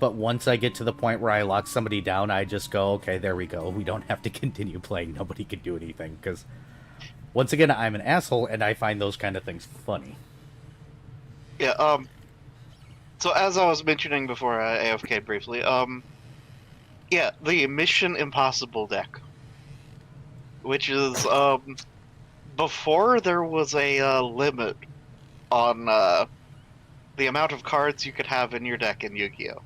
But once I get to the point where I lock somebody down, I just go, okay, there we go. We don't have to continue playing. Nobody can do anything. Because, once again, I'm an asshole, and I find those kind of things funny. Yeah, so as I was mentioning before, AFK briefly, yeah, the Mission Impossible deck. Which is, before there was a limit on the amount of cards you could have in your deck in Yu-Gi-Oh!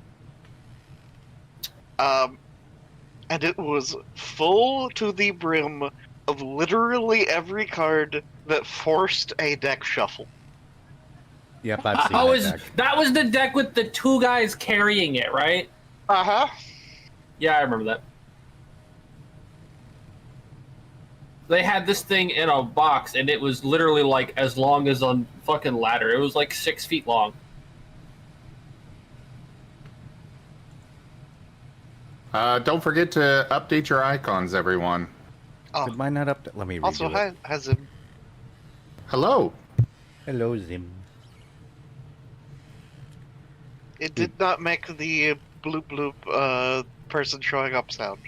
And it was full to the brim of literally every card that forced a deck shuffle. Yep, I've seen that deck. That was the deck with the two guys carrying it, right? Uh-huh. Yeah, I remember that. They had this thing in a box, and it was literally like as long as a fucking ladder. It was like 6 feet long. Don't forget to update your icons, everyone. Oh. Did mine not up? Let me redo Also, it. has him. Hello. Hello, Zim. It did not make the bloop bloop person showing up sound.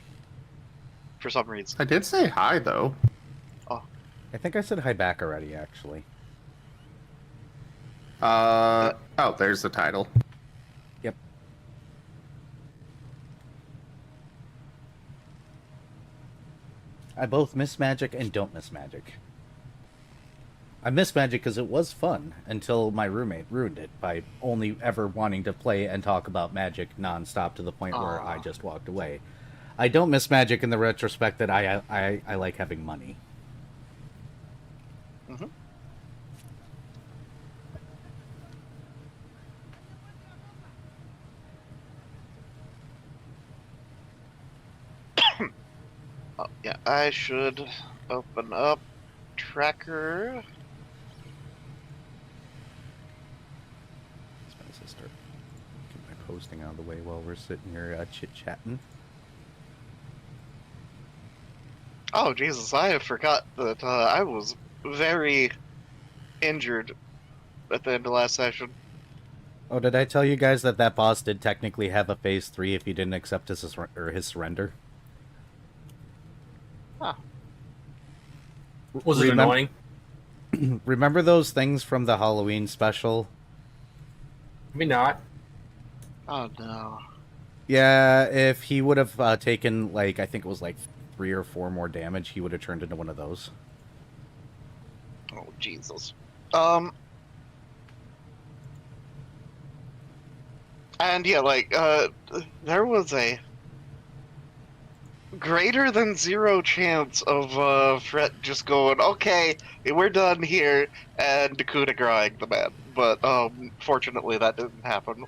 For some reason. I did say hi, though. I think I said hi back already, actually. Oh, there's the title. Yep. I both miss Magic and don't miss Magic. I miss Magic because it was fun until my roommate ruined it by only ever wanting to play and talk about Magic nonstop to the point where I just walked away. I don't miss Magic in the retrospect that I like having money. Mm-hmm. Oh, yeah, I should open up Tracker. Let's start get my posting out of the way while we're sitting here chit-chatting. Oh, Jesus, I forgot that I was very injured at the end of last session. Oh, did I tell you guys that that boss did technically have a phase 3 if he didn't accept his surrender? Huh. Was it annoying? Remember those things from the Halloween special? Maybe not. Oh, no. Yeah, if he would have taken, like, I think it was like 3 or 4 more damage, he would have turned into one of those. Oh, Jesus. And yeah, like, there was a greater than 0 chance of Fret just going, okay, we're done here, and coup de grace the man. But fortunately, that didn't happen.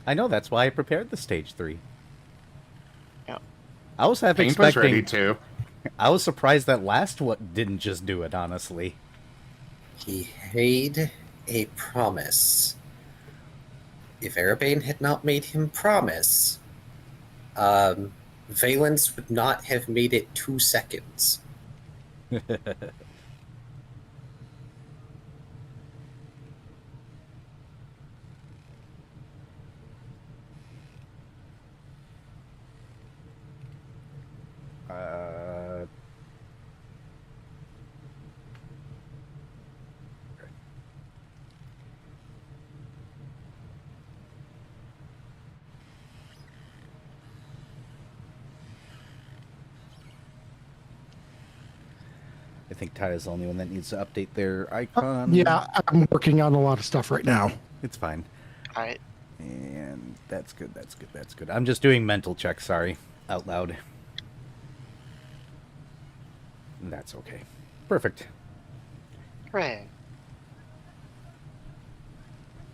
I know, that's why I prepared the stage 3. Yeah. I was half Paint was expecting. ready too. I was surprised that last one didn't just do it, honestly. He made a promise. If Erebane had not made him promise, Valence would not have made it 2 seconds. I think Ty is the only one that needs to update their icon. Yeah, I'm working on a lot of stuff right now. It's fine. Alright. And that's good, that's good, that's good. I'm just doing mental checks, sorry. Out loud. That's okay. Perfect. Hooray.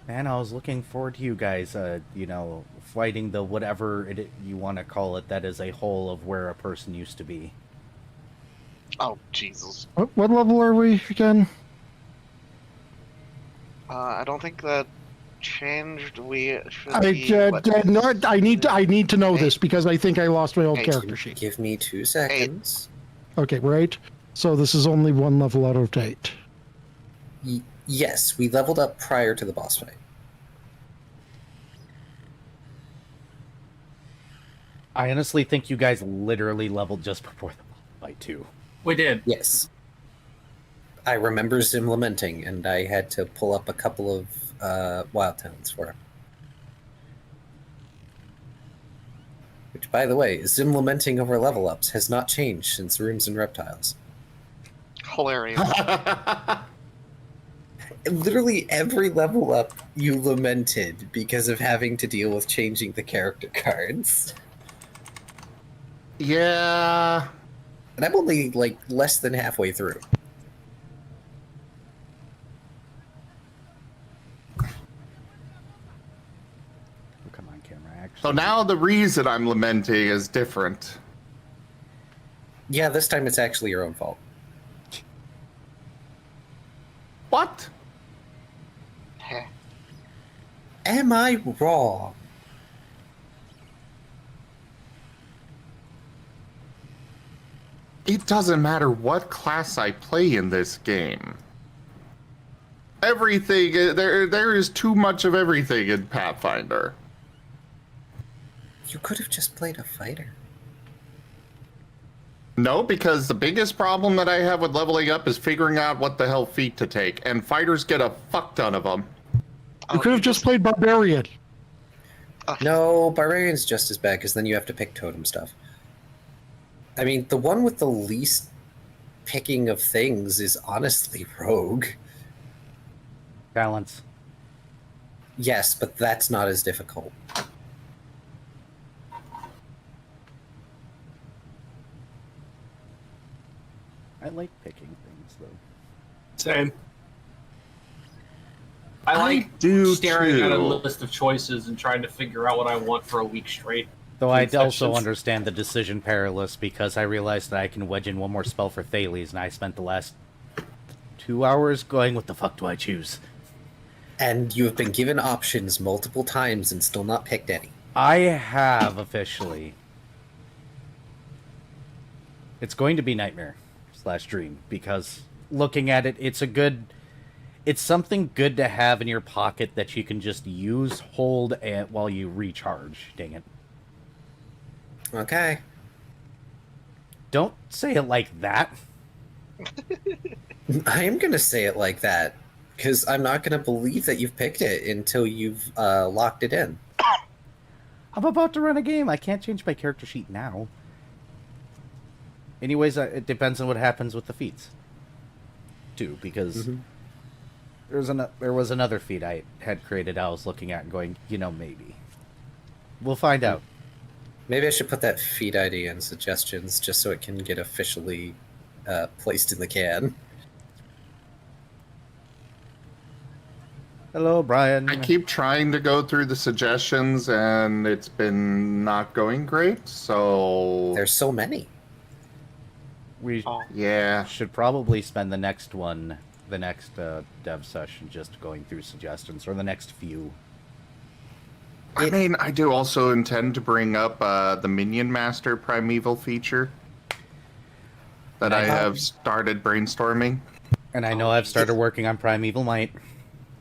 Man, I was looking forward to you guys, you know, fighting the whatever you want to call it that is a hole of where a person used to be. Oh, Jesus. What level are we again? I don't think that changed. We should I be... need to know this Eight. because I think I lost my old Eight. character sheet. Give me 2 seconds. Okay, right. So this is only 1 level out of date. Yes, we leveled up prior to the boss fight. I honestly think you guys literally leveled just before the by 2. We did. Yes. I remember Zim lamenting, and I had to pull up a couple of wild tones for him. Which, by the way, Zim lamenting over level ups has not changed since Runes and Reptiles. Hilarious. Literally every level up you lamented because of having to deal with changing the character cards. Yeah. And I'm only like less than halfway through. Oh, come on, camera. Actually, So now the reason I'm lamenting is different. Yeah, this time it's actually your own fault. What? Heh. Am I wrong? It doesn't matter what class I play in this game. Everything, there is too much of everything in Pathfinder. You could have just played a fighter. No, because the biggest problem that I have with leveling up is figuring out what the hell feat to take, and fighters get a fuck ton of them. You could have just played Barbarian. No, Barbarian's just as bad because then you have to pick totem stuff. I mean, the one with the least picking of things is honestly Rogue. balance. Yes, but that's not as difficult. I like picking things though. Same. I like do staring at a too. list of choices and trying to figure out what I want for a week straight. Though I Infections. also understand the decision perilous because I realized that I can wedge in one more spell for Thales, and I spent the last 2 hours going, what the fuck do I choose? And you have been given options multiple times and still not picked any. I have officially. It's going to be Nightmare / Dream because looking at it, it's something good to have in your pocket that you can just use, hold, and while you recharge. Dang it. Okay. Don't say it like that. I am going to say it like that because I'm not going to believe that you've picked it until you've locked it in. I'm about to run a game. I can't change my character sheet now. Anyways, it depends on what happens with the feats. Too, because there was another feat I had created I was looking at and going, maybe. We'll find out. Maybe I should put that feed ID in suggestions just so it can get officially placed in the can. Hello, Brian. I keep trying to go through the suggestions and it's been not going great, so There's so many. We Oh. yeah. should probably spend the next dev session just going through suggestions, or the next few. I mean, I do also intend to bring up the Minion Master Primeval feature that I have started brainstorming. And I know I've started working on Primeval Might,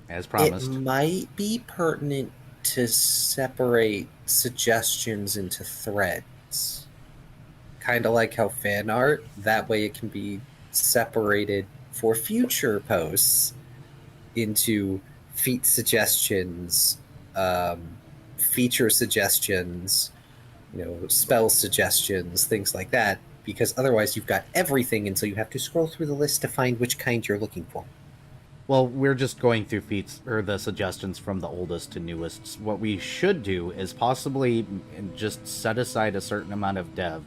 as promised. It might be pertinent to separate suggestions into threads. Kind of like how fan art, that way it can be separated for future posts into feat suggestions, feature suggestions, spell suggestions, things like that, because otherwise you've got everything until you have to scroll through the list to find which kind you're looking for. Well, we're just going through feats, or the suggestions from the oldest to newest. What we should do is possibly just set aside a certain amount of dev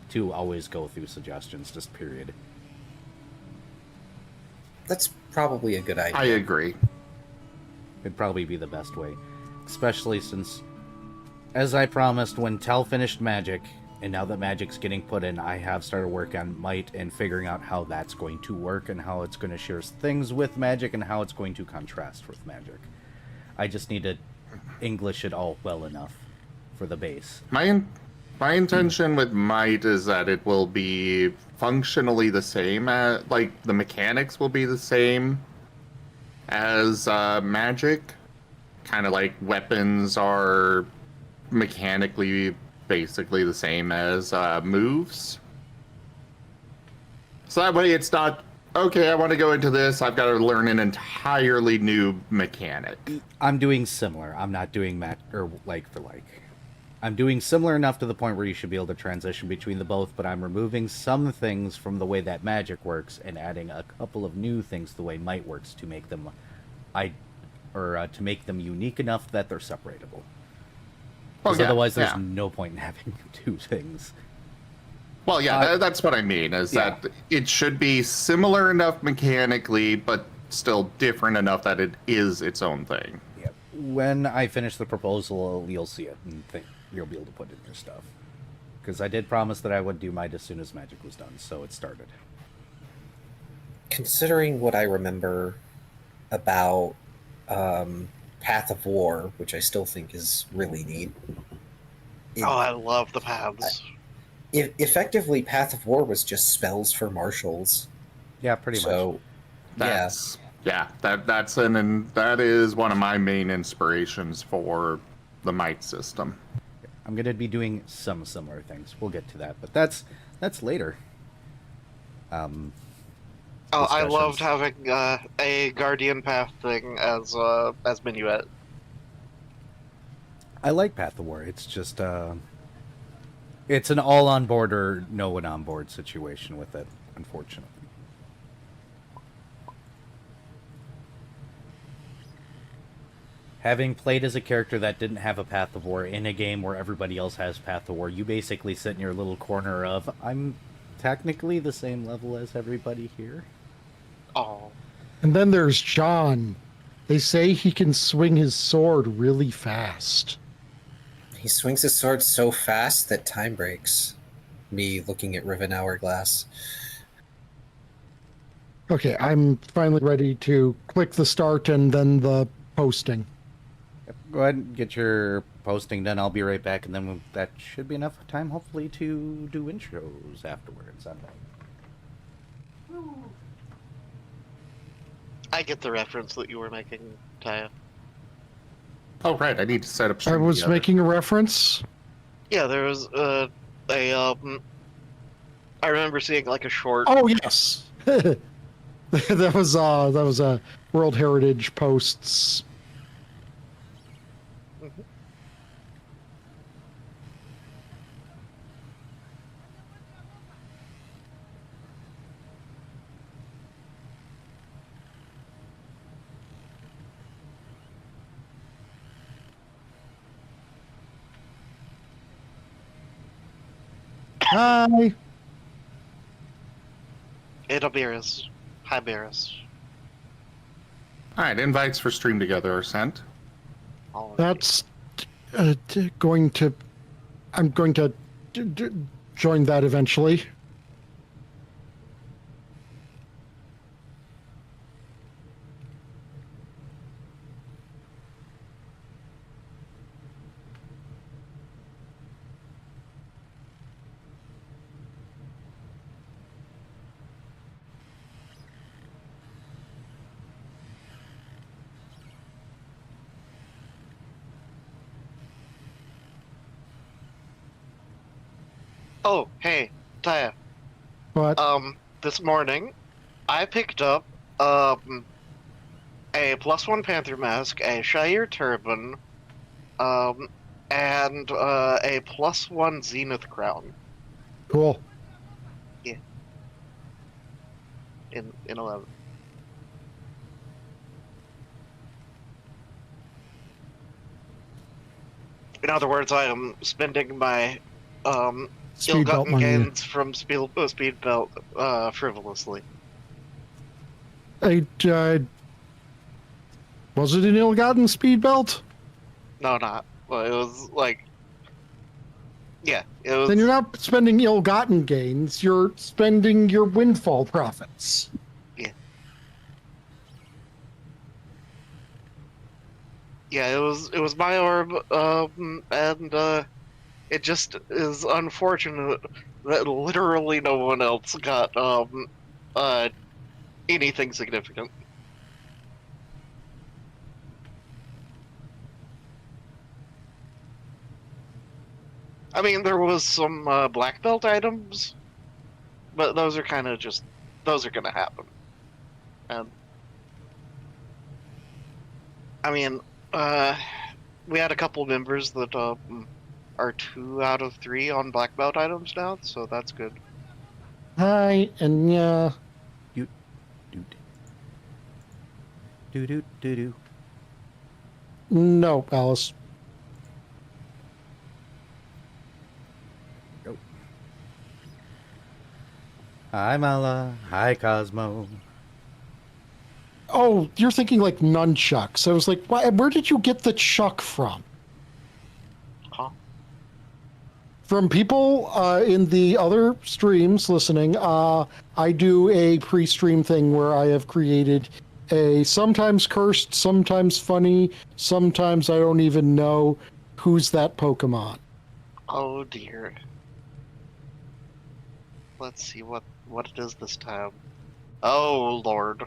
to always go through suggestions, just period. That's probably a good idea. I agree. It'd probably be the best way. Especially since, as I promised, when Tal finished Magic, and now that Magic's getting put in, I have started work on Might and figuring out how that's going to work and how it's going to share things with Magic and how it's going to contrast with Magic. I just need to English it all well enough for the base. My intention with Might is that it will be functionally the same, like the mechanics will be the same as Magic. Kind of like weapons are mechanically basically the same as moves. So that way it's not, okay, I want to go into this, I've got to learn an entirely new mechanic. I'm doing similar. I'm not doing or like for like. I'm doing similar enough to the point where you should be able to transition between the both, but I'm removing some things from the way that magic works and adding a couple of new things the way might works to make them to make them unique enough that they're separatable. Well, Because otherwise there's no point in having two things. Well, yeah, that's what I mean, is that it should be similar enough mechanically, but still different enough that it is its own thing. Yeah. When I finish the proposal, you'll see it and think you'll be able to put in your stuff. Because I did promise that I would do mine as soon as magic was done, so it started. Considering what I remember about Path of War, which I still think is really neat. I love the paths. Effectively, Path of War was just spells for marshals. Yeah, pretty much. So, that is one of my main inspirations for the might system. I'm going to be doing some similar things. We'll get to that, but that's later. I Discussions. loved having a Guardian Path thing as Minuet. I like Path of War. It's just it's an all on board or no one on board situation with it, unfortunately. Having played as a character that didn't have a Path of War in a game where everybody else has Path of War, you basically sit in your little corner of, I'm technically the same level as everybody here. Oh, And then there's John. They say he can swing his sword really fast. he swings his sword so fast that time breaks. Me looking at Riven Hourglass. Okay, I'm finally ready to click the start and then the posting. Go ahead and get your posting done. I'll be right back, and then that should be enough time, hopefully, to do intros afterwards. I get the reference that you were making, Taya. Oh, right, I need to set up I stream was together. making a reference. Yeah, there was I remember seeing like a short. Oh yes, that was a World Heritage posts. Hi. It'll be Hi, Beerus. All right, invites for stream together are sent. All of That's going to. I'm going to join that eventually. Oh, hey, Taya. But This morning, I picked up a +1 Panther Mask, a Shire Turban, and a +1 Zenith Crown cool. in 11. In other words, I am spending my Speed belt ill-gotten money. gains from speed belt frivolously. Was it an ill-gotten speed belt? No, not. Well, it was like, yeah, it was. Then you're not spending ill-gotten gains. You're spending your windfall profits. Yeah, it was my orb, and it just is unfortunate that literally no one else got anything significant. I mean, there was some black belt items, but those are kind of just those are gonna happen. And I mean, we had a couple members that are 2 out of 3 on black belt items now, so that's good. Hi, and yeah. Doot. Doo doo doo doo. No, Alice. Go. Hi Mala. Hi Cosmo. Oh, you're thinking like nunchucks. I was like, where did you get the chuck from? Huh? From people in the other streams listening, I do a pre-stream thing where I have created a sometimes cursed, sometimes funny, sometimes I don't even know who's that Pokemon. Oh dear. Let's see what it is this time. Oh lord.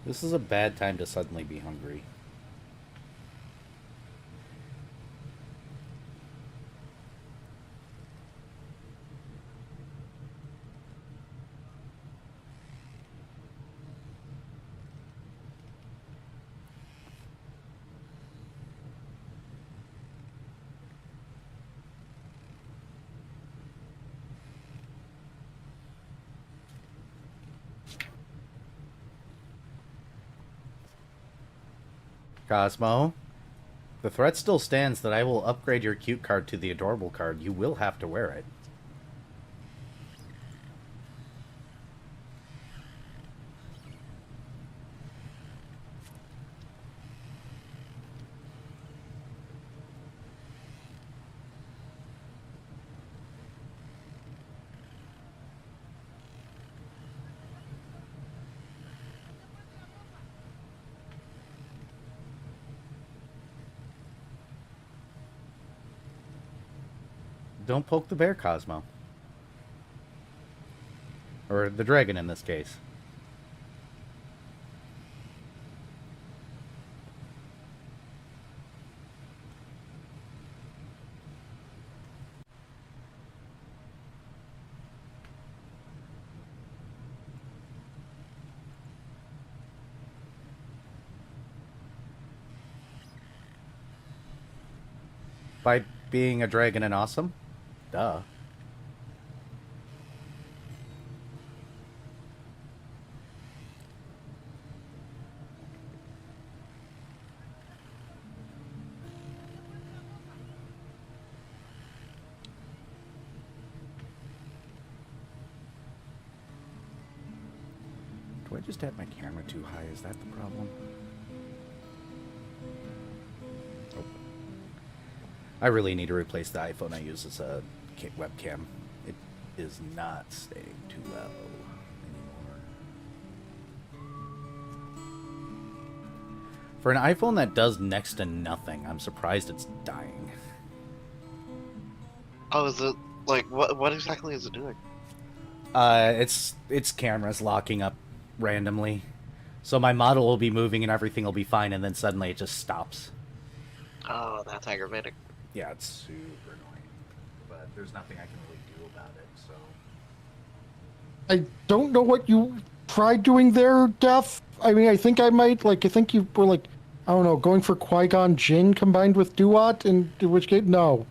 This is a bad time to suddenly be hungry. Cosmo, the threat still stands that I will upgrade your cute card to the adorable card. You will have to wear it. Don't poke the bear, Cosmo. Or the dragon in this case. By being a dragon and awesome? Duh. Do I just have my camera too high? Is that the problem? Oh. I really need to replace the iPhone I use as a webcam. It is not staying too well anymore. For an iPhone that does next to nothing, I'm surprised it's dying. Oh, is it like what exactly is it doing? It's cameras locking up randomly. So my model will be moving and everything will be fine, and then suddenly it just stops. Oh, that's aggravating. Yeah, it's super annoying. But there's nothing I can really do about it, so... I don't know what you tried doing there, Def. I mean, I think I might, like, I think you were, like, I don't know, going for Qui-Gon Jinn combined with Duat, in which case, no.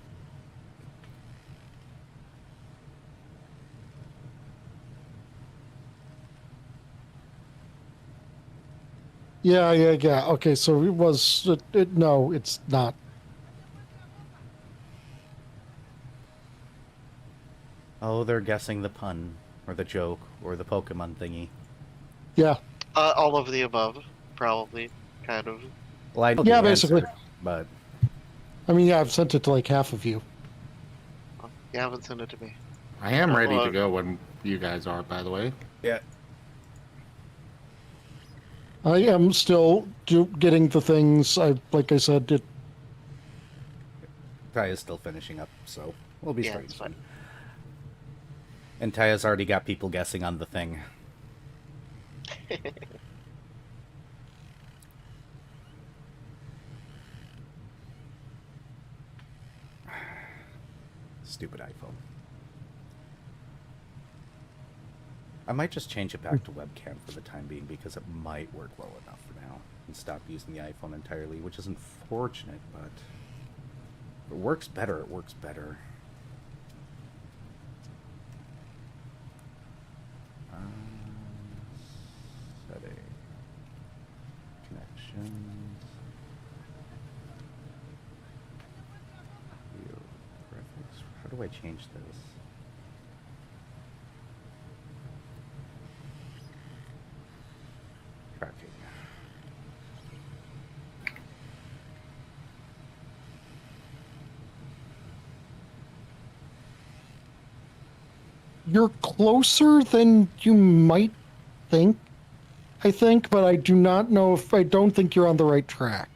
Yeah. Okay, so it was, no, it's not. Oh, they're guessing the pun. or the joke, or the Pokemon thingy. Yeah. All of the above, probably, kind of. Well, I know Yeah, the basically. answer, but I mean, yeah, I've sent it to like half of you. You haven't sent it to me. I am ready Well, to go when you guys are, by the way. yeah. I am still getting the things. Like I said, Taya's still finishing up, so we'll be Yeah, starting it's soon. fine. And Taya's already got people guessing on the thing. Stupid iPhone. I might just change it back to webcam for the time being because it might work well enough for now and stop using the iPhone entirely, which is unfortunate, but if it works better, it works better. Setting. Connections. Video graphics. How do I change this? Tracking. you're closer than you might think. I think, but I do not know if I don't think you're on the right track.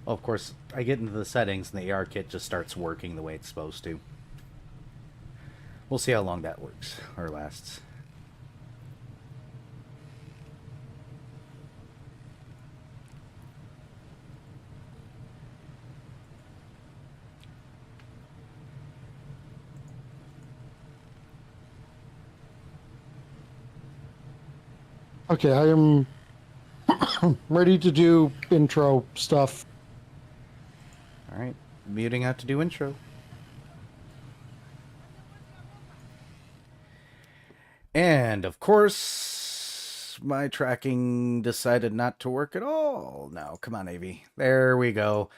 Well, of course, I get into the settings and the AR kit just starts working the way it's supposed to. We'll see how long that works or lasts. Okay, I am ready to do intro stuff. Alright, muting out to do intro. And, of course, my tracking decided not to work at all. No, come on, Avi. There we go.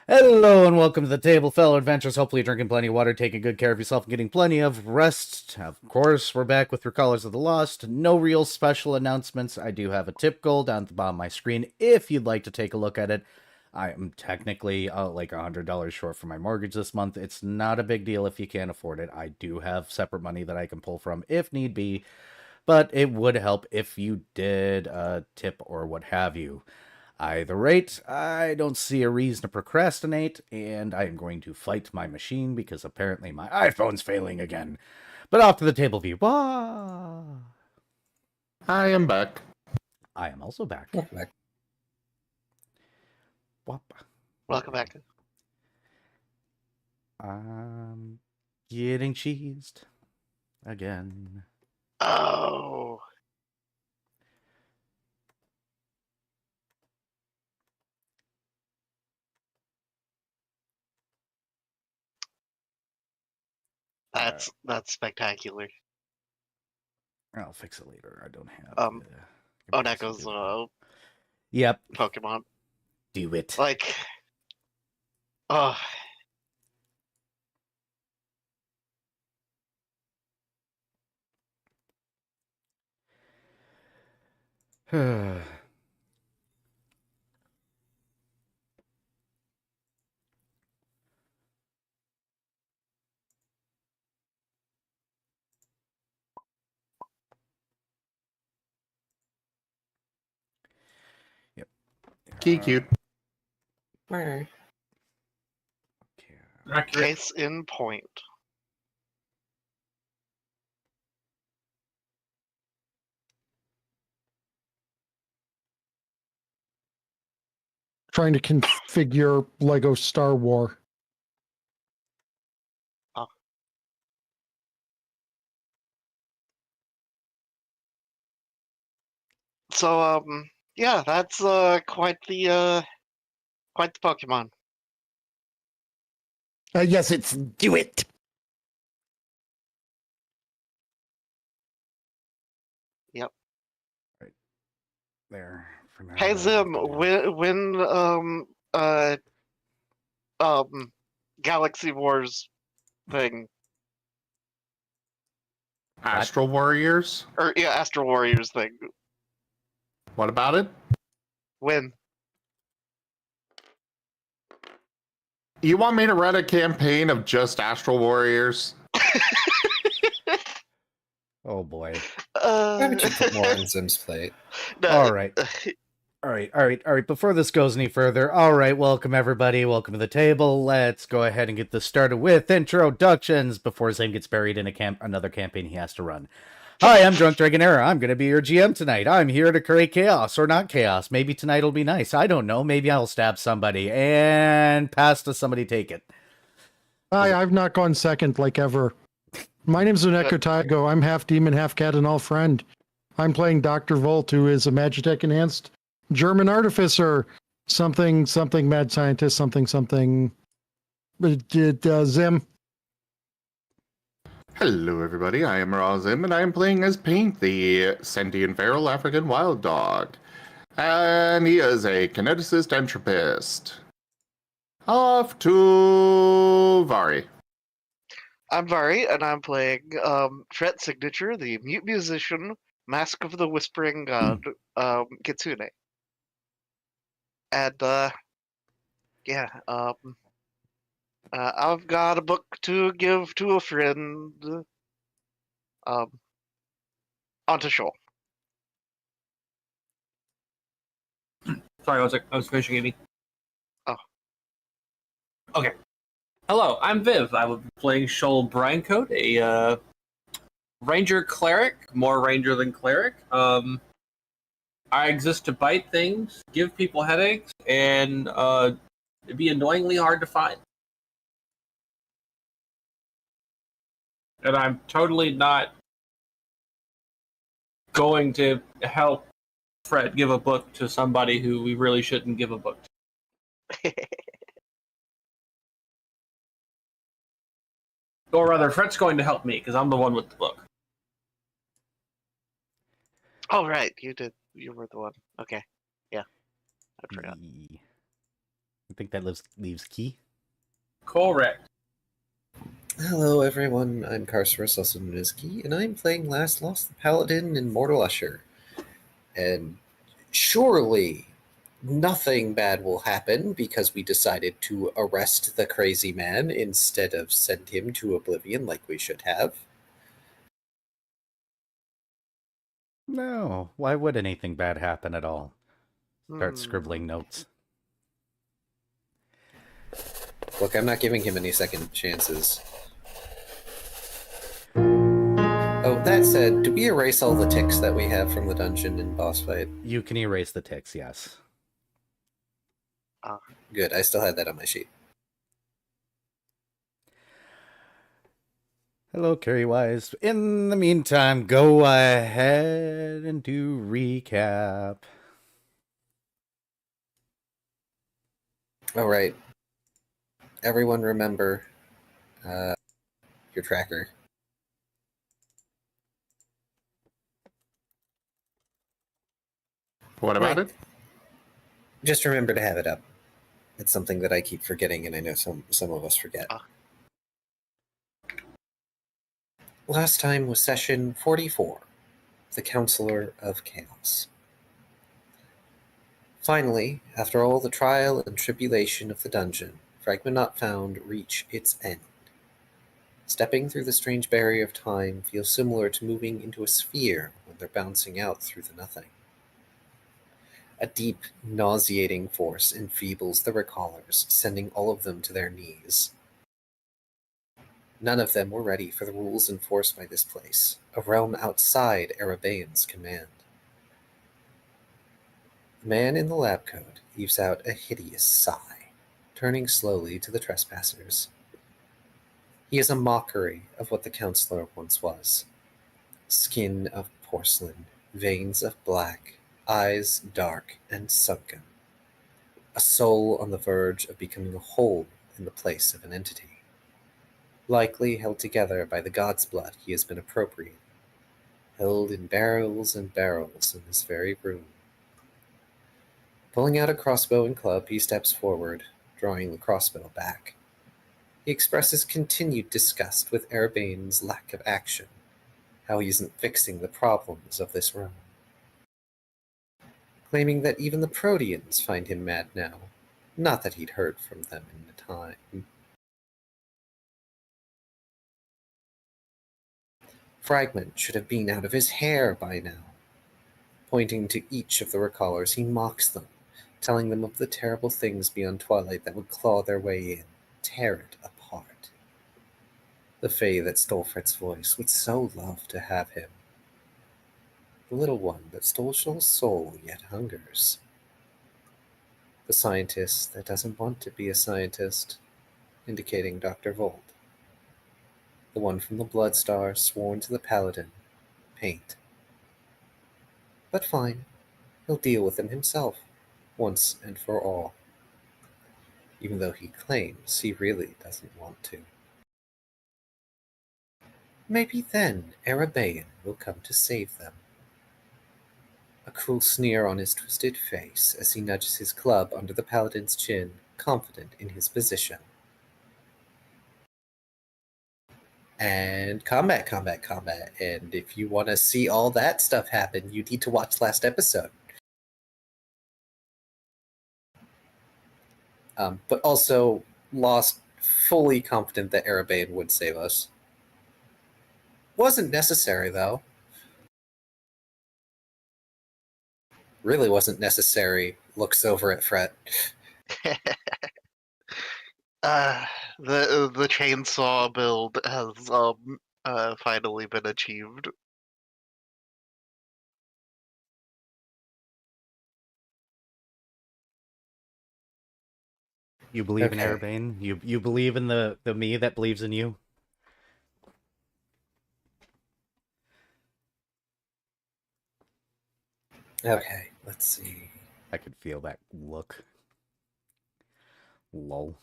Hello and welcome to the table, fellow adventurers. Hopefully you're drinking plenty of water, taking good care of yourself, and getting plenty of rest. Of course, we're back with Recallers of the Lost. No real special announcements. I do have a tip goal down at the bottom of my screen if you'd like to take a look at it. I am technically like $100 short for my mortgage this month. It's not a big deal if you can't afford it. I do have separate money that I can pull from if need be, but it would help if you did a tip or what have you. Either rate, I don't see a reason to procrastinate, and I am going to fight my machine because apparently my iPhone's failing again. But off to the table view. Wah! I am back. I am also back. Back. Wop. Welcome back. I'm getting cheesed again. Oh. That's spectacular. I'll fix it later. I don't have. Oneko's Yep. Pokemon. Do it. Like, oh, Yep. Cute. Alright. Okay. Accurate. case in point. Trying to configure Lego Star War. So, yeah, that's quite the Pokemon. Yes, it's do it. Yep. Right. there. For now. Hey Zim, Galaxy Wars thing, Astral Warriors? or yeah, Astro Warriors thing. What about it? When? You want me to run a campaign of just Astral Warriors? Oh boy. Why would you put more on Zim's plate? No, All right. All right. Before this goes any further, all right, welcome everybody. Welcome to the table. Let's go ahead and get this started with introductions before Zane gets buried in another campaign he has to run. Hi, I'm Drunk Dragonera. I'm going to be your GM tonight. I'm here to create chaos, or not chaos. Maybe tonight will be nice. I don't know. Maybe I'll stab somebody and pass to somebody take it. Hi, I've not gone second like ever. My name's Uneko Taigo. I'm half demon, half cat, and all friend. I'm playing Dr. Volt, who is a Magitech enhanced German artificer. Something, mad scientist, something. Zim. Hello, everybody. I am Razim, and I am playing as Paint, the sentient feral African wild dog. And he is a kineticist entropist. Off to Vari. I'm Vari, and I'm playing Fret Signature, the mute musician, Mask of the Whispering God, Kitsune. And I've got a book to give to a friend. Onto show. Sorry, I was finishing eating. Oh. Okay. Hello, I'm Viv. I will be playing Shoal Brinecoat, a ranger cleric, more ranger than cleric. I exist to bite things, give people headaches, and be annoyingly hard to find. And I'm totally not going to help Fred give a book to somebody who we really shouldn't give a book to. Or rather, Fred's going to help me, because I'm the one with the book. Oh, right. You were the one. Okay. Yeah. I forgot. I think that leaves Key. Correct. Hello, everyone. I'm Carcerus, also known as Key, and I'm playing Last Lost the Paladin in Mortal Usher. And surely nothing bad will happen because we decided to arrest the crazy man instead of send him to oblivion like we should have. No, why would anything bad happen at all? Start Hmm. scribbling notes. Look, I'm not giving him any second chances. Oh, that said, do we erase all the ticks that we have from the dungeon and boss fight? You can erase the ticks, yes. Good, I still had that on my sheet. Hello, Carrie Wise. In the meantime, go ahead and do recap. All right. Everyone remember your tracker. What about it? Just remember to have it up. It's something that I keep forgetting, and I know some of us forget. Last time was session 44, the Counselor of Chaos. Finally, after all the trial and tribulation of the dungeon, Fragment Not Found reach its end. Stepping through the strange barrier of time feels similar to moving into a sphere when they're bouncing out through the nothing. A deep, nauseating force enfeebles the recallers, sending all of them to their knees. None of them were ready for the rules enforced by this place, a realm outside Erebaean's command. The man in the lab coat heaves out a hideous sigh, turning slowly to the trespassers. He is a mockery of what the counselor once was. Skin of porcelain, veins of black, eyes dark and sunken. A soul on the verge of becoming a whole in the place of an entity. Likely held together by the god's blood he has been appropriating, held in barrels and barrels in this very room, Pulling out a crossbow and club, he steps forward, drawing the crossbow back. He expresses continued disgust with Arabane's lack of action, how he isn't fixing the problems of this realm. Claiming that even the Proteans find him mad now, not that he'd heard from them in the time. Fragment should have been out of his hair by now. Pointing to each of the recallers, he mocks them, telling them of the terrible things beyond Twilight that would claw their way in, tear it apart. The Fae that stole Fred's voice would so love to have him. The little one that stole Shoal's soul yet hungers. The scientist that doesn't want to be a scientist, indicating Dr. Volt. The one from the Bloodstar sworn to the Paladin, Paint. But fine, he'll deal with him himself, once and for all. Even though he claims he really doesn't want to. Maybe then Arabaean will come to save them. A cruel sneer on his twisted face as he nudges his club under the Paladin's chin, confident in his position. And combat. And if you want to see all that stuff happen, you need to watch last episode. But also, Lost fully confident that Arabaean would save us. Wasn't necessary, though. Really wasn't necessary. Looks over at Fret. The chainsaw build has finally been achieved. You believe in Okay. Arabane? You believe in the me that believes in you? Okay, let's see. I could feel that look. Lol.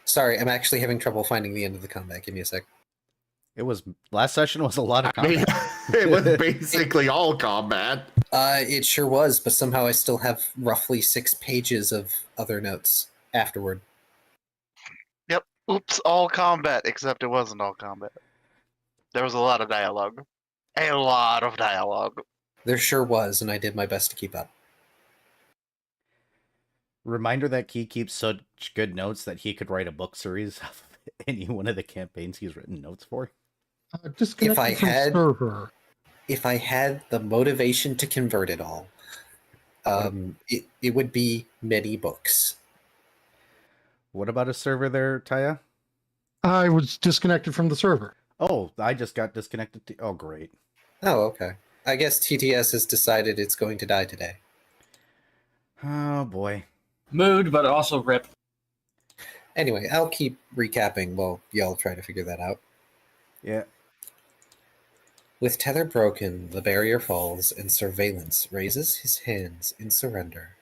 Sorry, I'm actually having trouble finding the end of the combat. Give me a sec. It was last session was a lot of I mean, combat. it was basically all combat. It sure was, but somehow I still have roughly 6 pages of other notes afterward. Yep. Oops, all combat, except it wasn't all combat. There was a lot of dialogue. A lot of dialogue. There sure was, and I did my best to keep up. Reminder that Key keeps such good notes that he could write a book series of any one of the campaigns he's written notes for. Disconnected If I from had- server. If I had the motivation to convert it all, it would be many books. What about a server there, Taya? I was disconnected from the server. Oh, I just got disconnected. Oh, great. Oh, okay. I guess TTS has decided it's going to die today. Oh, boy. Mood, but also rip. Anyway, I'll keep recapping while y'all try to figure that out. Yeah. With tether broken, the barrier falls, and Surveillance raises his hands in surrender.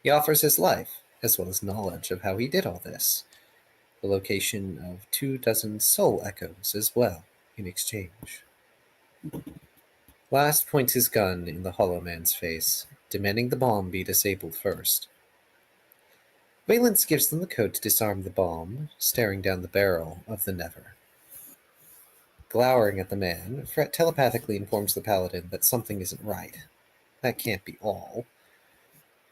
He offers his life, as well as knowledge of how he did all this. The location of 24 soul echoes as well, in exchange. Last points his gun in the Hollow Man's face, demanding the bomb be disabled first. Valence gives them the code to disarm the bomb, staring down the barrel of the Never. Glowering at the man, Fret telepathically informs the Paladin that something isn't right. That can't be all.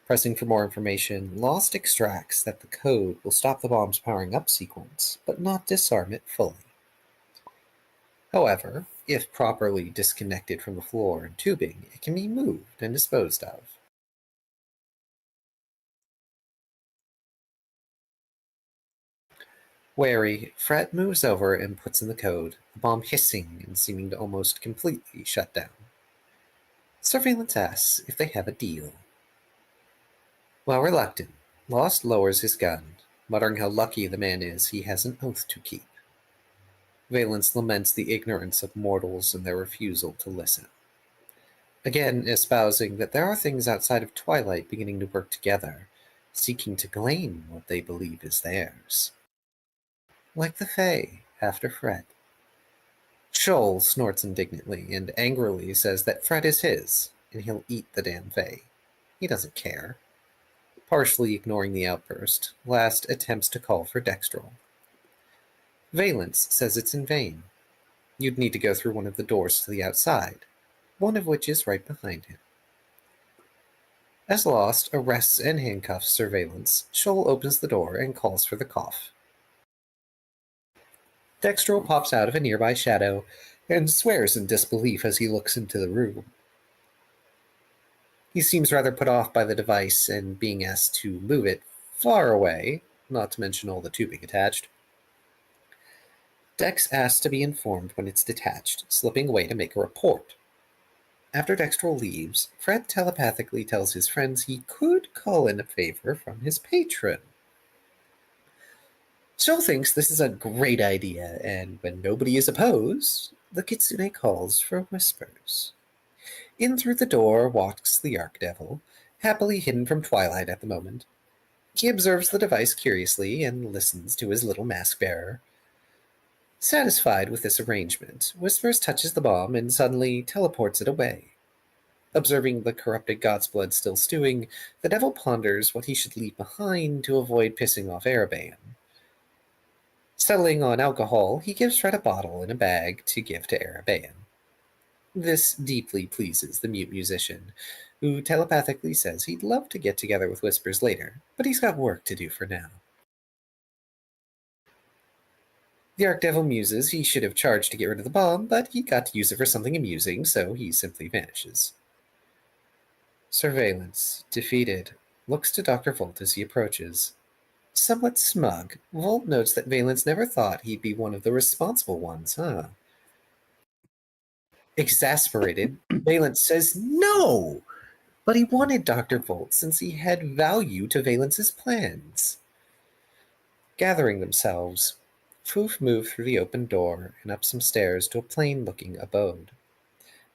Pressing for more information, Lost extracts that the code will stop the bomb's powering up sequence, but not disarm it fully. However, if properly disconnected from the floor and tubing, it can be moved and disposed of. Wary, Fret moves over and puts in the code, the bomb hissing and seeming to almost completely shut down. Surveillance asks if they have a deal. While reluctant, Lost lowers his gun, muttering how lucky the man is he has an oath to keep. Valence laments the ignorance of mortals and their refusal to listen. Again espousing that there are things outside of Twilight beginning to work together, seeking to claim what they believe is theirs. Like the Fae after Fred. Shoal snorts indignantly and angrily says that Fred is his, and he'll eat the damn Fae. He doesn't care. Partially ignoring the outburst, Last attempts to call for Dextrol. Valence says it's in vain. You'd need to go through one of the doors to the outside, one of which is right behind him. As Lost arrests and handcuffs Surveillance, Shoal opens the door and calls for the cough. Dextrol pops out of a nearby shadow and swears in disbelief as he looks into the room. He seems rather put off by the device and being asked to move it far away, not to mention all the tubing attached. Dex asks to be informed when it's detached, slipping away to make a report. After Dextrol leaves, Fred telepathically tells his friends he could call in a favor from his patron. Shoal thinks this is a great idea, and when nobody is opposed, the Kitsune calls for whispers. In through the door walks the Archdevil, happily hidden from Twilight at the moment. He observes the device curiously and listens to his little mask bearer. Satisfied with this arrangement, Whispers touches the bomb and suddenly teleports it away. Observing the corrupted god's blood still stewing, the devil ponders what he should leave behind to avoid pissing off Ereban. Settling on alcohol, he gives Fred a bottle and a bag to give to Ereban. This deeply pleases the mute musician, who telepathically says he'd love to get together with Whispers later, but he's got work to do for now. The Archdevil muses he should have charged to get rid of the bomb, but he got to use it for something amusing, so he simply vanishes. Surveillance, defeated, looks to Dr. Volt as he approaches. Somewhat smug, Volt notes that Valence never thought he'd be one of the responsible ones, huh? Exasperated, Valence says no! But he wanted Dr. Volt since he had value to Valence's plans. Gathering themselves, Foof move through the open door and up some stairs to a plain-looking abode.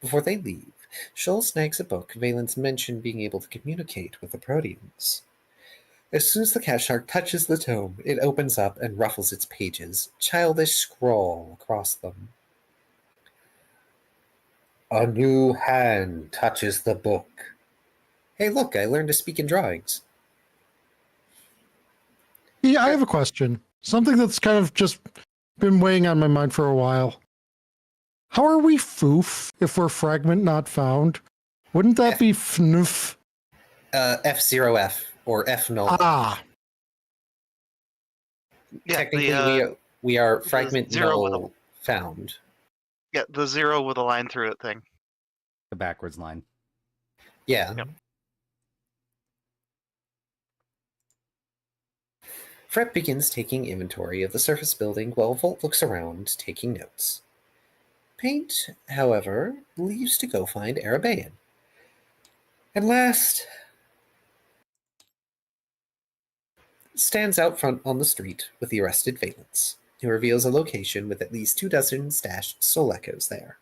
Before they leave, Shoal snags a book Valence mentioned being able to communicate with the Proteans. As soon as the cat shark touches the tome, it opens up and ruffles its pages, childish scrawl across them. A new hand touches the book. Hey, look, I learned to speak in drawings. Yeah, I have a question. Something that's kind of just been weighing on my mind for a while. How are we foof if we're fragment not found? Wouldn't that be fnoof? F0F, or F0. Ah, Yeah, Technically, we are fragment zero with null found. Yeah, the zero with a line through it thing. The backwards line. Yeah. Yep. Fred begins taking inventory of the surface building while Volt looks around, taking notes. Paint, however, leaves to go find Ereban. And last, stands out front on the street with the arrested Valence, who reveals a location with at least 24 stashed soul echoes there.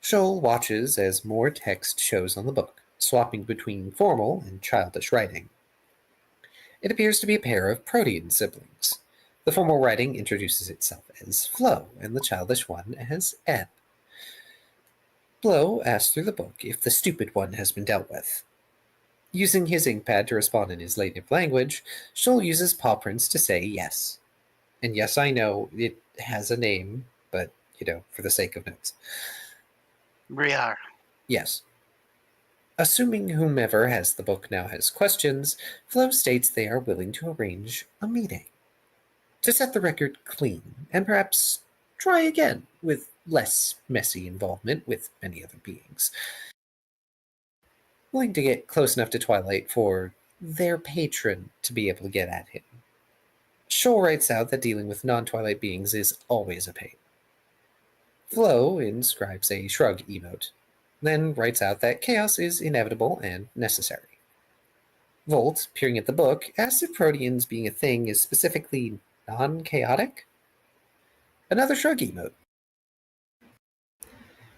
Shoal watches as more text shows on the book, swapping between formal and childish writing. It appears to be a pair of Protean siblings. The formal writing introduces itself as Flo, and the childish one as Ebb. Flo asks through the book if the stupid one has been dealt with. Using his inkpad to respond in his native language, Shoal uses paw prints to say yes. And yes, I know it has a name, but, for the sake of notes. Briar. Yes. Assuming whomever has the book now has questions, Flo states they are willing to arrange a meeting to set the record clean and perhaps try again with less messy involvement with many other beings. Willing to get close enough to Twilight for their patron to be able to get at him. Shoal writes out that dealing with non-Twilight beings is always a pain. Flo inscribes a shrug emote, then writes out that chaos is inevitable and necessary. Volt, peering at the book, asks if Proteans being a thing is specifically non-chaotic? Another shrug emote.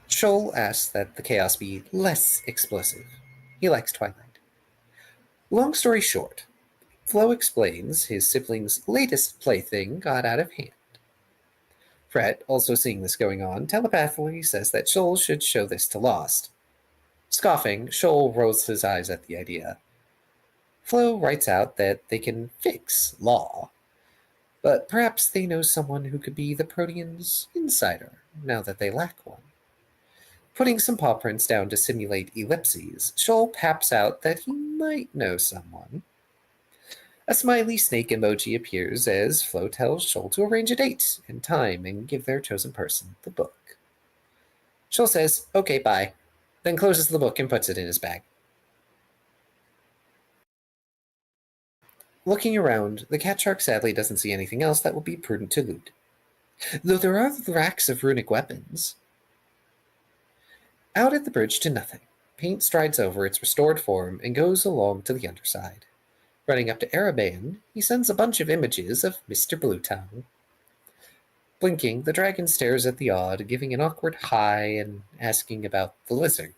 Shoal asks that the chaos be less explosive. He likes Twilight. Long story short, Flo explains his sibling's latest plaything got out of hand. Fred, also seeing this going on, telepathically says that Shoal should show this to Lost. Scoffing, Shoal rolls his eyes at the idea. Flo writes out that they can fix law, but perhaps they know someone who could be the Protean's insider now that they lack one. Putting some paw prints down to simulate ellipses, Shoal paps out that he might know someone. A smiley snake emoji appears as Flo tells Shoal to arrange a date and time and give their chosen person the book. Shoal says, "Okay, bye," then closes the book and puts it in his bag. Looking around, the cat shark sadly doesn't see anything else that would be prudent to loot, though there are racks of runic weapons. Out at the bridge to nothing, Paint strides over its restored form and goes along to the underside. Running up to Arabaean, he sends a bunch of images of Mr. Bluetongue. Blinking, the dragon stares at the odd, giving an awkward hi and asking about the lizard.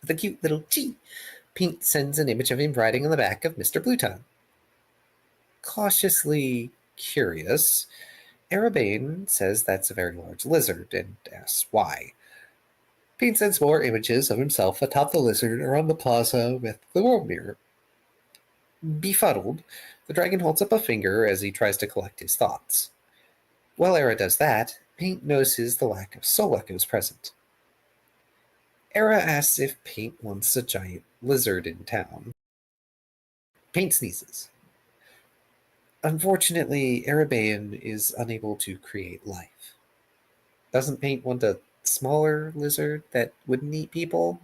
With a cute little chee, Paint sends an image of him riding on the back of Mr. Bluetongue. Cautiously curious, Arabaean says that's a very large lizard and asks why. Paint sends more images of himself atop the lizard around the plaza with the world mirror. Befuddled, the dragon holds up a finger as he tries to collect his thoughts. While Era does that, Paint notices the lack of soul echoes present. Era asks if Paint wants a giant lizard in town. Paint sneezes. Unfortunately, Arabaean is unable to create life. Doesn't Paint want a smaller lizard that wouldn't eat people?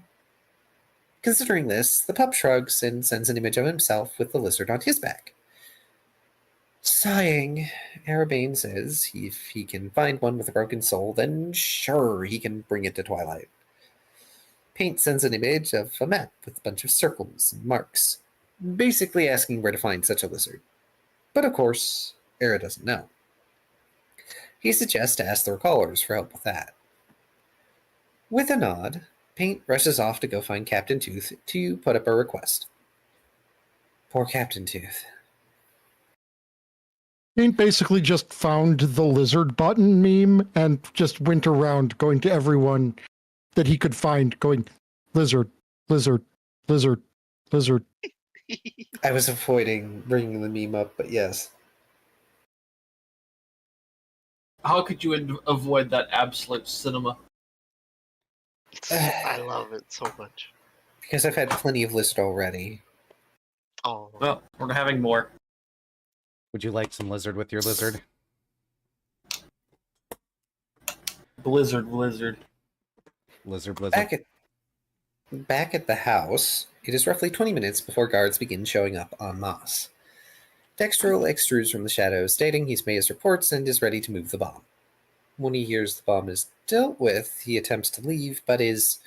Considering this, the pup shrugs and sends an image of himself with the lizard on his back. Sighing, Arabaean says if he can find one with a broken soul, then sure, he can bring it to Twilight. Paint sends an image of a map with a bunch of circles and marks, basically asking where to find such a lizard. But of course, Era doesn't know. He suggests to ask the recallers for help with that. With a nod, Paint rushes off to go find Captain Tooth to put up a request. Poor Captain Tooth. Paint basically just found the lizard button meme and just went around going to everyone that he could find, going, lizard, lizard, lizard, lizard. I was avoiding bringing the meme up, but yes. How could you avoid that absolute cinema? I love it so much. Because I've had plenty of lizard already. Oh, Well, we're having more. Would you like some lizard with your lizard? Blizzard. Lizard. Back at the house, it is roughly 20 minutes before guards begin showing up en masse. Dextrol extrudes from the shadows, stating he's made his reports and is ready to move the bomb. When he hears the bomb is dealt with, he attempts to leave, but is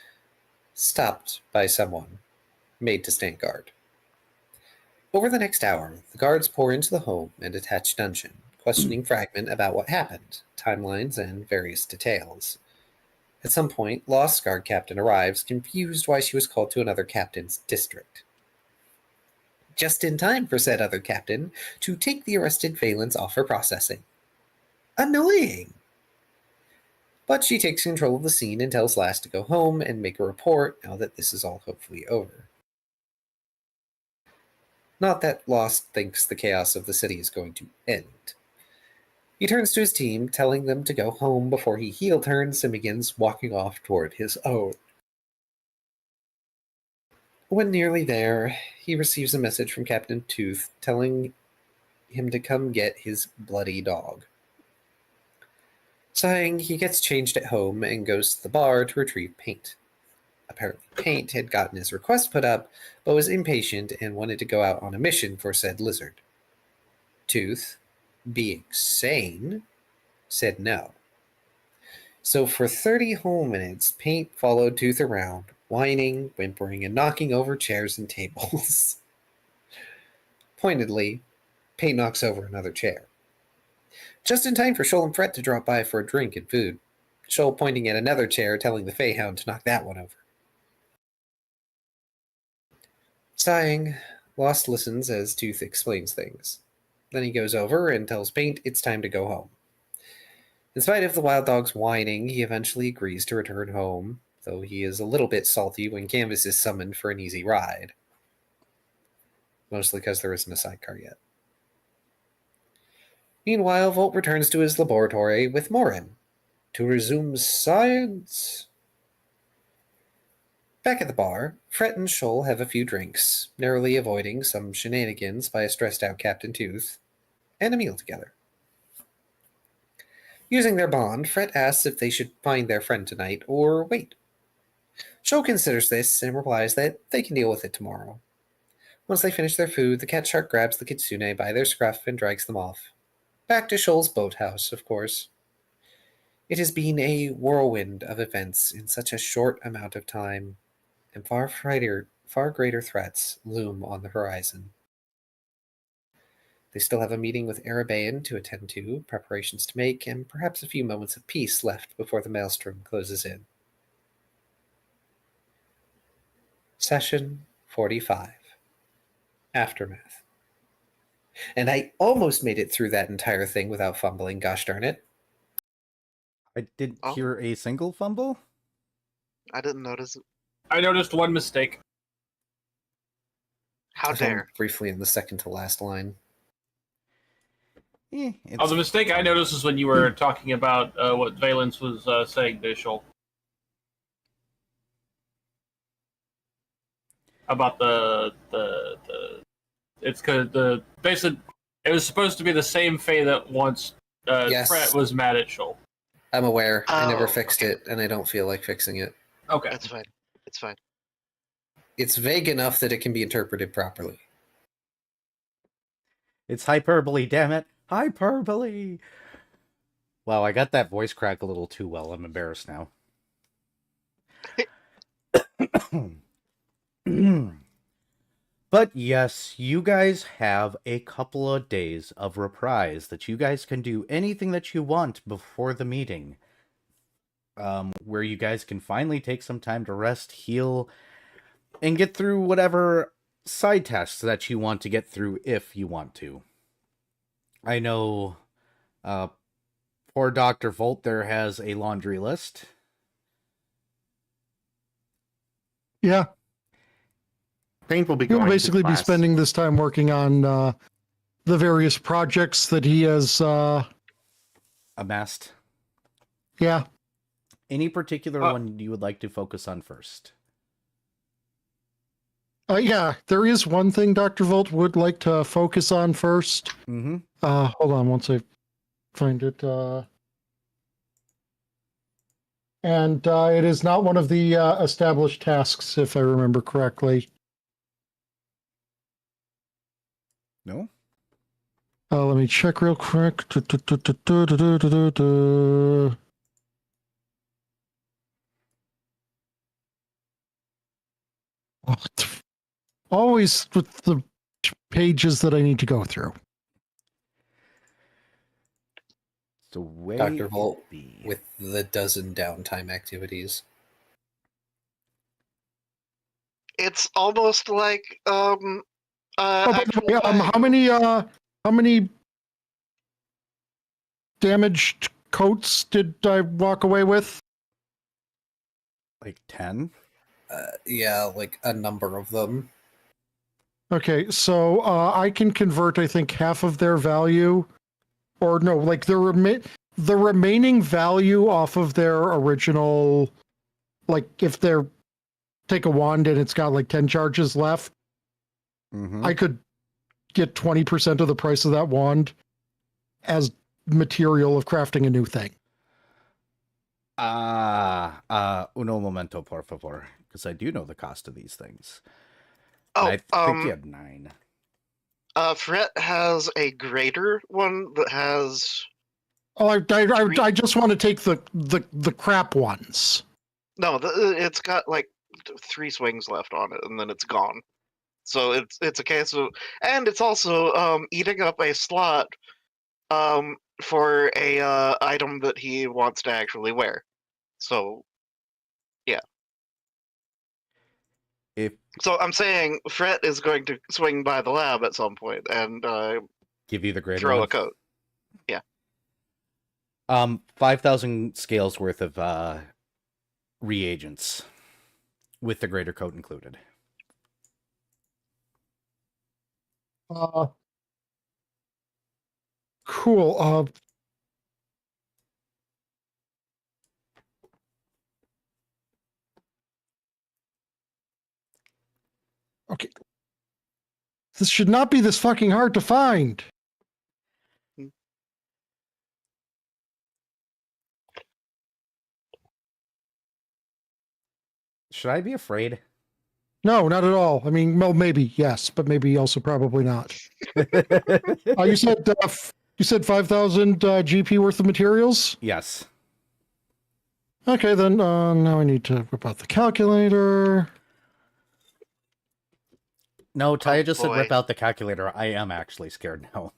stopped by someone, made to stand guard. Over the next hour, the guards pour into the home and attached dungeon, questioning Fragment about what happened, timelines, and various details. At some point, Lost Guard Captain arrives, confused why she was called to another captain's district. Just in time for said other captain to take the arrested Valence off for processing. Annoying! But she takes control of the scene and tells Lass to go home and make a report now that this is all hopefully over. Not that Lost thinks the chaos of the city is going to end. He turns to his team, telling them to go home before he heel turns and begins walking off toward his own. When nearly there, he receives a message from Captain Tooth telling him to come get his bloody dog. Sighing, he gets changed at home and goes to the bar to retrieve Paint. Apparently, Paint had gotten his request put up, but was impatient and wanted to go out on a mission for said lizard. Tooth, being sane, said no. So for 30 whole minutes, Paint followed Tooth around, whining, whimpering, and knocking over chairs and tables. Pointedly, Paint knocks over another chair. Just in time for Shoal and Fret to drop by for a drink and food, Shoal pointing at another chair, telling the Feyhound to knock that one over. Sighing, Lost listens as Tooth explains things. Then he goes over and tells Paint it's time to go home. In spite of the wild dog's whining, he eventually agrees to return home, though he is a little bit salty when Canvas is summoned for an easy ride. Mostly because there isn't a sidecar yet. Meanwhile, Volt returns to his laboratory with Morin to resume science. Back at the bar, Fret and Shoal have a few drinks, narrowly avoiding some shenanigans by a stressed-out Captain Tooth, and a meal together. Using their bond, Fret asks if they should find their friend tonight or wait. Shoal considers this and replies that they can deal with it tomorrow. Once they finish their food, the cat shark grabs the kitsune by their scruff and drags them off. Back to Shoal's boathouse, of course. It has been a whirlwind of events in such a short amount of time, and far greater threats loom on the horizon. They still have a meeting with Arabaean to attend to, preparations to make, and perhaps a few moments of peace left before the maelstrom closes in. Session 45. Aftermath. And I almost made it through that entire thing without fumbling, gosh darn it. I didn't Oh. hear a single fumble. I didn't notice it. I noticed one mistake. How I found dare. briefly in the second to last line. It's, Oh, the mistake I noticed is when you were talking about what Valence was saying to Shoal. About the it's because the basically it was supposed to be the same Fae that once Yes. Fret was mad at Shoal. I'm aware. I never Oh, fixed okay. it, and I don't feel like fixing it. Okay. That's fine. It's fine. It's vague enough that it can be interpreted properly. It's hyperbole, damn it. Hyperbole! Wow, I got that voice crack a little too well. I'm embarrassed now. But yes, you guys have a couple of days of reprise that you guys can do anything that you want before the meeting. Where you guys can finally take some time to rest, heal, and get through whatever side tasks that you want to get through if you want to. I know poor Dr. Volt there has a laundry list. Yeah, Paint will be he'll going to basically be class. spending this time working on the various projects that he has. Amassed. Yeah, Any particular one you would like to focus on first? yeah. There is one thing Dr. Volt would like to focus on first. Mm-hmm. Hold on, once I find it. And it is not one of the established tasks, if I remember correctly. No? Let me check real quick. Always with the pages that I need to go through. So way Dr. Volt be. with the dozen downtime activities. It's almost like Oh, by the actual way, how many damaged coats did I walk away with? Like 10? Yeah, like a number of them. Okay, so I can convert, I think, half of their value, or no, like the remaining value off of their original, like if they're take a wand and it's got like 10 charges left, Mm-hmm. I could get 20% of the price of that wand as material of crafting a new thing. Uno momento, por favor. Because I do know the cost of these things. Oh, And I think you had 9. Fret has a greater one that has Oh, I just want to take the crap ones. no. It's got like 3 swings left on it, and then it's gone. So it's a case of, and it's also eating up a slot for a item that he wants to actually wear. So yeah. If So I'm saying Fret is going to swing by the lab at some point and give you the greater throw one. a coat. 5,000 scales worth of reagents, with the greater coat included. Cool. Okay. This should not be this fucking hard to find. Should I be afraid? No, not at all. I mean, well, maybe yes, but maybe also probably not. You said 5,000 GP worth of materials. Yes. Okay, then now I need to whip out the calculator. No, Taya just said boy. rip out the calculator. I am actually scared now.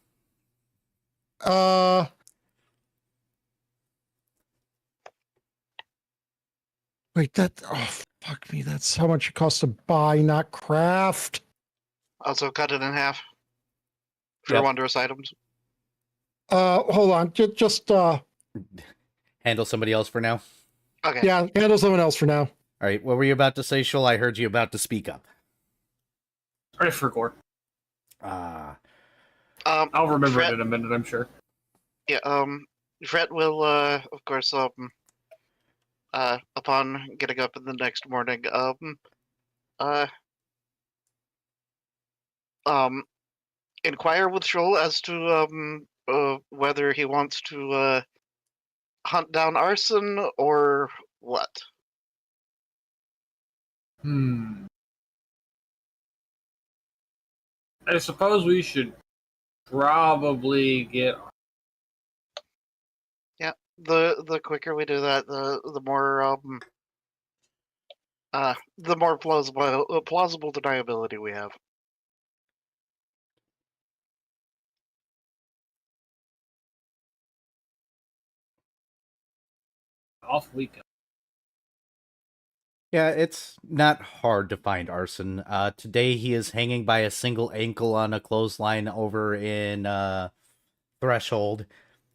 Wait, fuck me. That's how much it costs to buy, not craft. Also, cut it in half for Yep. wondrous items. Hold on. Just Handle somebody else for now. Okay. yeah, handle someone else for now. All right, what were you about to say, Shul? I heard you about to speak up. Ready for gore. I'll remember Fred, it in a minute, I'm sure. Yeah. Fred will, of course, upon getting up in the next morning, inquire with Shoal as to whether he wants to hunt down arson or what. I suppose we should probably get. Yeah, the quicker we do that, the more plausible deniability we have. Off weekend. Yeah, it's not hard to find Arson. Today he is hanging by a single ankle on a clothesline over in Threshold.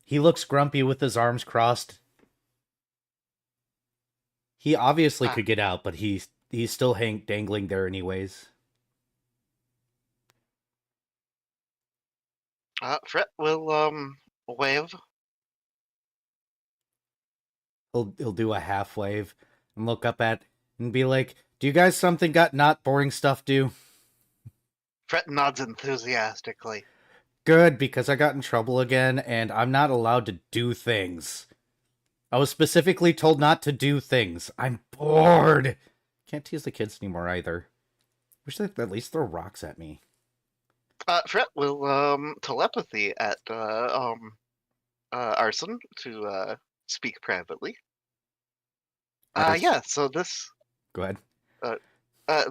He looks grumpy with his arms crossed. He obviously could get out, but he's still dangling there anyways. Fred will wave. He'll do a half wave and look up at and be like, "Do you guys something got not boring stuff do?" Fred nods enthusiastically. Good, because I got in trouble again, and I'm not allowed to do things. I was specifically told not to do things. I'm bored. Can't tease the kids anymore either. Wish they'd at least throw rocks at me. Fred will telepathy at Arson to speak privately. Arson. Yeah. So this Go ahead.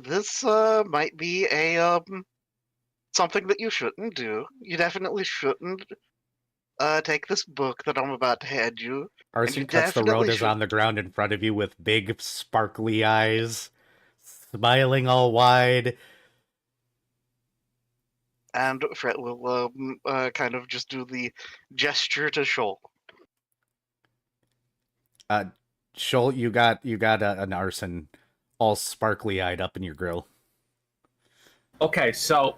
this might be a something that you shouldn't do. You definitely shouldn't take this book that I'm about to hand you. Arson you cuts the road definitely is on the ground in front of you with big sparkly eyes, smiling all wide. And Fred will kind of just do the gesture to Shoal. Shoal, you got an Arson all sparkly eyed up in your grill. Okay, so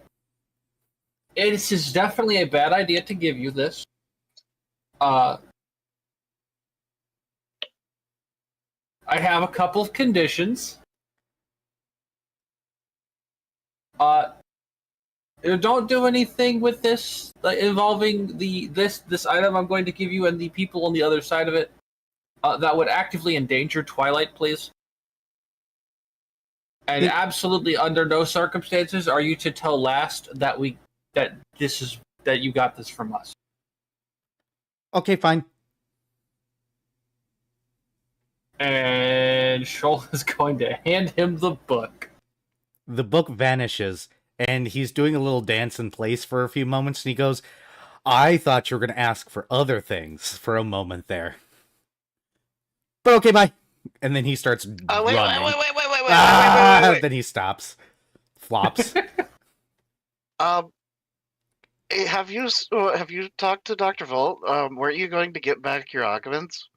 it is definitely a bad idea to give you this. I have a couple of conditions. Don't do anything with this involving this item I'm going to give you and the people on the other side of it that would actively endanger Twilight, please. And absolutely under no circumstances are you to tell Last that you got this from us. Okay, fine. And Shoal is going to hand him the book. The book vanishes, and he's doing a little dance in place for a few moments, and he goes, "I thought you were going to ask for other things for a moment there. But okay, bye." And then he starts running. Wait. Then he stops. Flops. Have you talked to Dr. Volt? Weren't you going to get back your augments?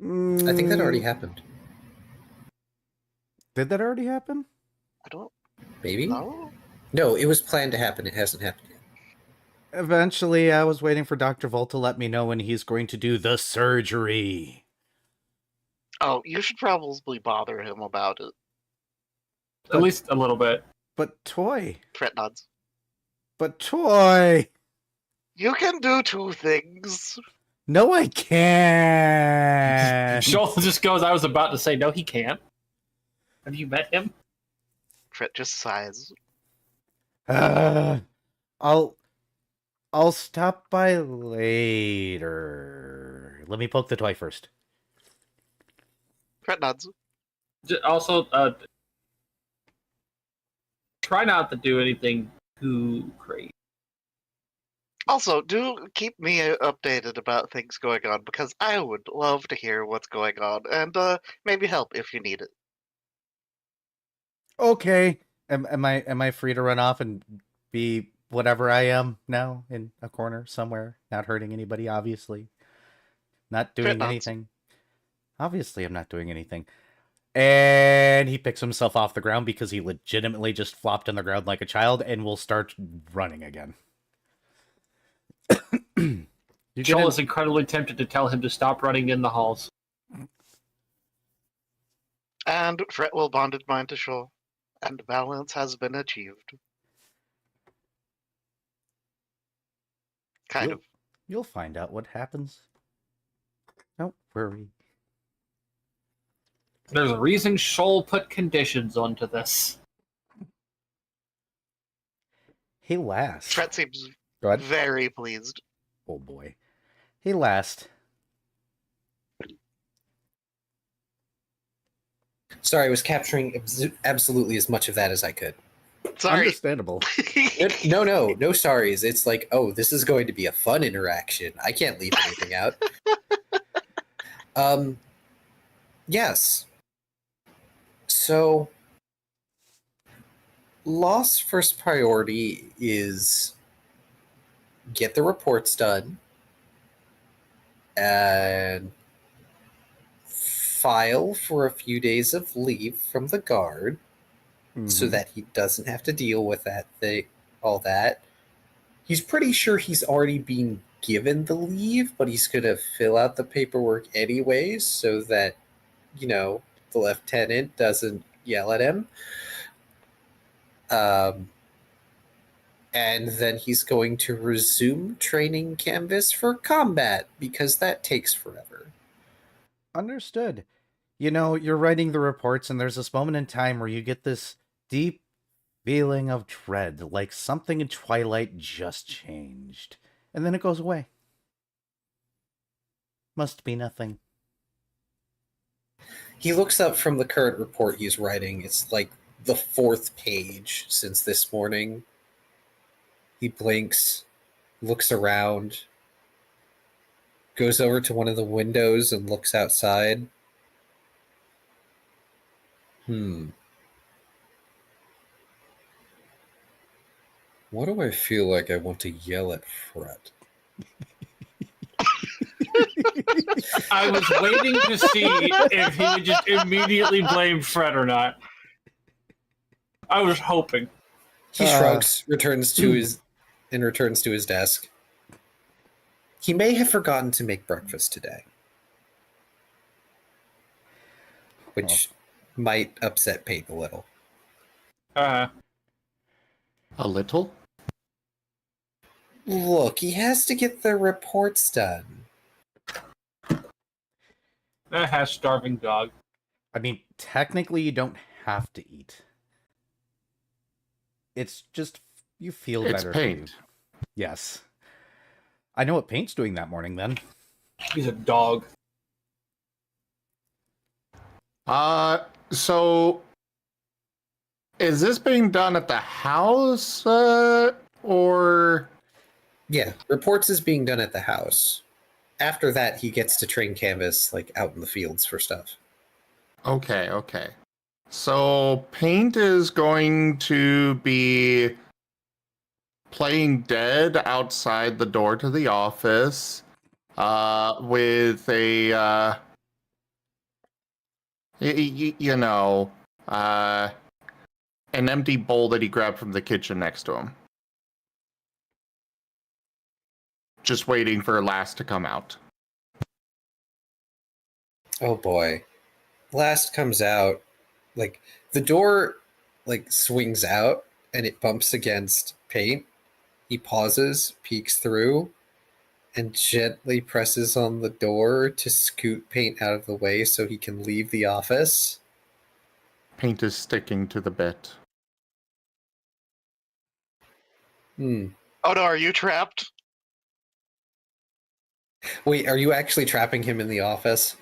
I think that already happened. Did that already happen? I don't Maybe? know. No, it was planned to happen. It hasn't happened yet. Eventually, I was waiting for Dr. Volt to let me know when he's going to do the surgery. Oh, you should probably bother him about it. At least a little bit. But Toy. Fret nods. But Toy. You can do two things. No, I can't. Shoal just goes, I was about to say, no, he can't. Have you met him? Fret just sighs. I'll stop by later. Let me poke the toy first. Fret nods. Also, try not to do anything too crazy. Also, do keep me updated about things going on because I would love to hear what's going on and maybe help if you need it. Okay. Am I free to run off and be whatever I am now in a corner somewhere, not hurting anybody, obviously. Not doing nods. anything. Obviously, I'm not doing anything. And he picks himself off the ground because he legitimately just flopped on the ground like a child and will start running again. Shoal is incredibly tempted to tell him to stop running in the halls. And Fret will bonded mine to Shoal, and balance has been achieved. Kind of. You'll find out what happens. Don't worry. There's a reason Shoal put conditions onto this. Hey, last. Fret seems Go ahead. very pleased. Oh boy. Hey, last. Sorry, I was capturing absolutely as much of that as I could. Sorry. Understandable. No sorries. It's like, oh, this is going to be a fun interaction. I can't leave anything out. Yes. So, Lost's first priority is get the reports done and file for a few days of leave from the guard so Mhm. that he doesn't have to deal with all that. He's pretty sure he's already been given the leave, but he's going to fill out the paperwork anyways so that, the lieutenant doesn't yell at him. And then he's going to resume training Canvas for combat because that takes forever. Understood. You're writing the reports, and there's this moment in time where you get this deep feeling of dread, like something in Twilight just changed. And then it goes away. Must be nothing. He looks up from the current report he's writing. It's like the 4th page since this morning. He blinks, looks around, goes over to one of the windows and looks outside. What do I feel like I want to yell at Fret? I was waiting to see if he would just immediately blame Fred or not. I was hoping. He shrugs, returns to his desk. He may have forgotten to make breakfast today, which might upset Pate a little. A little? Look, he has to get the reports done. That has starving dog. I mean, technically, you don't have to eat. It's just, you feel It's better. Paint. Yes. I know what Paint's doing that morning, then. He's a dog. So is this being done at the house, or? Yeah, reports is being done at the house. After that, he gets to train Canvas, out in the fields for stuff. Okay. So Paint is going to be playing dead outside the door to the office, with a, an empty bowl that he grabbed from the kitchen next to him. Just waiting for Last to come out. Oh boy. Last comes out, like, the door, like, swings out, and it bumps against paint. He pauses, peeks through, and gently presses on the door to scoot Paint out of the way so he can leave the office. Paint is sticking to the bit. Hmm. Oh no, are you trapped? Wait, are you actually trapping him in the office?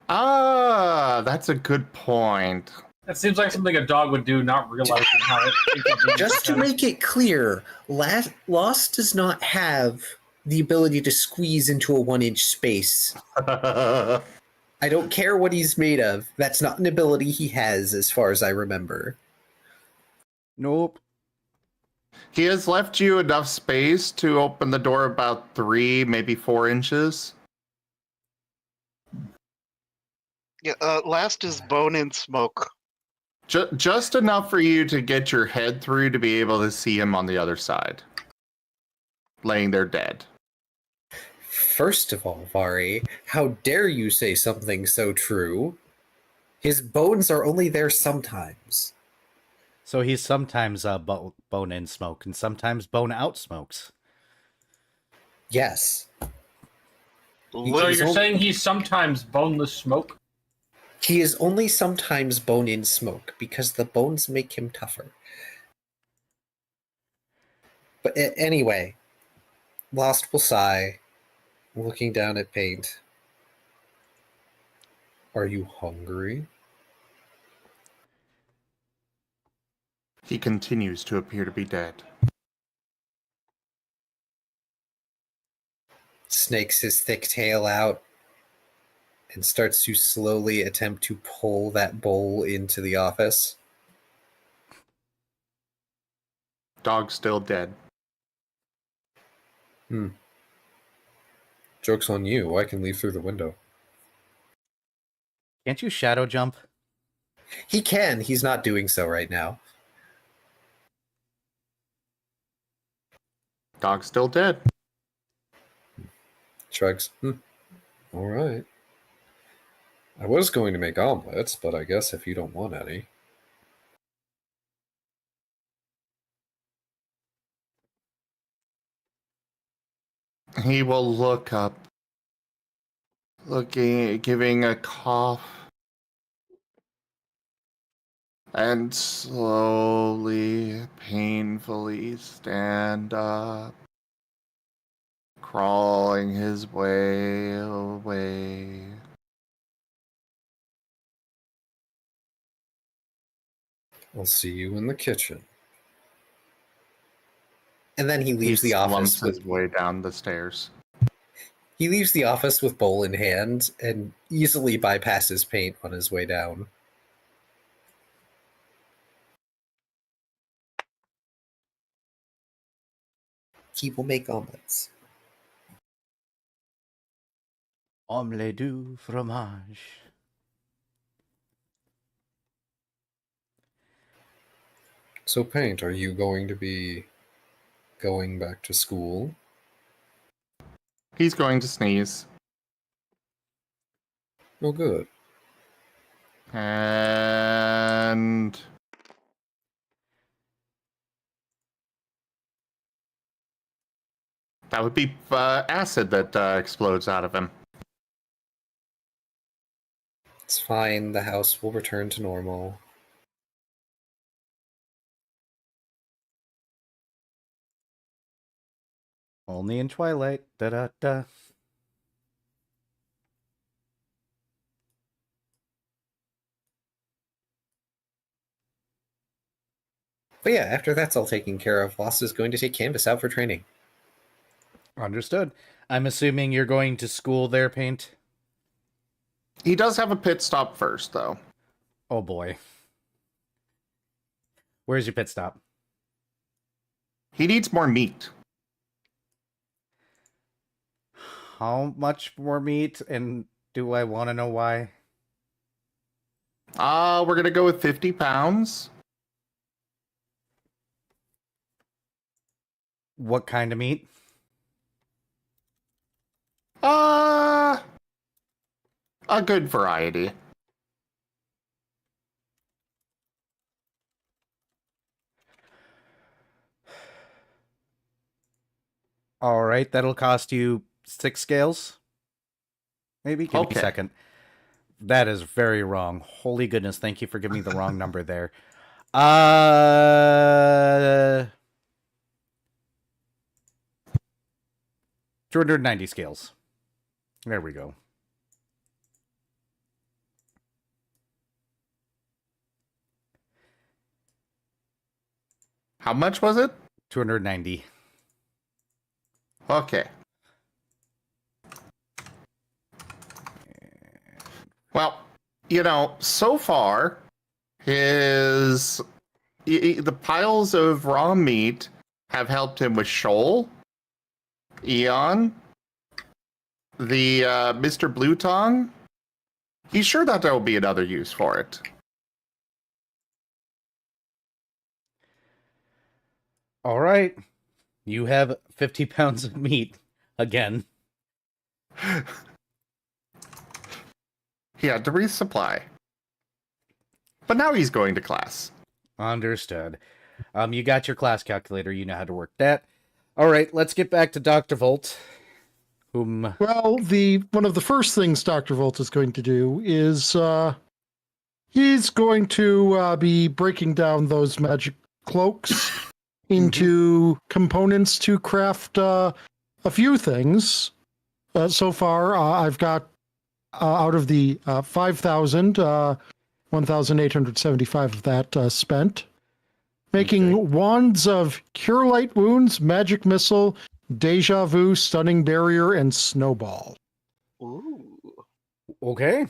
Ah, that's a good point. That seems like something a dog would do, not realizing how it inconveniences Just to him. make it clear, Lost does not have the ability to squeeze into a 1-inch space. I don't care what he's made of. That's not an ability he has, as far as I remember. Nope. He has left you enough space to open the door about 3, maybe 4 inches. Yeah, Last is bone and smoke. Just enough for you to get your head through to be able to see him on the other side. Laying there dead. First of all, Vari, how dare you say something so true? His bones are only there sometimes. So he's sometimes bone in smoke and sometimes bone out smokes. Yes. So Li- you're saying he's sometimes boneless smoke? He is only sometimes bone in smoke because the bones make him tougher. But anyway, Lost will sigh, looking down at Paint. Are you hungry? He continues to appear to be dead. Snakes his thick tail out and starts to slowly attempt to pull that bowl into the office. Dog still dead. Joke's on you. I can leave through the window. Can't you shadow jump? He can. He's not doing so right now. Dog still dead. Shrugs. All right. I was going to make omelets, but I guess if you don't want any. He will look up, giving a cough, and slowly, painfully stand up, crawling his way away. I'll see you in the kitchen. And then he He leaves the slumps office. his way down the stairs. He leaves the office with bowl in hand and easily bypasses Paint on his way down. He will make omelets. Omelette du fromage. So, Paint, are you going to be going back to school? He's going to sneeze. Oh, good. And that would be acid that explodes out of him. It's fine. The house will return to normal. Only in Twilight. Da da da. But yeah, after that's all taken care of, Lost is going to take Canvas out for training. Understood. I'm assuming you're going to school there, Paint? He does have a pit stop first, though. Oh boy. Where's your pit stop? He needs more meat. How much more meat, and do I want to know why? We're gonna go with 50 pounds. What kind of meat? A good variety. All right, that'll cost you 6 scales. Maybe give me Okay. a second. That is very wrong. Holy goodness, thank you for giving me the wrong number there. 290 scales. There we go. How much was it? 290. Okay. Well, so far, the piles of raw meat have helped him with Shoal, Eon, the Mr. Blue Tongue. He's sure that there will be another use for it. All right. You have 50 pounds of meat again. He had to resupply. But now he's going to class. Understood. You got your class calculator. You know how to work that. All right, let's get back to Dr. Volt, whom... Well, one of the first things Dr. Volt is going to do is he's going to be breaking down those magic cloaks into components to craft a few things. So far, I've got out of the 5,000, 1,875 of that spent. Making wands of Cure Light Wounds, Magic Missile, Deja Vu, Stunning Barrier, and Snowball. Ooh. Okay.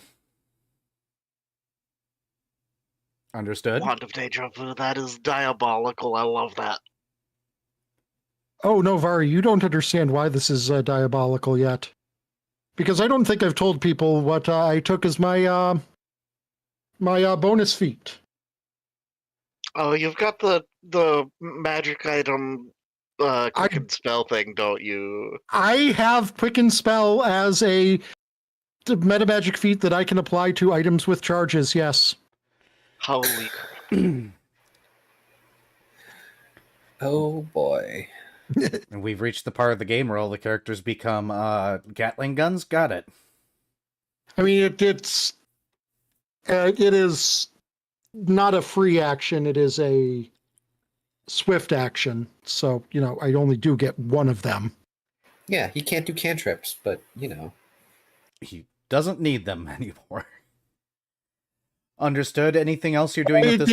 Understood. Wand of Deja Vu, that is diabolical. I love that. Oh, no, Vari, you don't understand why this is diabolical yet. Because I don't think I've told people what I took as my bonus feat. Oh, you've got the magic item quicken spell thing, don't you? I have Quicken Spell as a meta magic feat that I can apply to items with charges, yes. Holy Oh boy. And we've reached the part of the game where all the characters become Gatling guns. Got it. I mean, it is not a free action. It is a swift action. So, I only do get one of them. Yeah, he can't do cantrips, but He doesn't need them anymore. Understood. Anything else you're doing with this?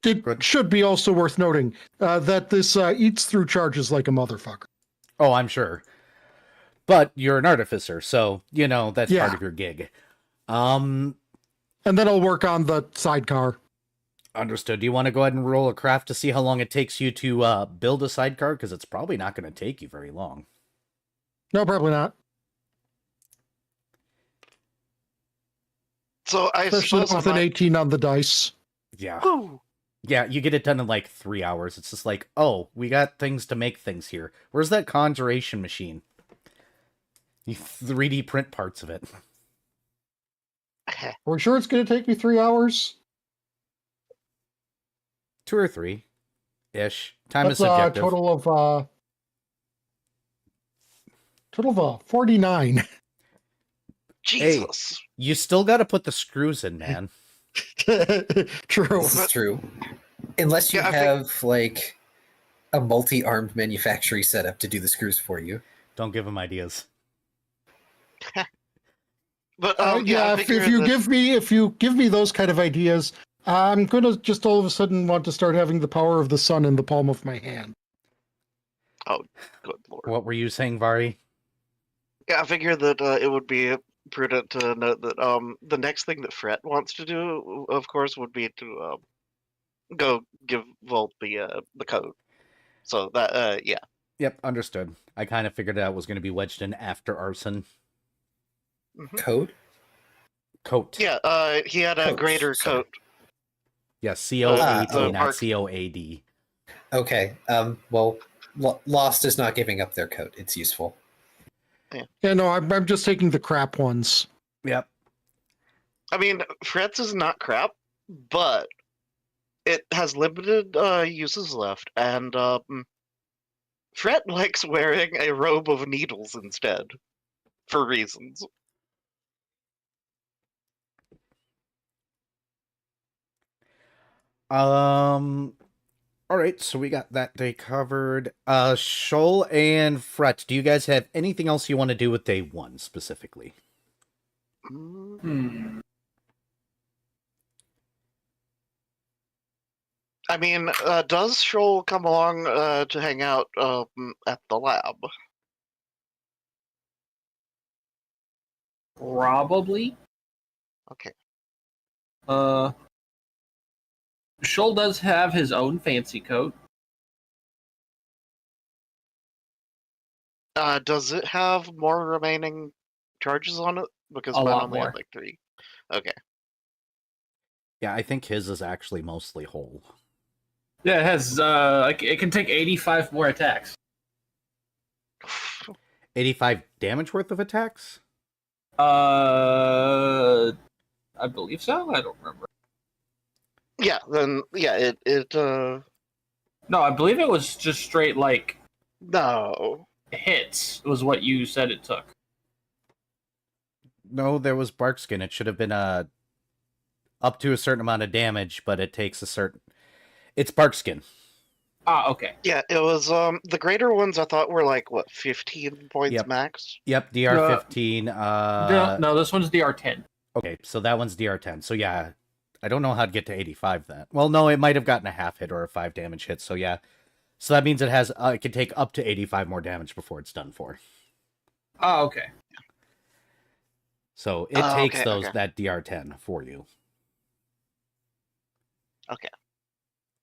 It should be also worth noting that this eats through charges like a motherfucker. Oh, I'm sure. But you're an artificer, so, that's Yeah. part of your gig. And then I'll work on the sidecar. Understood. Do you want to go ahead and roll a craft to see how long it takes you to build a sidecar? Because it's probably not going to take you very long. No, probably not. So I Especially suppose with an 18 on the dice. Yeah. Woo. Yeah, you get it done in like 3 hours. It's just like, oh, we got things to make things here. Where's that conjuration machine? You 3D print parts of it. Are we sure it's going to take me 3 hours? 2 or 3-ish. Time That's is subjective. total of 49. Jesus. You still got to put the screws in, man. True. this is true. Unless you Yeah, I think- have like a multi-armed manufacturing setup to do the screws for you. Don't give him ideas. But Yeah, I if figure you that- give me those kind of ideas, I'm gonna just all of a sudden want to start having the power of the sun in the palm of my hand. good lord. What were you saying, Vari? Yeah, I figure that it would be prudent to note that the next thing that Fret wants to do, of course, would be to go give Volt the code. So that yeah. Yep, understood. I kind of figured that was going to be wedged in after arson. Mhm. Code? Coat. Yeah, he had a Coat, greater sorry. coat. Yeah, COAT, the not arc- COAD. Okay. Well, Lost is not giving up their coat. It's useful. Yeah, no, I'm just taking the crap ones. Yep. I mean, Fretz is not crap, but it has limited uses left, and Fret likes wearing a robe of needles instead, for reasons. All right, so we got that day covered. Shoal and Fret, do you guys have anything else you want to do with day 1 specifically? Hmm. I mean, does Shoal come along to hang out at the lab? Probably. Okay. Shoal does have his own fancy coat. Does it have more remaining charges on it? Because A mine lot only more. had like 3. Okay. Yeah, I think his is actually mostly whole. Yeah, it has. It can take 85 more attacks. 85 damage worth of attacks? I believe so. I don't remember. Yeah, then yeah, it No, I believe it was just straight like no. hits. Was what you said it took. No, there was Barkskin. It should have been up to a certain amount of damage, but it takes a certain... It's Barkskin. Ah, okay. Yeah, it was the greater ones I thought were like what 15 points Yep. max. Yep, DR15. No, this one's DR10. Okay, so that one's DR10. So yeah, I don't know how to get to 85 then. Well, no, it might have gotten a half hit or a 5 damage hit. So yeah, so that means it has it can take up to 85 more damage before it's done for. Ah, okay. So it takes okay, okay. that DR10 for you. Okay.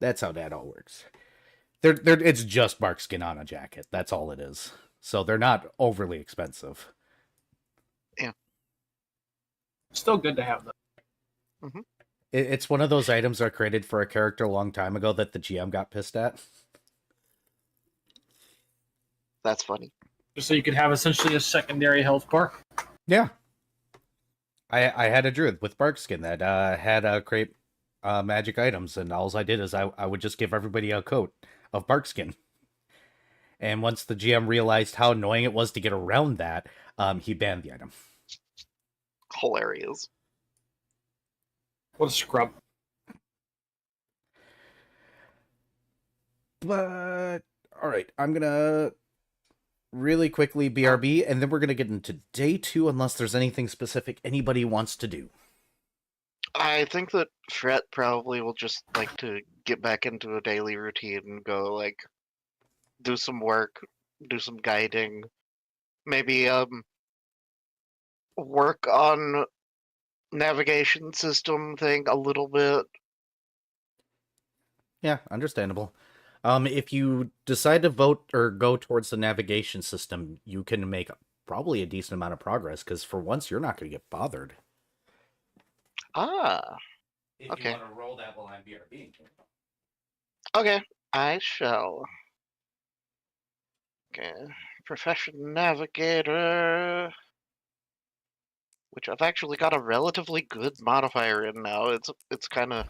That's how that all works. It's just Barkskin on a jacket. That's all it is. So they're not overly expensive. Still good to have them. It's one of those items that are created for a character a long time ago that the GM got pissed at. That's funny. Just so you could have essentially a secondary health bar. Yeah. I had a druid with Barkskin that had create magic items, and all I did is I would just give everybody a coat of Barkskin. And once the GM realized how annoying it was to get around that, he banned the item. Hilarious. What a scrub. But all right, I'm gonna really quickly BRB, and then we're gonna get into day 2 unless there's anything specific anybody wants to do. I think that Fret probably will just like to get back into a daily routine and go like do some work, do some guiding, maybe work on navigation system thing a little bit. Yeah, understandable. If you decide to vote or go towards the navigation system, you can make probably a decent amount of progress, because for once you're not going to get bothered. Ah, If Okay. you want to roll that while I'm BRB. okay. I shall. Okay. Profession navigator. Which I've actually got a relatively good modifier in now. It's kind of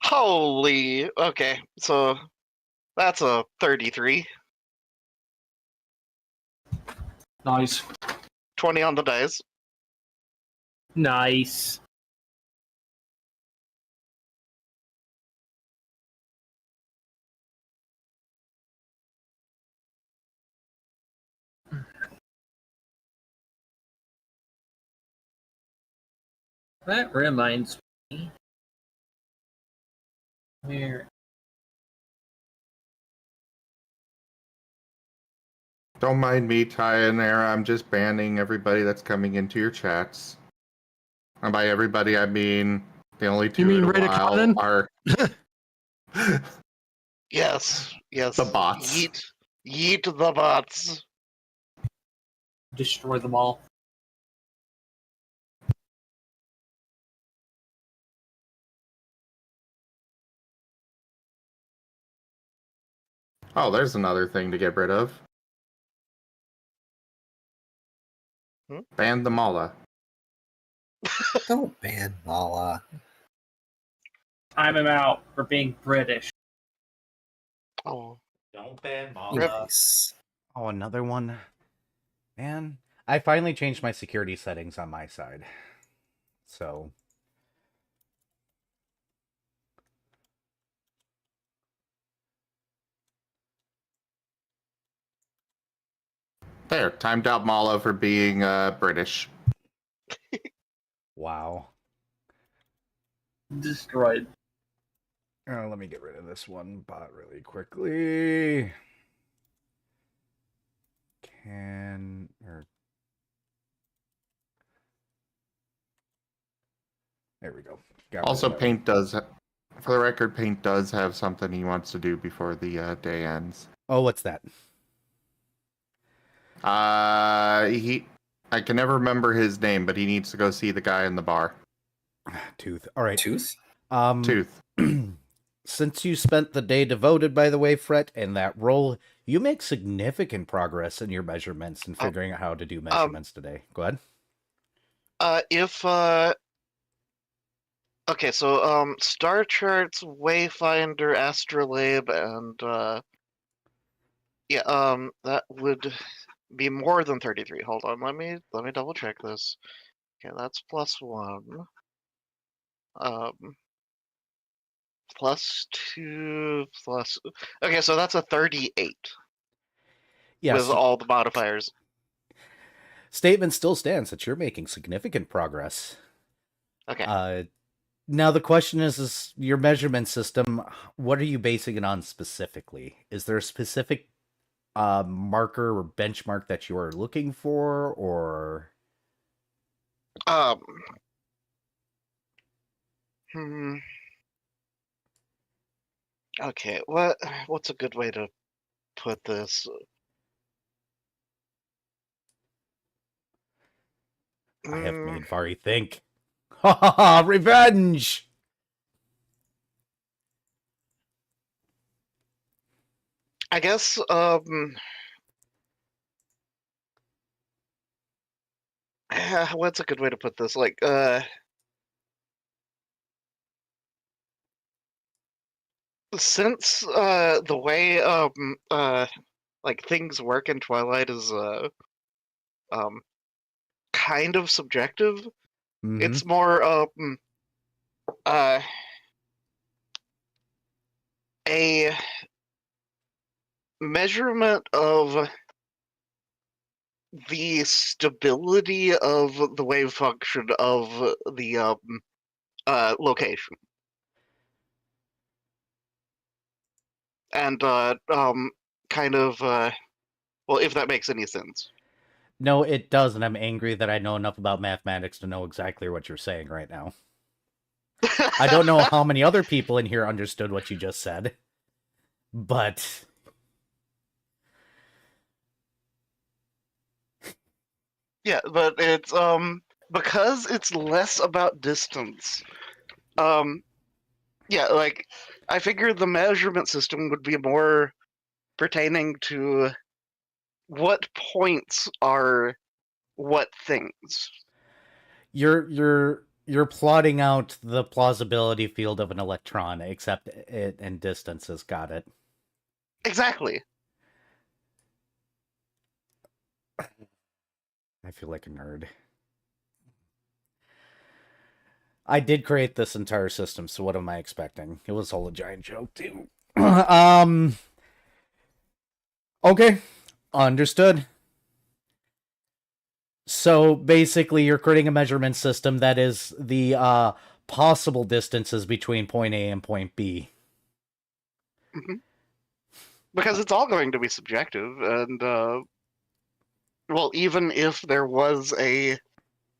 holy. Okay, so that's a 33. Nice. 20 on the dice. Nice. That reminds me. Where? Don't mind me, Ty and Era. I'm just banning everybody that's coming into your chats. And by everybody, I mean the only two mean in a Rita while Conan? are Yes, yes. the bots. Yeet the bots. destroy them all. Oh, there's another thing to get rid of. Hmm? Ban the Mala. Don't ban Mala. Time him out for being British. Oh, Don't ban Nice. Oh, another one. Man, I finally changed my security settings on my side. So, There, timed out Mala for being British. wow. Destroyed. Let me get rid of this one bot really quickly. There we go. Got Also, rid of that. Paint does, for the record, Paint does have something he wants to do before the day ends. Oh, what's that? I can never remember his name, but he needs to go see the guy in the bar. Tooth. All right. Tooth? Tooth. Since you spent the day devoted, by the way, Fret, in that role, you make significant progress in your measurements and figuring out how to do measurements today. Go ahead. Okay, so Star Charts, Wayfinder, Astrolabe, and that would be more than 33. Hold on, let me double check this. Okay, that's +1. +2 plus. Okay, so that's a 38 Yes. with all the modifiers. Statement still stands that you're making significant progress. Okay. Now the question is your measurement system, what are you basing it on specifically? Is there a specific marker or benchmark that you are looking for, or Hmm. Okay, what's a good way to put this? I have made Vari think. Ha ha ha! Revenge! I guess what's a good way to put this? Like since the way like things work in Twilight is kind of subjective. Mhm. It's more a measurement of the stability of the wave function of the location. And kind of well, if that makes any sense. No, it does, and I'm angry that I know enough about mathematics to know exactly what you're saying right now. I don't know how many other people in here understood what you just said, but Yeah, but it's because it's less about distance. Yeah, like I figured the measurement system would be more pertaining to what points are what things. you're plotting out the plausibility field of an electron, except it and distances. Got it. Exactly. I feel like a nerd. I did create this entire system, so what am I expecting? It was all a giant joke, too. Okay. Understood. So basically, you're creating a measurement system that is the possible distances between point A and point B. Because it's all going to be subjective, and well, even if there was a,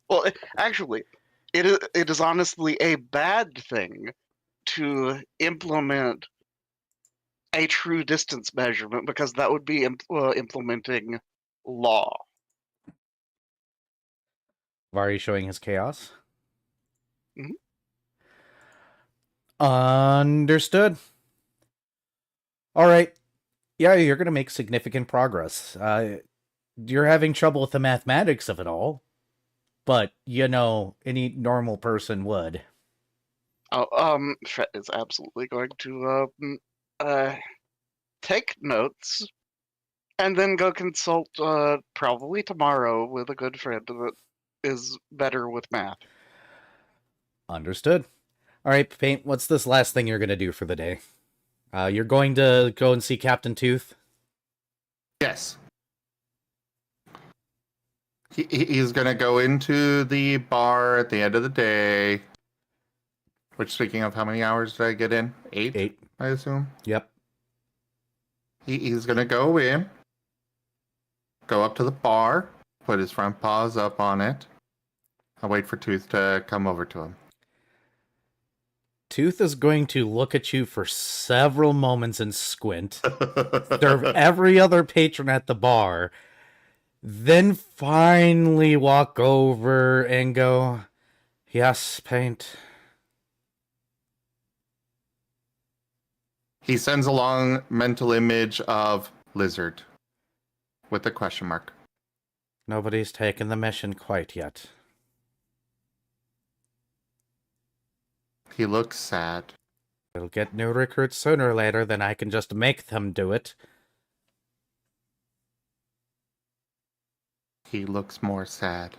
well, actually, it is honestly a bad thing to implement a true distance measurement because that would be implementing law. Vari showing his chaos. Mhm. Understood. All right. Yeah, you're going to make significant progress. You're having trouble with the mathematics of it all, but, any normal person would. Oh, Fred is absolutely going to take notes and then go consult probably tomorrow with a good friend that is better with math. Understood. All right, Paint, what's this last thing you're going to do for the day? You're going to go and see Captain Tooth? Yes. He's going to go into the bar at the end of the day. Which, speaking of, how many hours did I get in? 8? 8. I assume. Yep. He's going to go in, go up to the bar, put his front paws up on it. I'll wait for Tooth to come over to him. Tooth is going to look at you for several moments and squint, serve every other patron at the bar, then finally walk over and go, "Yes, Paint." He sends a long mental image of lizard with a question mark. Nobody's taken the mission quite yet. He looks sad. It'll get new recruits sooner or later, then I can just make them do it. He looks more sad.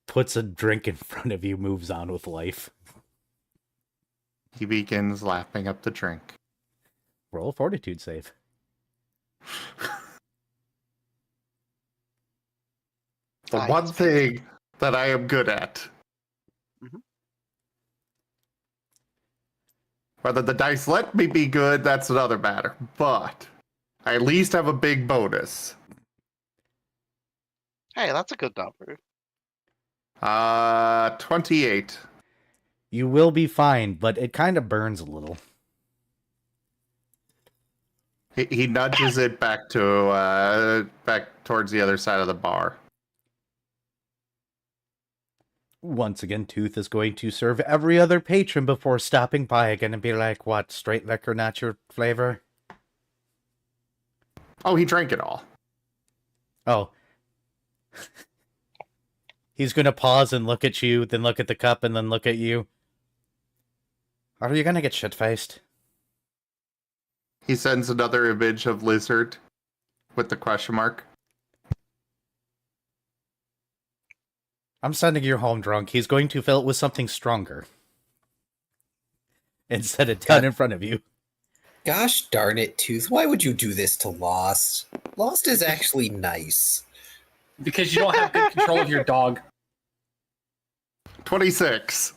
Puts a drink in front of you, moves on with life. He begins lapping up the drink. Roll a fortitude save. The one thing that I am good at. Mhm. Whether the dice let me be good, that's another matter. But I at least have a big bonus. Hey, that's a good number. 28. You will be fine, but it kind of burns a little. He nudges it back to back towards the other side of the bar. Once again, Tooth is going to serve every other patron before stopping by again and be like, "What, straight liquor, not your flavor?" Oh, he drank it all. Oh. He's going to pause and look at you, then look at the cup, and then look at you. Are you going to get shit-faced? He sends another image of lizard with the question mark. I'm sending you home drunk. He's going to fill it with something stronger. And set it down in front of you. Gosh darn it, Tooth. Why would you do this to Lost? Lost is actually nice. Because you don't have good control of your dog. 26.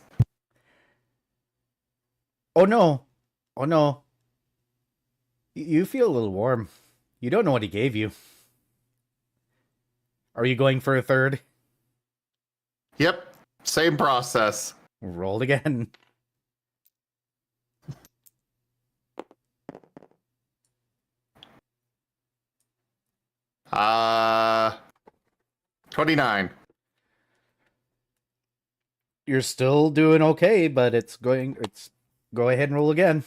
Oh no. Oh no. You feel a little warm. You don't know what he gave you. Are you going for a third? Yep, same process. Roll again. Uh, 29. You're still doing okay, but go ahead and roll again.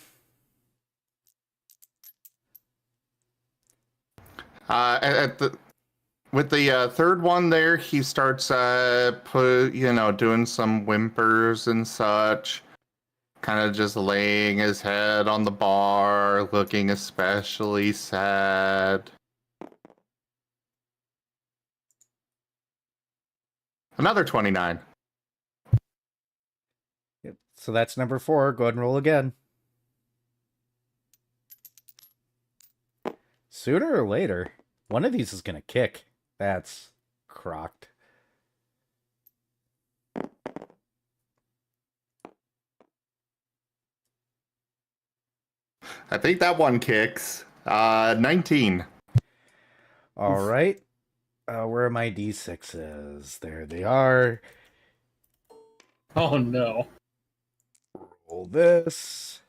With the third one there, he starts doing some whimpers and such, kind of just laying his head on the bar, looking especially sad. Another 29. Yep. So that's number 4. Go ahead and roll again. Sooner or later, one of these is going to kick. That's crocked. I think that one kicks. 19. All right. Where are my D6s? There they are. Oh no. Roll this.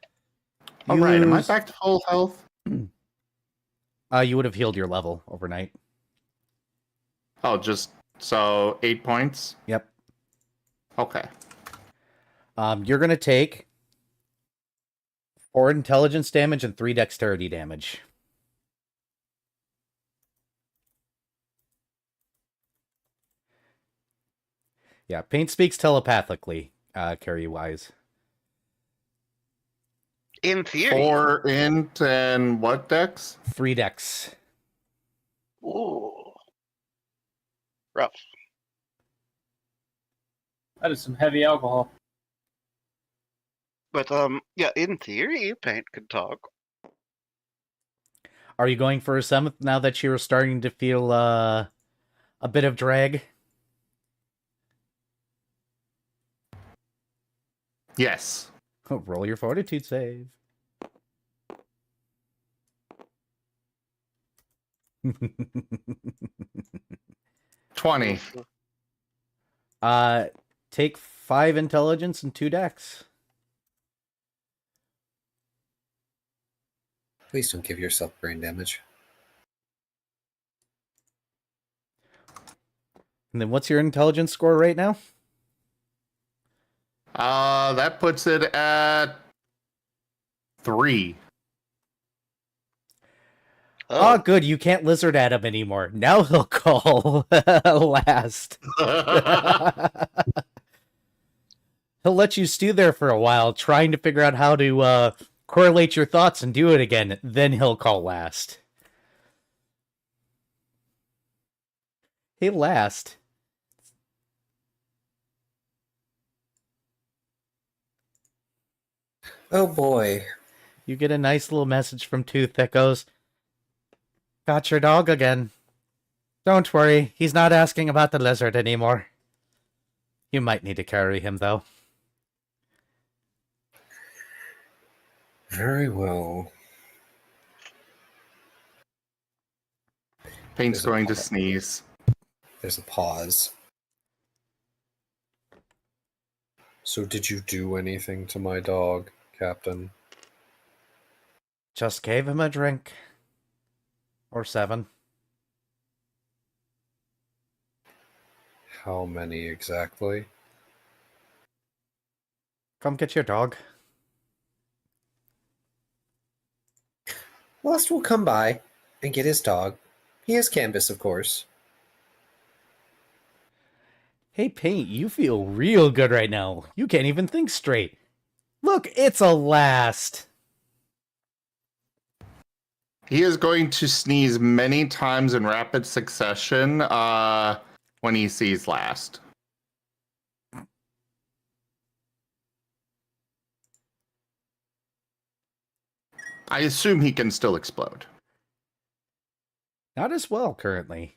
All right, am I Use- back to full health? You would have healed your level overnight. Oh, just So 8 points. Yep. Okay. You're gonna take 4 intelligence damage and 3 dexterity damage. Yeah, Paint speaks telepathically, Carrie Wise. In theory. 4 int and what dex? 3 dex. Ooh. Rough. That is some heavy alcohol. But yeah, in theory, Paint could talk. Are you going for a 7th now that you're starting to feel a bit of drag? Yes. Roll your fortitude save. 20. Take 5 intelligence and 2 dex. Please don't give yourself brain damage. And then what's your intelligence score right now? That puts it at 3. Oh, good. You can't lizard at him anymore. Now he'll call last. He'll let you stew there for a while, trying to figure out how to correlate your thoughts and do it again. Then he'll call last. Hey, last. Oh boy. You get a nice little message from Tooth that goes, "Got your dog again. Don't worry, he's not asking about the lizard anymore. You might need to carry him, though." Very well. Paint's There's a going to pause. sneeze. There's a pause. So did you do anything to my dog, Captain? Just gave him a drink. Or 7. How many exactly? Come get your dog. Lost will come by and get his dog. He has canvas, of course. Hey, Paint, you feel real good right now. You can't even think straight. Look, it's a last. He is going to sneeze many times in rapid succession when he sees last. I assume he can still explode. Not as well, currently.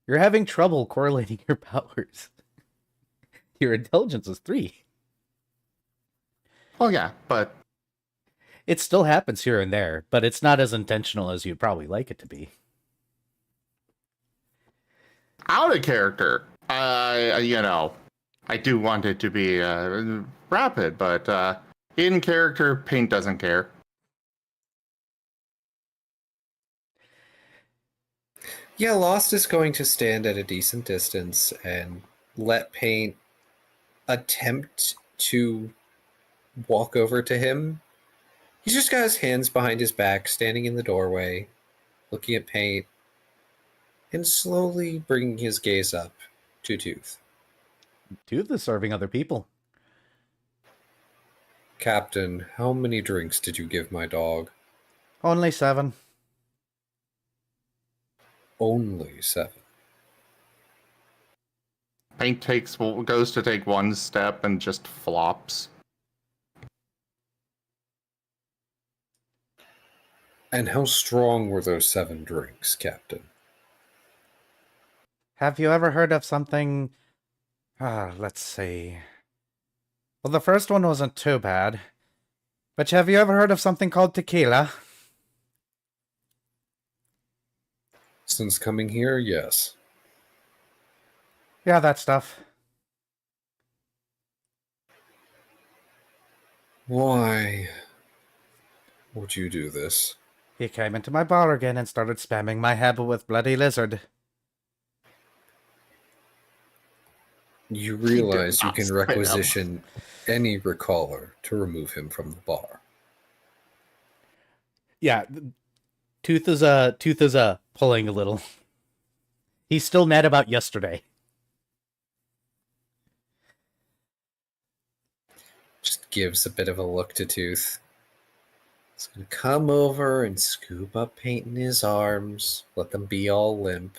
You're having trouble correlating your powers. Your intelligence is 3. Oh yeah, but It still happens here and there, but it's not as intentional as you'd probably like it to be. out of character, I do want it to be rapid, but in character, Paint doesn't care. Yeah, Lost is going to stand at a decent distance and let Paint attempt to walk over to him. He's just got his hands behind his back, standing in the doorway, looking at Paint, and slowly bringing his gaze up to Tooth. Tooth is serving other people. Captain, how many drinks did you give my dog? Only 7. Only 7. Paint goes to take one step and just flops. And how strong were those 7 drinks, Captain? Have you ever heard of something... let's see... Well, the first one wasn't too bad. But have you ever heard of something called tequila? Since coming here, yes. Yeah, that stuff. Why would you do this? He came into my bar again and started spamming my head with bloody lizard. You did realize you not can sign up. requisition any recaller to remove him from the bar. Yeah, Tooth is pulling a little. He's still mad about yesterday. Just gives a bit of a look to Tooth. He's gonna come over and scoop up paint in his arms, let them be all limp.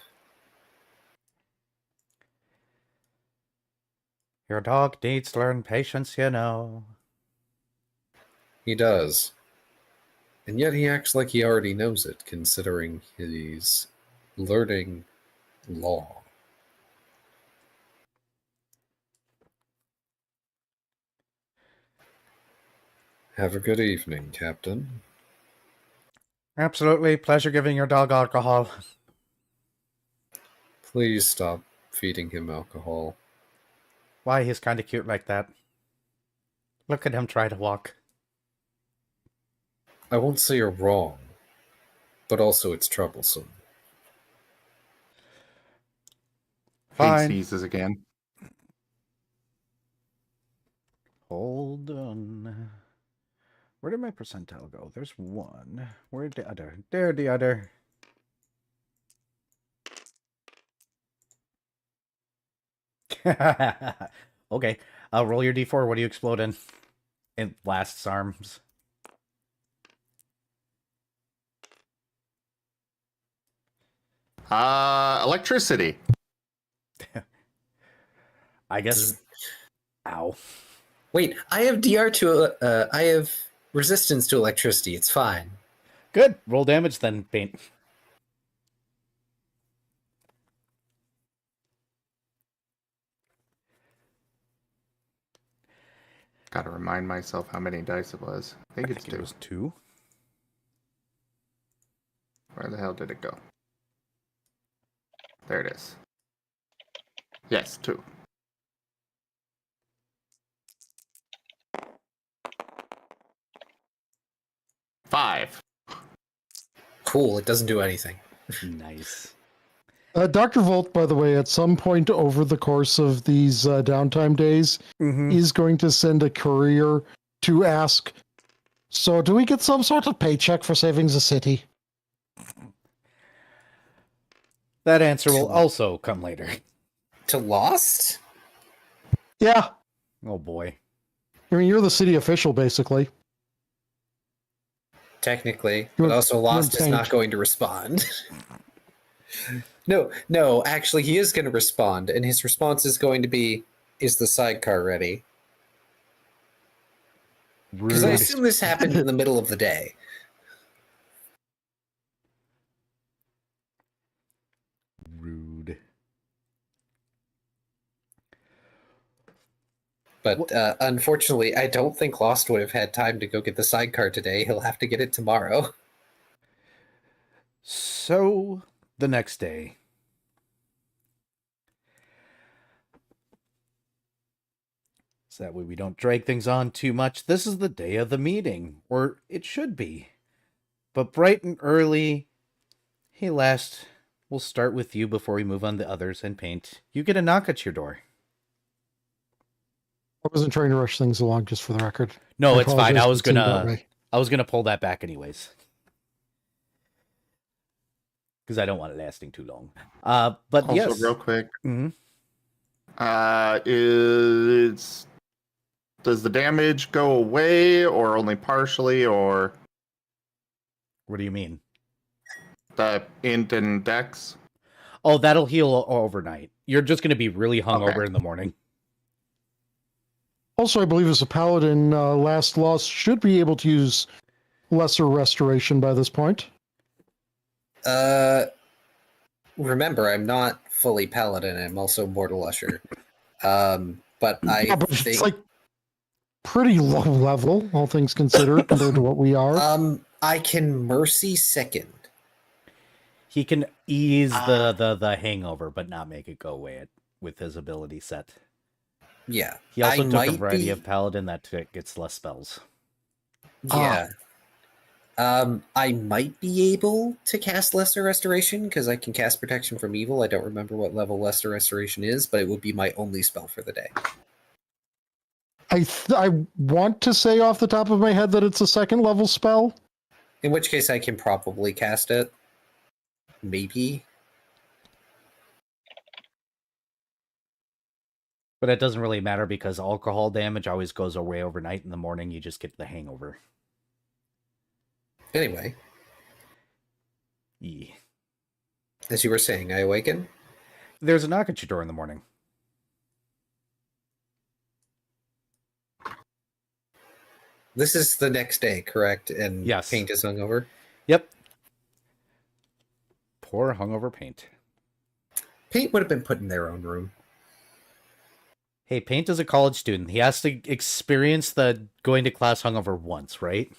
Your dog needs to learn patience, you know. He does. And yet he acts like he already knows it, considering he's learning law. Have a good evening, Captain. Absolutely. Pleasure giving your dog alcohol. Please stop feeding him alcohol. Why, he's kind of cute like that. Look at him try to walk. I won't say you're wrong, but also it's troublesome. He Fine. sneezes again. Hold on. Where did my percentile go? There's one. Where'd the other? There, the other. Okay. Roll your d4. What do you explode in? It lasts arms. Electricity. I guess. Ow. Wait, I have DR to I have resistance to electricity. It's fine. Good. Roll damage then, Paint. Gotta remind myself how many dice it was. I think it's It two. was 2. Where the hell did it go? There it is. Yes, 2. Five. Cool, it doesn't do anything. Nice. Dr. Volt, by the way, at some point over the course of these downtime days, is going to send a courier to ask, so do we get some sort of paycheck for saving the city? That answer will also come later. To Lost? Yeah. Oh boy. I mean, you're the city official, basically. Technically, You're- but also Lost you're is not tanked. going to respond. No, actually, he is going to respond, and his response is going to be, is the sidecar ready? Because I Rude. assume this happened in the middle of the day. Rude. But unfortunately, I don't think Lost would have had time to go get the sidecar today. He'll have to get it tomorrow. So, the next day. So that way we don't drag things on too much. This is the day of the meeting, or it should be. But bright and early, hey Last, we'll start with you before we move on to others and Paint. You get a knock at your door. I wasn't trying to rush things along, just for the record. No, it's fine. apologize I if was it seemed that gonna way. pull that back anyways. Because I don't want it lasting too long. But Also, yes. real quick, Mhm. does the damage go away, or only partially, or What do you mean? the int and dex? Oh, that'll heal overnight. You're just going to be really hungover Okay. in the morning. Also, I believe as a paladin, Last Lost should be able to use lesser restoration by this point. Remember, I'm not fully paladin. I'm also mortal usher. But I Yeah, but think it's like pretty low level, all things considered, compared to what we are. I can mercy second. He can ease the hangover, but not make it go away with his ability set. Yeah. He also I took a might variety be- of paladin that gets less spells. Yeah. I might be able to cast Lesser Restoration because I can cast Protection from Evil. I don't remember what level Lesser Restoration is, but it would be my only spell for the day. I want to say off the top of my head that it's a second level spell. In which case, I can probably cast it. Maybe. But it doesn't really matter because alcohol damage always goes away overnight. In the morning, you just get the hangover. Anyway, Yeah. as you were saying, I awaken. There's a knock at your door in the morning. This is the next day, correct? And Yes. Paint is hungover. Yep. Poor hungover Paint. Paint would have been put in their own room. Hey, Paint is a college student. He has to experience the going to class hungover once, right?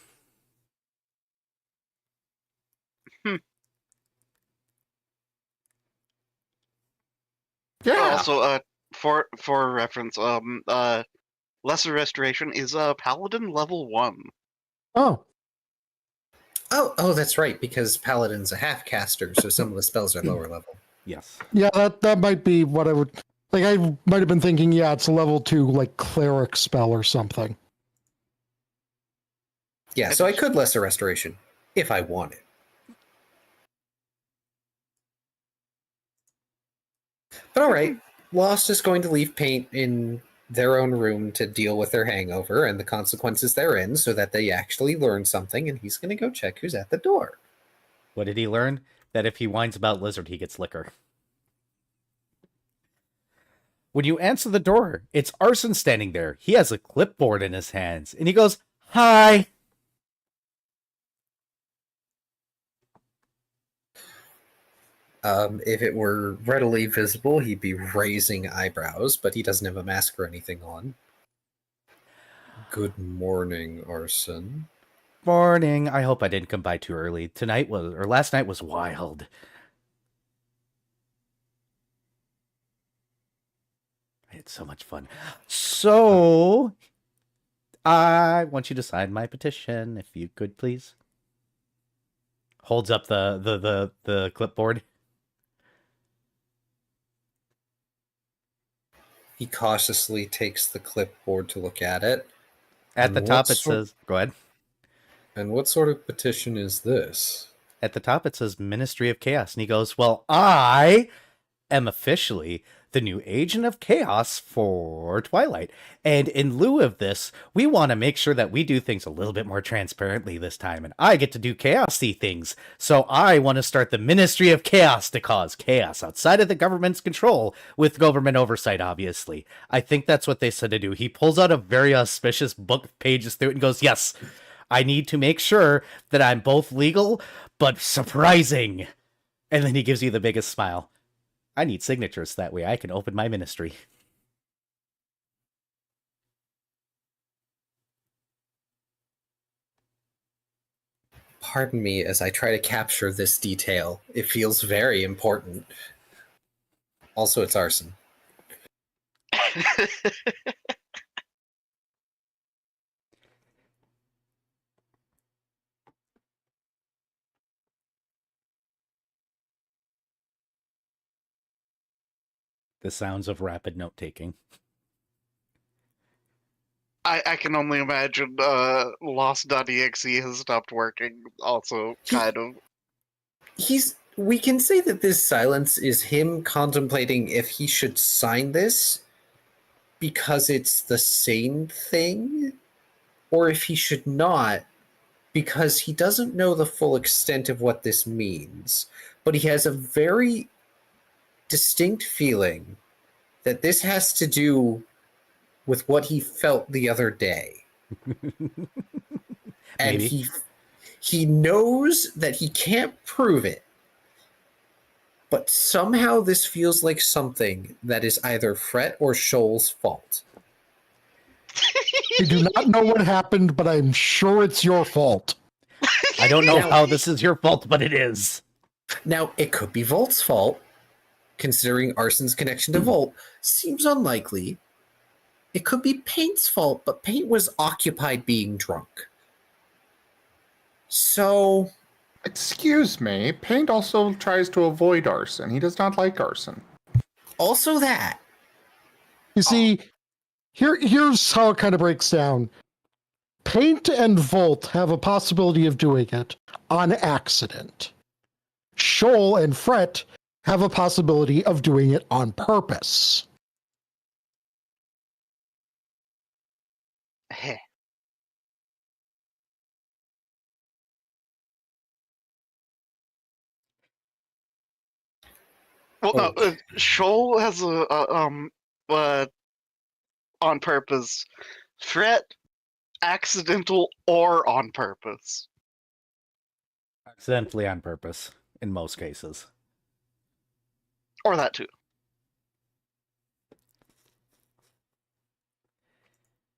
Yeah. Also, for reference, Lesser Restoration is Paladin level 1. Oh, Oh, that's right, because Paladin's a half caster, so some of the spells are lower level. Yes. yeah, that might be what I would like. I might have been thinking, yeah, it's a level 2 like cleric spell or something. Yeah, so I could Lesser Restoration if I wanted. But all right, Lost is going to leave Paint in their own room to deal with their hangover and the consequences therein so that they actually learn something, and he's going to go check who's at the door. What did he learn? That if he whines about Lizard, he gets liquor. When you answer the door, it's Arson standing there. He has a clipboard in his hands, and he goes, "Hi." If it were readily visible, he'd be raising eyebrows, but he doesn't have a mask or anything on. Good morning, Arson. Morning. I hope I didn't come by too early. Last night was wild. I had so much fun. So, I want you to sign my petition, if you could, please. Holds up the clipboard. He cautiously takes the clipboard to look at it. At the And top, what it says, go ahead. And what sort of petition is this? At the top, it says Ministry of Chaos. And he goes, well, I am officially the new agent of chaos for Twilight. And in lieu of this, we want to make sure that we do things a little bit more transparently this time. And I get to do chaosy things. So I want to start the Ministry of Chaos to cause chaos outside of the government's control with government oversight, obviously. I think that's what they said to do. He pulls out a very auspicious book of pages through it and goes, yes, I need to make sure that I'm both legal but surprising. And then he gives you the biggest smile. I need signatures, that way I can open my ministry. Pardon me as I try to capture this detail. It feels very important. Also, it's Arson. The sounds of rapid note-taking. I can only imagine Lost.exe has stopped working. Also, kind of. We can say that this silence is him contemplating if he should sign this because it's the same thing, or if he should not because he doesn't know the full extent of what this means. But he has a very distinct feeling that this has to do with what he felt the other day. And Maybe. he knows that he can't prove it, but somehow this feels like something that is either Fret or Shoal's fault. I do not know what happened, but I'm sure it's your fault. I don't know Now- how this is your fault, but it is. Now, it could be Volt's fault, considering Arson's connection to Volt seems unlikely. It could be Paint's fault, but Paint was occupied being drunk. So, Excuse me, Paint also tries to avoid arson. He does not like arson. also that. You see, here's how it kind of breaks down. Paint and Volt have a possibility of doing it on accident. Shoal and Fret have a possibility of doing it on purpose. Heh. Well, no, Shoal has on purpose. Fret, accidental or on purpose. Accidentally on purpose, in most cases. Or that too.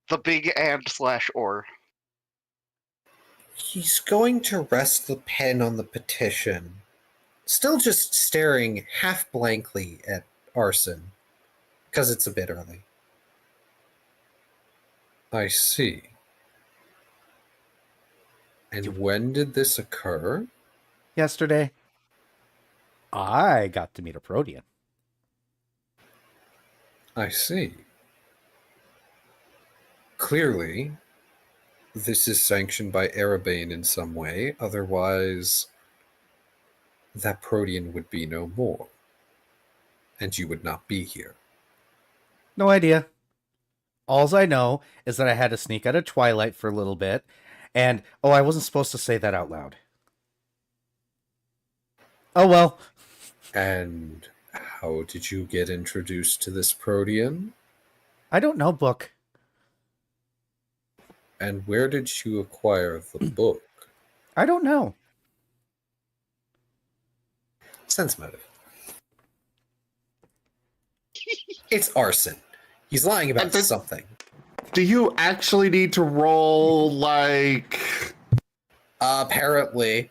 The big and/or. He's going to rest the pen on the petition, still just staring half blankly at Arson, because it's a bit early. I see. And when did this occur? Yesterday, I got to meet a Protean. I see. Clearly, this is sanctioned by Erebane in some way, otherwise that Protean would be no more. And you would not be here. No idea. Alls I know is that I had to sneak out of Twilight for a little bit, and I wasn't supposed to say that out loud. Oh well. And how did you get introduced to this Protean? I don't know, book. And where did you acquire the book? I don't know. Sense motive. It's arson. He's lying about something. Do you actually need to roll, like... Apparently.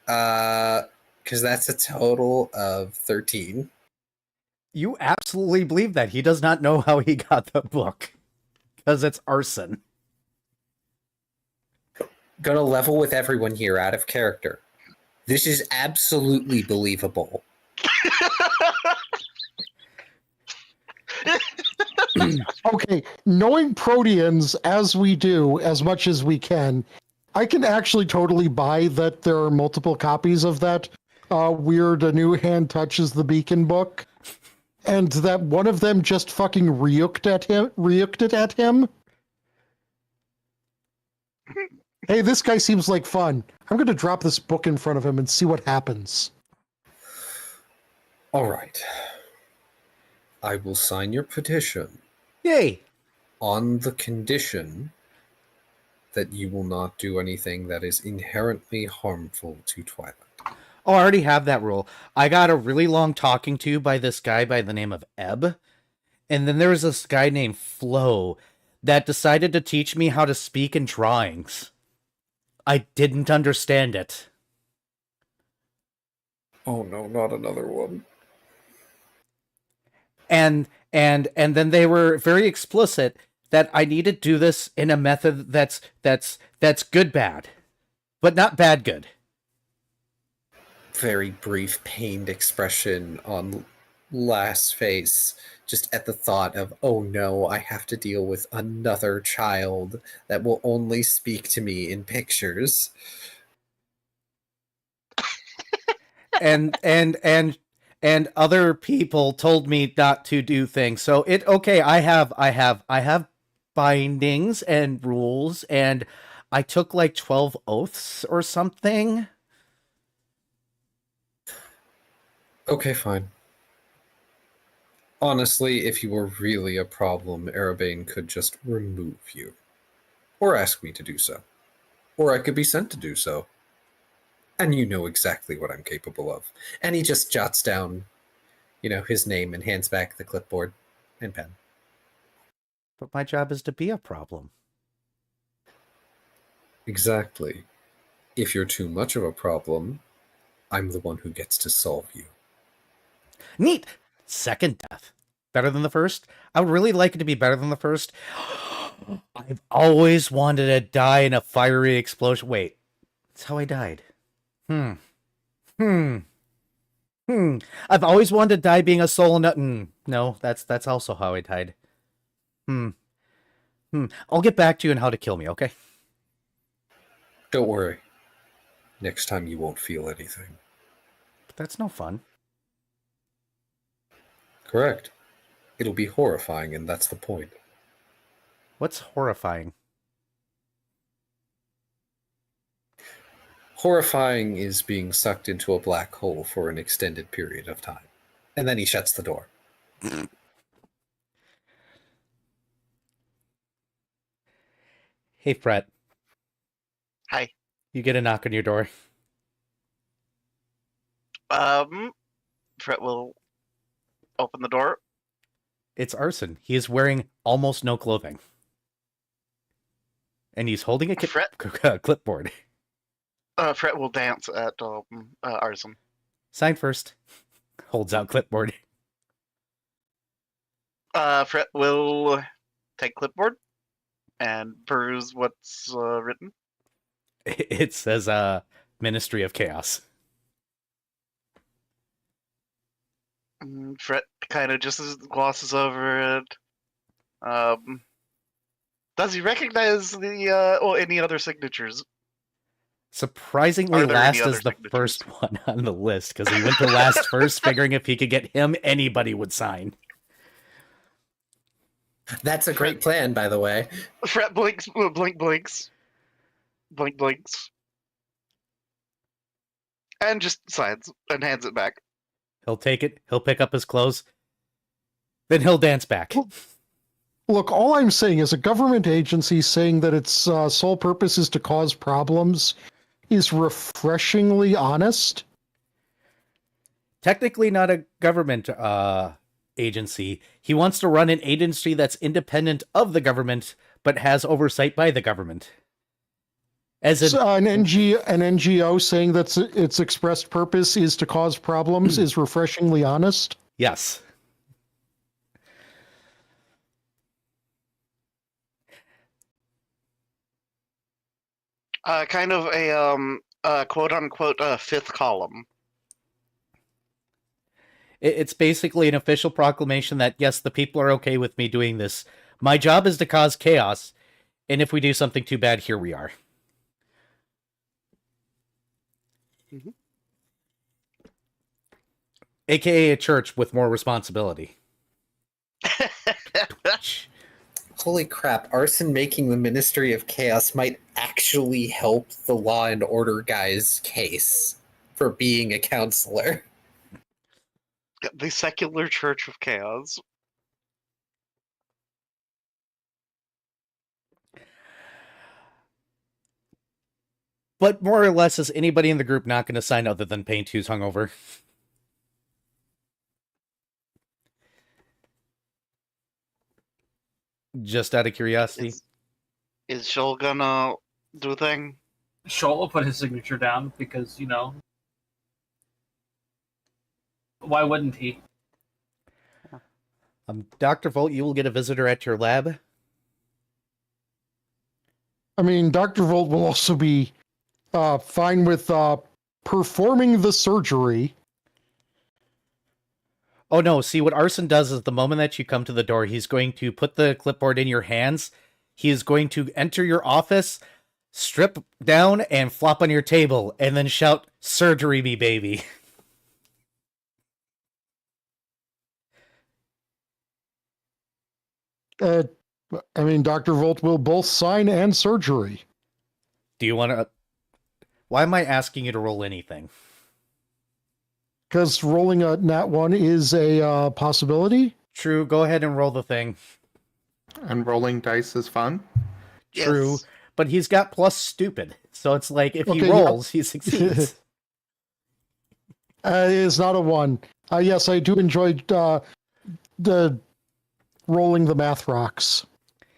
Because that's a total of 13. You absolutely believe that. He does not know how he got the book. Because it's arson. Gonna level with everyone here out of character. This is absolutely believable. Okay, knowing Proteans as we do, as much as we can, I can actually totally buy that there are multiple copies of that weird A New Hand Touches the Beacon book, and that one of them just fucking reuked it at him. Hey, this guy seems like fun. I'm going to drop this book in front of him and see what happens. All right. I will sign your petition Yay! on the condition that you will not do anything that is inherently harmful to Twilight. Oh, I already have that rule. I got a really long talking to by this guy by the name of Ebb. And then there was this guy named Flo that decided to teach me how to speak in drawings. I didn't understand it. Oh no, not another one. And then they were very explicit that I need to do this in a method that's good bad, but not bad good. Very brief, pained expression on Last's face, just at the thought of, oh no, I have to deal with another child that will only speak to me in pictures. and other people told me not to do things. So I have bindings and rules, and I took like 12 oaths or something. Okay, fine. Honestly, if you were really a problem, Erebane could just remove you. Or ask me to do so. Or I could be sent to do so. And you know exactly what I'm capable of. And he just jots down, his name and hands back the clipboard and pen. But my job is to be a problem. Exactly. If you're too much of a problem, I'm the one who gets to solve you. Neat! Second death. Better than the first? I would really like it to be better than the first. I've always wanted to die in a fiery explosion. Wait, that's how I died. Hmm. I've always wanted to die being a soul in a... No, that's also how I died. I'll get back to you on how to kill me, okay? Don't worry. Next time you won't feel anything. But that's no fun. Correct. It'll be horrifying, and that's the point. What's horrifying? Horrifying is being sucked into a black hole for an extended period of time. And then he shuts the door. Hey, Fred. Hi. You get a knock on your door. Fred will open the door. It's Arson. He is wearing almost no clothing. And he's holding a Fred? clipboard. Fred will dance at Arson. Sign first. Holds out clipboard. Fred will take clipboard and peruse what's written. It says, Ministry of Chaos. Fred kind of just glosses over it. Does he recognize the any other signatures? Surprisingly, Are there any last other is the signatures? first one on the list, because he went to last first, figuring if he could get him, anybody would sign. That's a great plan, by the way. Fred blinks, blinks, and just signs and hands it back. He'll take it, he'll pick up his clothes, then he'll dance back. Look, all I'm saying is a government agency saying that its sole purpose is to cause problems is refreshingly honest. Technically not a government agency. He wants to run an agency that's independent of the government, but has oversight by the government. As in, So, an NGO saying that its expressed purpose is to cause problems is refreshingly honest. yes. Kind of a quote unquote fifth column. It's basically an official proclamation that, yes, the people are okay with me doing this. My job is to cause chaos, and if we do something too bad, here we are. Mhm. AKA a church with more responsibility. Holy crap, Arson making the Ministry of Chaos might actually help the Law and Order guy's case for being a counselor. The Secular Church of Chaos. But more or less, is anybody in the group not going to sign other than Paint who's hungover? Just out of curiosity. Is Shoal gonna do a thing? Shoal will put his signature down because, you know, why wouldn't he? Dr. Volt, you will get a visitor at your lab. I mean, Dr. Volt will also be fine with performing the surgery. Oh no, see what Arson does is the moment that you come to the door, he's going to put the clipboard in your hands. He is going to enter your office, strip down, and flop on your table, and then shout, "Surgery me, baby." I mean, Dr. Volt will both sign and surgery. Do you want to... Why am I asking you to roll anything? Because rolling a nat 1 is a possibility. True, go ahead and roll the thing. And rolling dice is fun. True, Yes. but he's got plus stupid. So it's like, if he Okay, rolls, he succeeds. It is not a 1. Yes, I do enjoy the rolling the math rocks.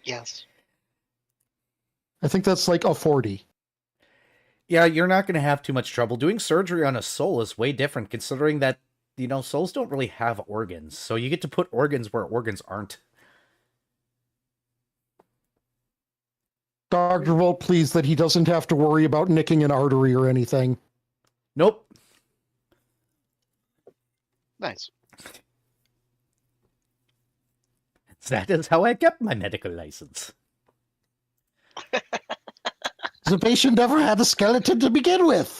Yes. I think that's like a 40. Yeah, you're not going to have too much trouble. Doing surgery on a soul is way different, considering that, you know, souls don't really have organs. So you get to put organs where organs aren't. Dr. Volt pleased that he doesn't have to worry about nicking an artery or anything. Nope. Nice. That is how I get my medical license. The patient never had a skeleton to begin with.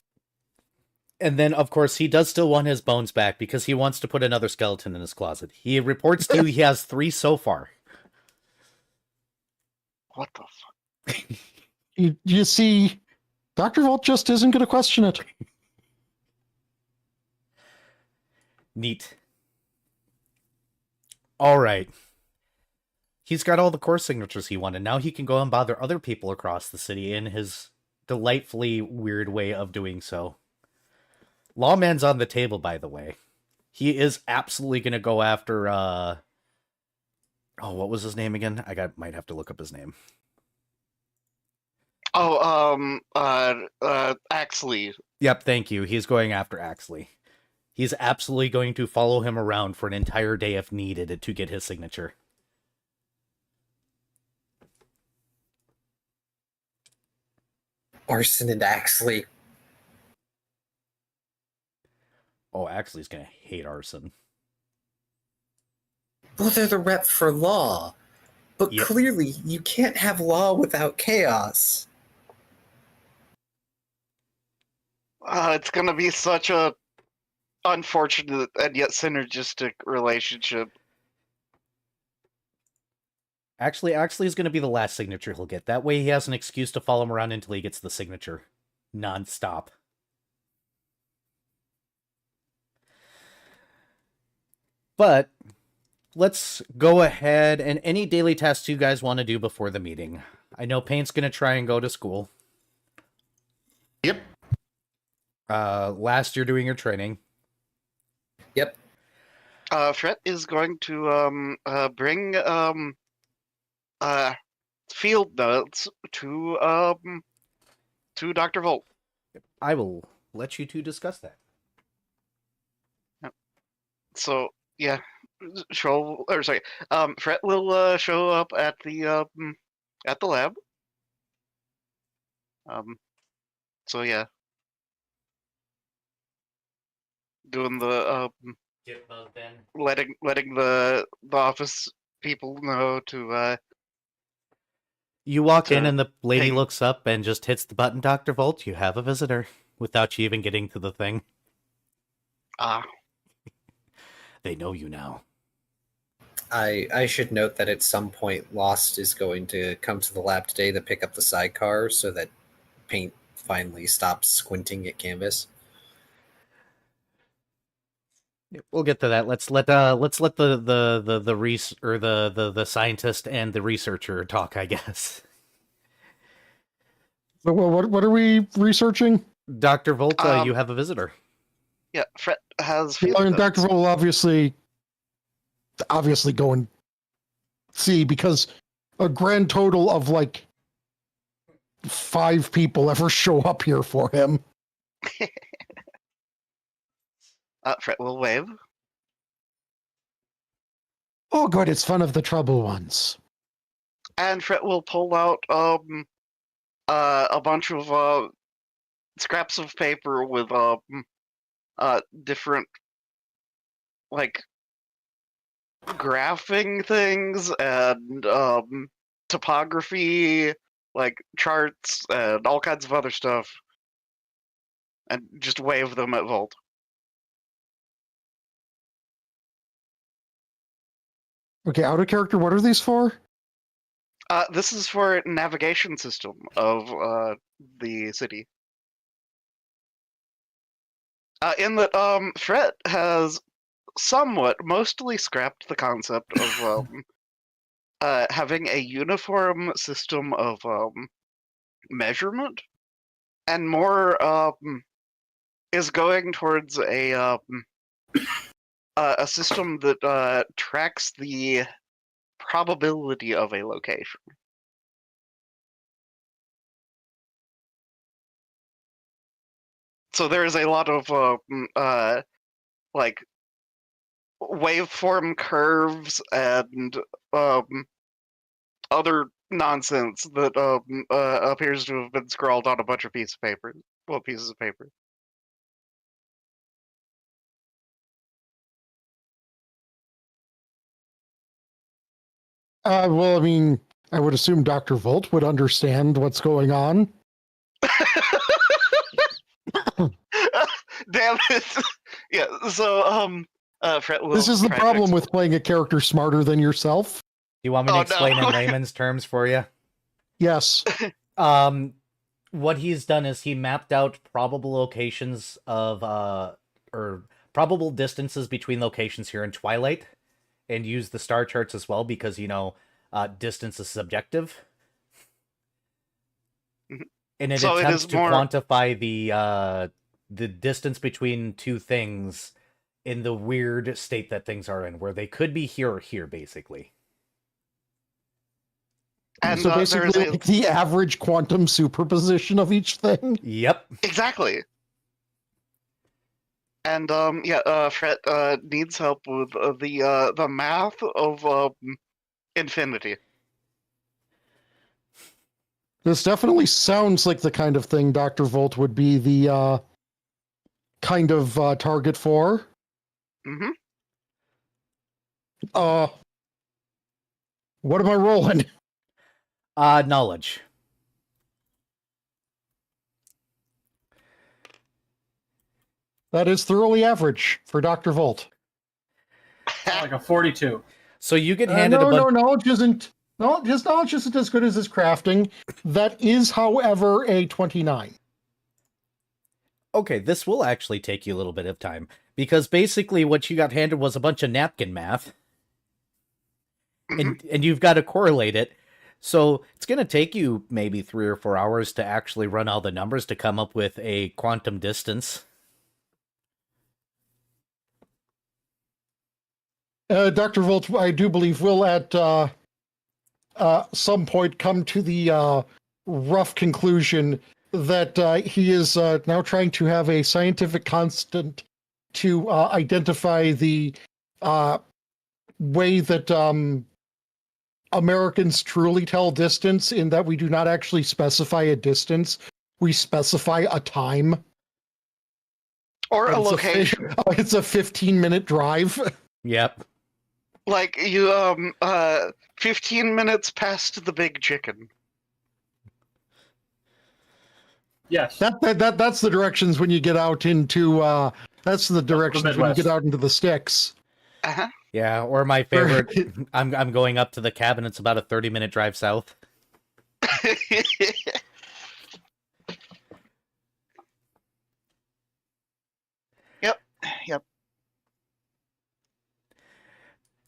And then, of course, he does still want his bones back because he wants to put another skeleton in his closet. He reports to you he has 3 so far. What the fuck? You see, Dr. Volt just isn't going to question it. Neat. All right. He's got all the core signatures he wanted. Now he can go and bother other people across the city in his delightfully weird way of doing so. Lawman's on the table, by the way. He is absolutely going to go after, oh, what was his name again? Might have to look up his name. Oh, Axley. Yep, thank you. He's going after Axley. He's absolutely going to follow him around for an entire day if needed to get his signature. Arson and Axley. Oh, Axley's going to hate Arson. Well, they're the rep for law. But Yep. clearly, you can't have law without chaos. It's gonna be such a unfortunate and yet synergistic relationship. Actually, Axley's going to be the last signature he'll get. That way he has an excuse to follow him around until he gets the signature. Non-stop. But let's go ahead and any daily tasks you guys want to do before the meeting. I know Paint's going to try and go to school. Yep. Last you're doing your training. Yep. Fret is going to bring field notes to Dr. Volt. I will let you two discuss that. So yeah, Fret will show up at the lab. So yeah, doing the letting the office people know to You walk in to and the lady ping. looks up and just hits the button, Dr. Volt, you have a visitor, without you even getting to the thing. They know you now. I should note that at some point, Lost is going to come to the lab today to pick up the sidecar so that Paint finally stops squinting at canvas. We'll get to that. Let's let the scientist and the researcher talk, I guess. But what are we researching? Dr. Volt, you have a visitor. Yeah, Fret has field Well, and notes. Dr. Volt will obviously go and see, because a grand total of like 5 people ever show up here for him. Fret will wave. Oh, good, it's fun of the trouble ones. And Fret will pull out a bunch of scraps of paper with different like graphing things and topography, like charts and all kinds of other stuff, and just wave them at Volt. Okay, out of character, what are these for? This is for navigation system of the city. In that Fret has somewhat mostly scrapped the concept of having a uniform system of measurement, and more is going towards a system that tracks the probability of a location. So there is a lot of like waveform curves and other nonsense that appears to have been scrawled on a bunch of pieces of paper. Well, pieces of paper. Well, I mean, I would assume Dr. Volt would understand what's going on. Damn it! Yeah. So Fred will This is the try to problem with playing a character smarter than yourself. Do you want me to Oh, explain no. in layman's terms for you? Yes. What he's done is he mapped out probable locations of or probable distances between locations here in Twilight, and used the star charts as well because distance is subjective, Mhm. and it So it attempts is to more- quantify the distance between two things in the weird state that things are in, where they could be here or here, basically. And So there is basically, a, like the average quantum superposition of each thing. Yep. exactly. And Fred needs help with the math of infinity. This definitely sounds like the kind of thing Dr. Volt would be the kind of target for. Hmm. What am I rolling? Knowledge. That is thoroughly average for Dr. Volt. Like a 42. So you get handed No, a bunch. knowledge isn't. No, his knowledge isn't as good as his crafting. That is, however, a 29. Okay, this will actually take you a little bit of time, because basically what you got handed was a bunch of napkin math, and you've got to correlate it. So it's going to take you maybe 3 or 4 hours to actually run all the numbers to come up with a quantum distance. Dr. Volt, I do believe, will at some point come to the rough conclusion that he is now trying to have a scientific constant to identify the way that Americans truly tell distance, in that we do not actually specify a distance, we specify a time. Or a It's location. It's a 15-minute drive. Yep. Like you 15 minutes past the big chicken. Yes. That's the directions when you get out into that's the directions when you Midwest. get out into the sticks. Uh-huh. Yeah, or my favorite, I'm going up to the cabin. It's about a 30-minute drive south. Yep.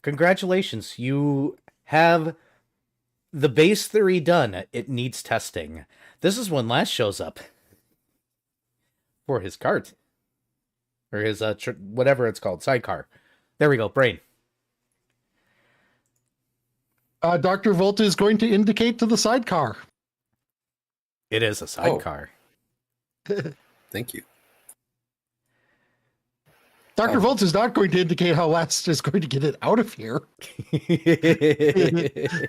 Congratulations, you have the base theory done. It needs testing. This is when Last shows up for his cart, or his whatever it's called, sidecar. There we go, brain. Dr. Volt is going to indicate to the sidecar. It is a sidecar. Thank you. Dr. Volt is not going to indicate how Last is going to get it out of here.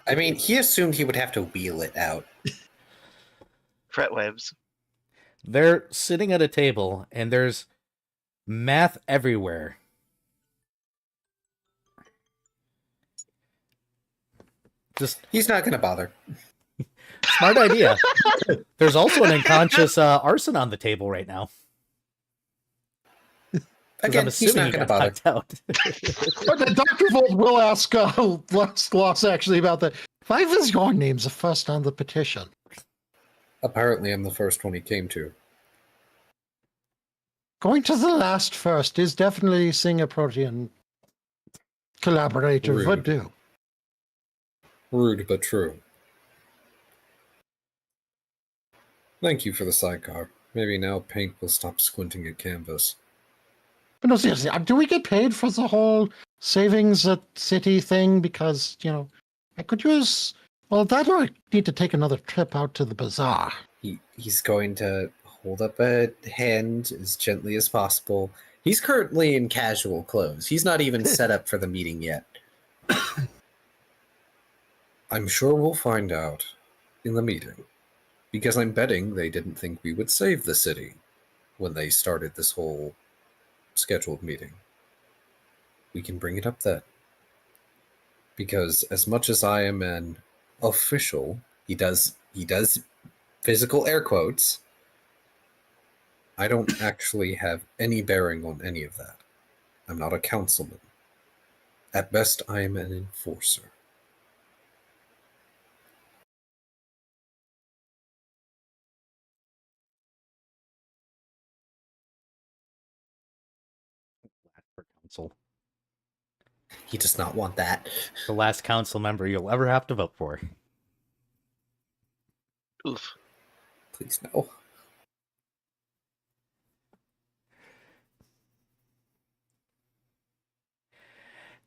I mean, he assumed he would have to wheel it out. Fret waves. They're sitting at a table, and there's math everywhere. Just He's not going to bother. smart idea. There's also an unconscious arson on the table right now. 'Cause Again, I'm he's assuming not he going to got bother. knocked out. But Dr. Volt will ask Gloss actually about that. Why is your name's the first on the petition? Apparently, I'm the first one he came to. Going to the last first is definitely seeing a protean collaborator Rude. would do. Rude, but true. Thank you for the sidecar. Maybe now Paint will stop squinting at canvas. But no, seriously, do we get paid for the whole savings at city thing? Because, I could use... Well, that or I need to take another trip out to the bazaar. He's going to hold up a hand as gently as possible. He's currently in casual clothes. He's not even set up for the meeting yet. I'm sure we'll find out in the meeting. Because I'm betting they didn't think we would save the city when they started this whole scheduled meeting. We can bring it up then. Because as much as I am an official, he does physical air quotes, I don't actually have any bearing on any of that. I'm not a councilman. At best, I am an enforcer. For council. He does not want that. The last council member you'll ever have to vote for. Oof. Please no.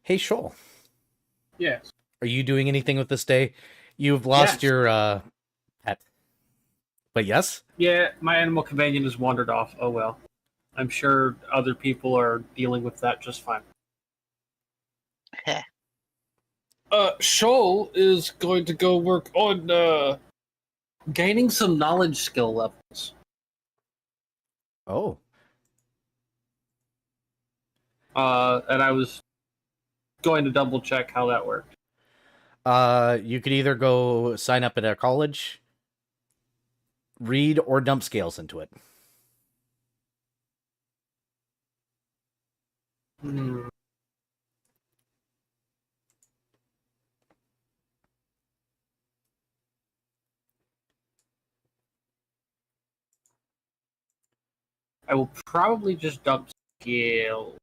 Hey, Shoal, Yes. are you doing anything with this day? You've lost Yes. your pet. But yes? Yeah, my animal companion has wandered off. Oh well. I'm sure other people are dealing with that just fine. Heh. Shoal is going to go work on gaining some knowledge skill levels. Oh. And I was going to double check how that worked. You could either go sign up at a college, read, or dump scales into it. Hmm. I will probably just dump scale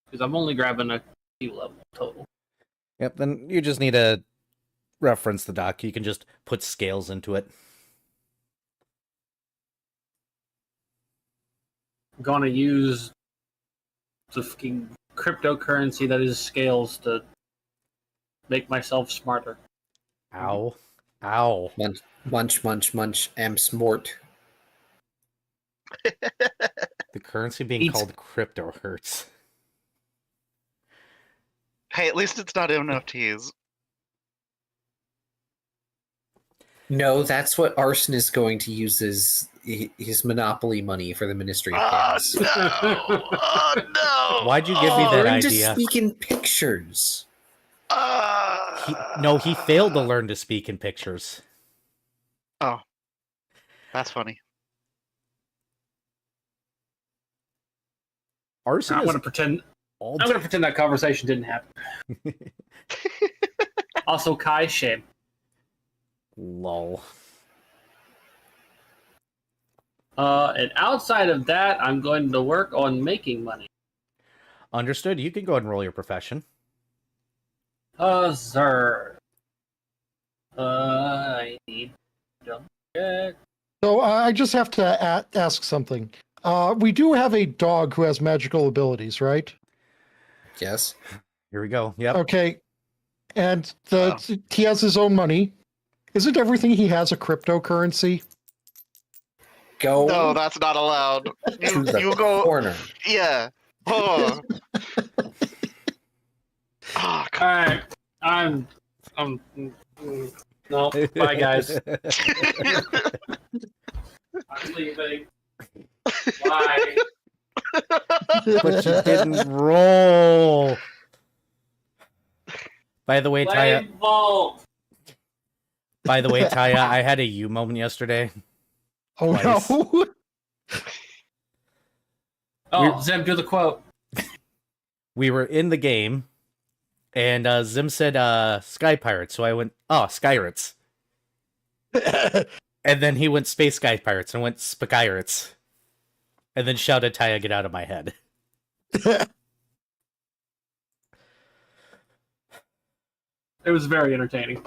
because I'm only grabbing a few level total. Yep, then you just need to reference the doc. You can just put scales into it. I'm gonna use the fucking cryptocurrency that is scales to make myself smarter. Ow. Ow. Munch, am smart. The currency being Eats- called crypto hurts. Hey, at least it's not NFTs. No, that's what Arson is going to use his monopoly money for the Ministry of Oh Chaos. no! Oh no! Why'd you give me that Learn to idea? speak in pictures. He failed to learn to speak in pictures. Oh, that's funny. Arson I'm is gonna pretend. all I'm gonna pretend that conversation didn't happen. Also, Kai, shame. Lol. And outside of that, I'm going to work on making money. Understood. You can go ahead and roll your profession. Sir. I need to check. So I just have to ask something. We do have a dog who has magical abilities, right? Yes. Here we go. Yep. Okay. And he has his own money. Isn't everything he has a cryptocurrency? Go No, that's not allowed. to the You go. corner. Yeah. Oh. Oh, All right, I'm no. Bye, guys. I'm leaving. Bye. But you didn't roll. By the way, Taya. Blame Vault. By the way, Taya, I had a you moment yesterday. Oh Twice. no! Oh, Zem, do the quote. We were in the game, and Zim said Sky Pirates, so I went, oh, Skyrates. And then he went Space Sky Pirates, and I went Spikirates. And then shouted, Taya, get out of my head. It was very entertaining.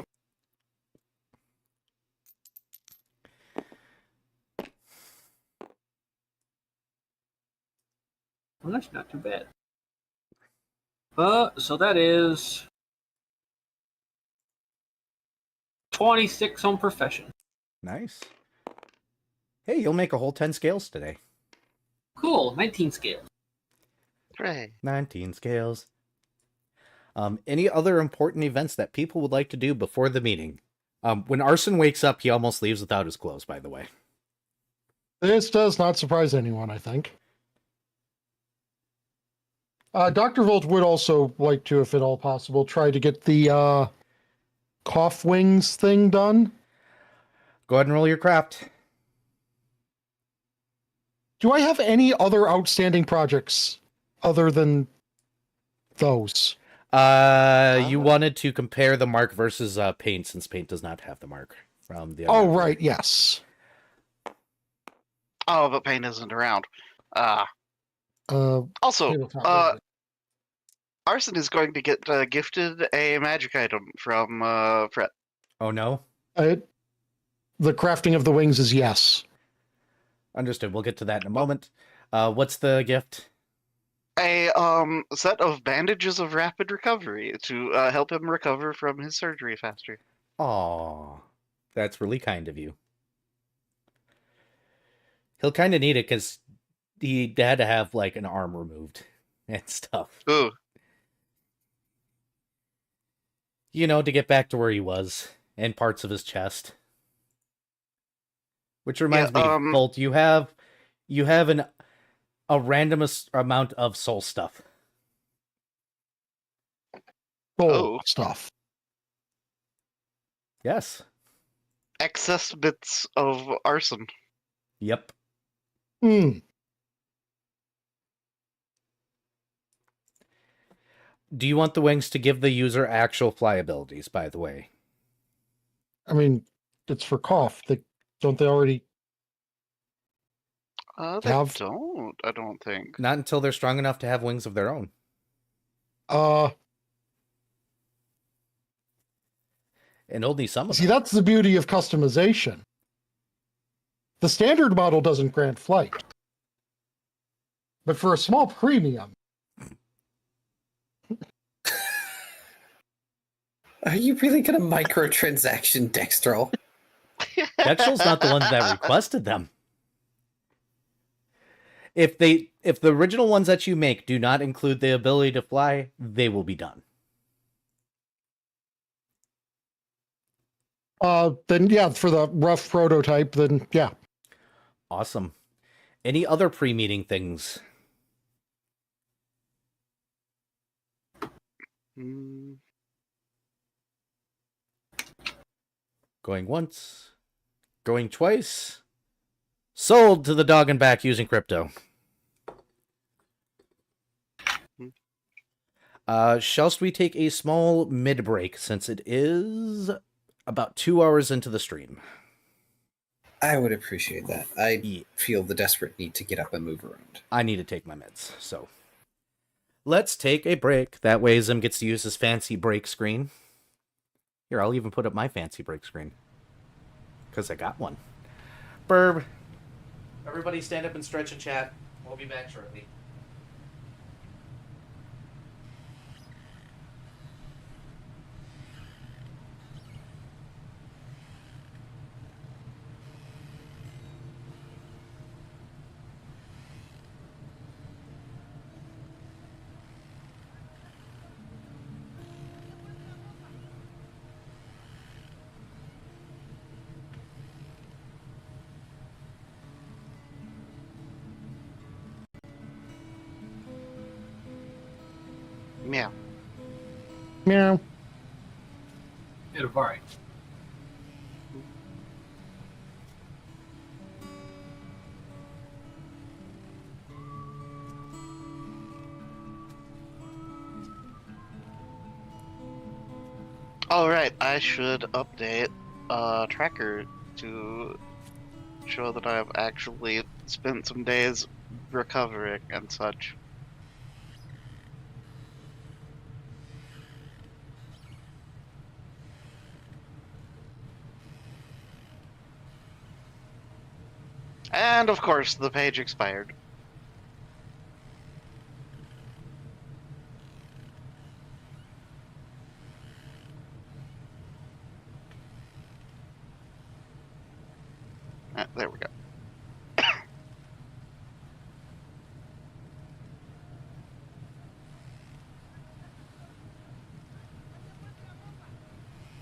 Well, that's not too bad. So that is 26 on profession. Nice. Hey, you'll make a whole 10 scales today. Cool, 19 scale. Hooray. 19 scales. Any other important events that people would like to do before the meeting? When Arson wakes up, he almost leaves without his clothes, by the way. This does not surprise anyone, I think. Dr. Volt would also like to, if at all possible, try to get the cough wings thing done. Go ahead and roll your craft. Do I have any other outstanding projects other than those? You wanted to compare the mark versus paint, since paint does not have the mark from the other. Oh, right, yes. Oh, but paint isn't around. Tabletop Also, related. Arson is going to get gifted a magic item from Fred. Oh no? The crafting of the wings is yes. Understood. We'll get to that in a moment. What's the gift? A set of bandages of rapid recovery to help him recover from his surgery faster. Aw, that's really kind of you. He'll kind of need it because he had to have like an arm removed and stuff. Ooh. You know, to get back to where he was, and parts of his chest. Which reminds me, Bolt, you have a random amount of soul stuff. Soul stuff. Yes. Excess bits of arson. Yep. Hmm. Do you want the wings to give the user actual fly abilities, by the way? I mean, it's for cough. Don't they already They have? don't, I don't think. Not until they're strong enough to have wings of their own. And only some of See, them. that's the beauty of customization. The standard model doesn't grant flight. But for a small premium, Are you really going to microtransaction Dextrol? Dextral's not the ones that requested them. If the original ones that you make do not include the ability to fly, they will be done. then yeah, for the rough prototype, then yeah. Awesome. Any other pre-meeting things? Mm, Going once. Going twice. Sold to the dog and back using crypto. Shall we take a small mid-break since it is about 2 hours into the stream? I would appreciate that. I Yeah. feel the desperate need to get up and move around. I need to take my meds, so let's take a break. That way Zim gets to use his fancy break screen. Here, I'll even put up my fancy break screen. Because I got one. Burb. Everybody stand up and stretch and chat. We'll be back shortly. yeah. Meow. Yeah, Davari. Alright, I should update tracker to show that I've actually spent some days recovering and such. And of course, the page expired. There we go.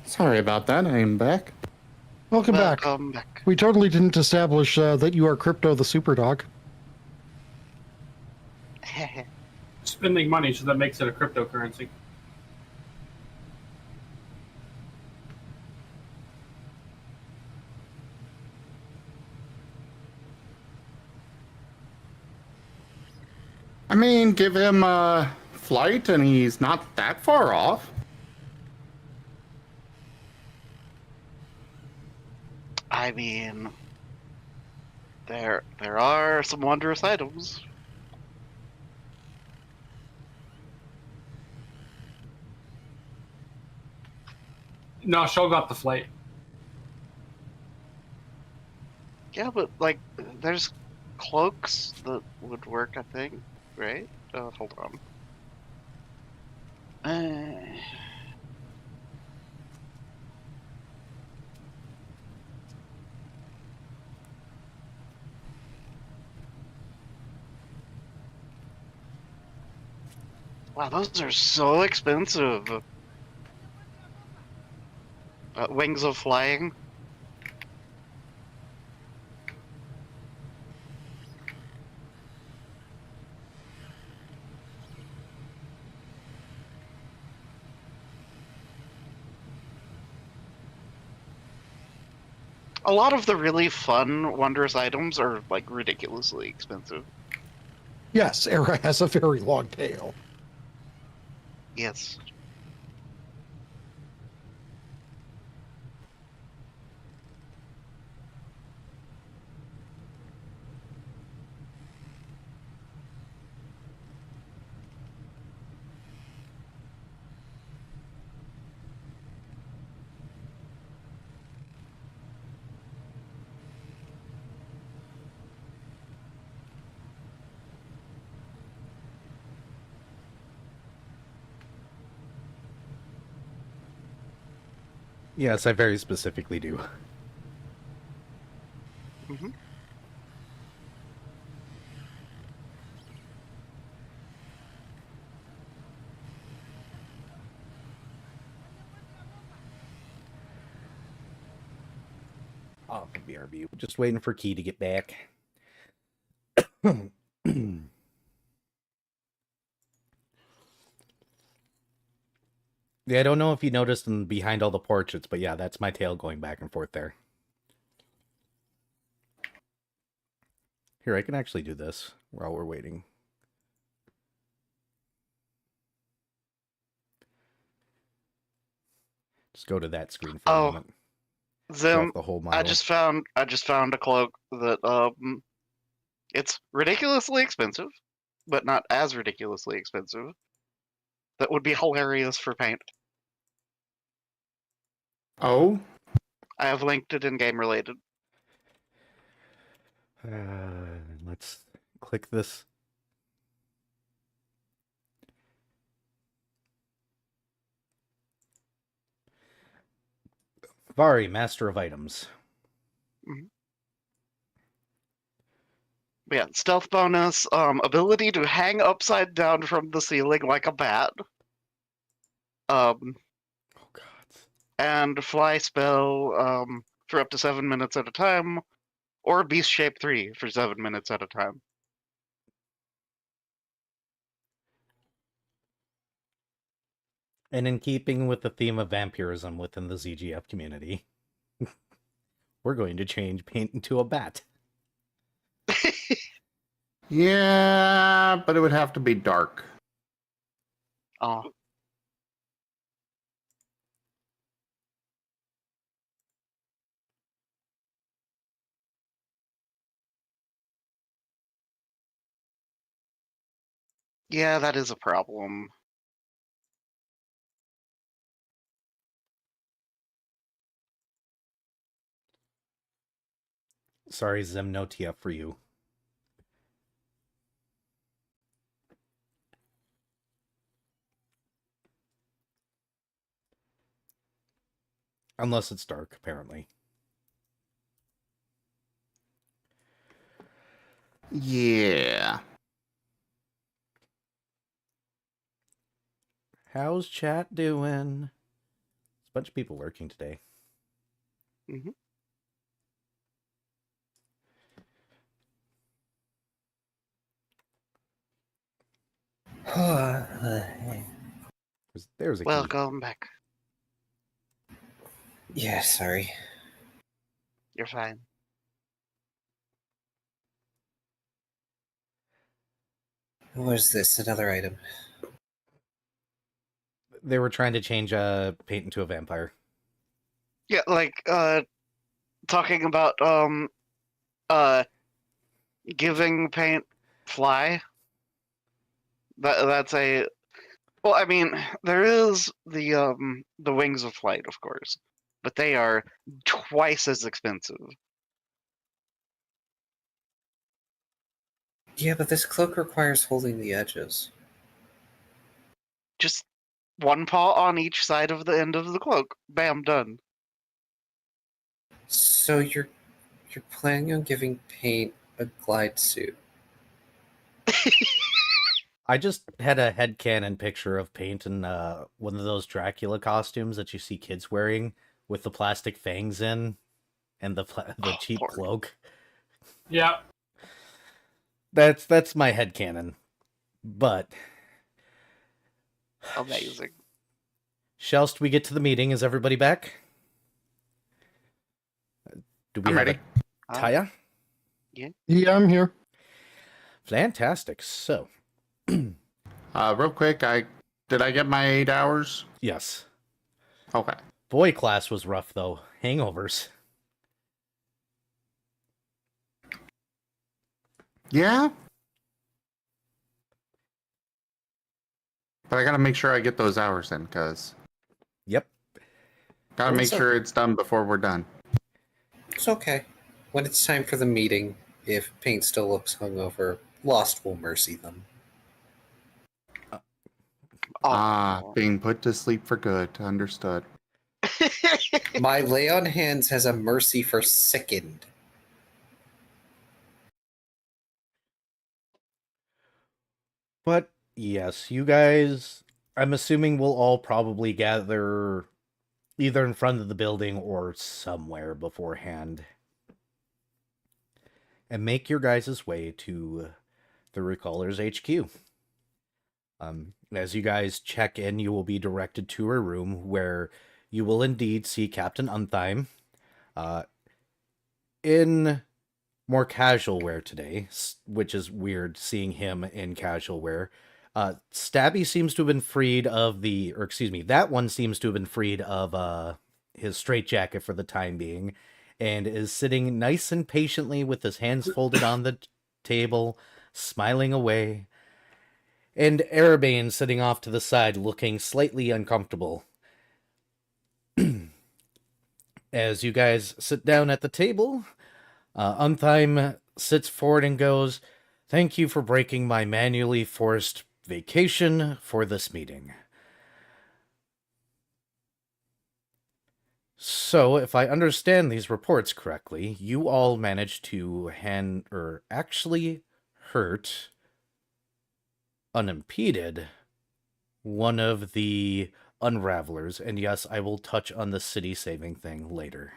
Sorry about that. I am back. Welcome back. Welcome back. We totally didn't establish that you are Crypto the Super Dog. Spending money, so that makes it a cryptocurrency. I mean, give him a flight and he's not that far off. I mean, there are some wondrous items. No, Shoal got the flight. Yeah, but like, there's cloaks that would work, I think, right? Hold on. Wow, those are so expensive. Wings of Flying. A lot of the really fun, wondrous items are like ridiculously expensive. Yes, Era has a very long tail. Yes. Yes, I very specifically do. Hmm. Oh, BRB. Just waiting for Key to get back. Yeah, I don't know if you noticed behind all the portraits, but yeah, that's my tail going back and forth there. Here, I can actually do this while we're waiting. Just go to that screen for a Oh, moment. Show Zim, off the whole model. I just found a cloak that it's ridiculously expensive, but not as ridiculously expensive. That would be hilarious for paint. Oh, I have linked it in game related. Let's click this. Vari, Master of Items. But yeah, stealth bonus, ability to hang upside down from the ceiling like a bat. Oh God. And fly spell for up to 7 minutes at a time, or beast shape 3 for 7 minutes at a time. And in keeping with the theme of vampirism within the ZGF community, we're going to change paint into a bat. yeah, but it would have to be dark. Oh. Yeah, that is a problem. Sorry, Zim, no TF for you. Unless it's dark, apparently. Yeah. How's chat doing? It's bunch of people working today. Hmm. There's a key. Welcome back. Yeah, sorry. You're fine. What is this? Another item. They were trying to change Paint into a vampire. Yeah, like talking about giving Paint fly. That's a well, I mean, there is the wings of flight, of course, but they are twice as expensive. Yeah, but this cloak requires holding the edges. Just one paw on each side of the end of the cloak. Bam, done. So you're planning on giving Paint a glide suit? I just had a headcanon picture of Paint in one of those Dracula costumes that you see kids wearing with the plastic fangs in and the cheap Lord. cloak. Yeah. That's my headcanon. But Amazing. shallst we get to the meeting? Is everybody back? Do we I'm have ready. a Taya? Yeah, I'm here. Fantastic. So, Real quick, did I get my 8 hours? yes. Okay. Boy, class was rough, though. Hangovers. Yeah. But I gotta make sure I get those hours in, because Yep. gotta Well, make so- sure it's done before we're done. It's okay. When it's time for the meeting, if Paint still looks hungover, Lost will mercy them. Being put to sleep for good. Understood. My lay on hands has a mercy for sickened. But yes, you guys, I'm assuming we'll all probably gather either in front of the building or somewhere beforehand and make your guys' way to the Recallers HQ. As you guys check in, you will be directed to a room where you will indeed see Captain Untheim in more casual wear today, which is weird seeing him in casual wear. Stabby seems to have been freed of that one seems to have been freed of his straitjacket for the time being, and is sitting nice and patiently with his hands folded on the table, smiling away. And Erebane sitting off to the side, looking slightly uncomfortable. As you guys sit down at the table, Untheim sits forward and goes, "Thank you for breaking my manually forced vacation for this meeting. So, if I understand these reports correctly, you all managed to actually hurt, unimpeded, one of the Unravelers, and yes, I will touch on the city saving thing later."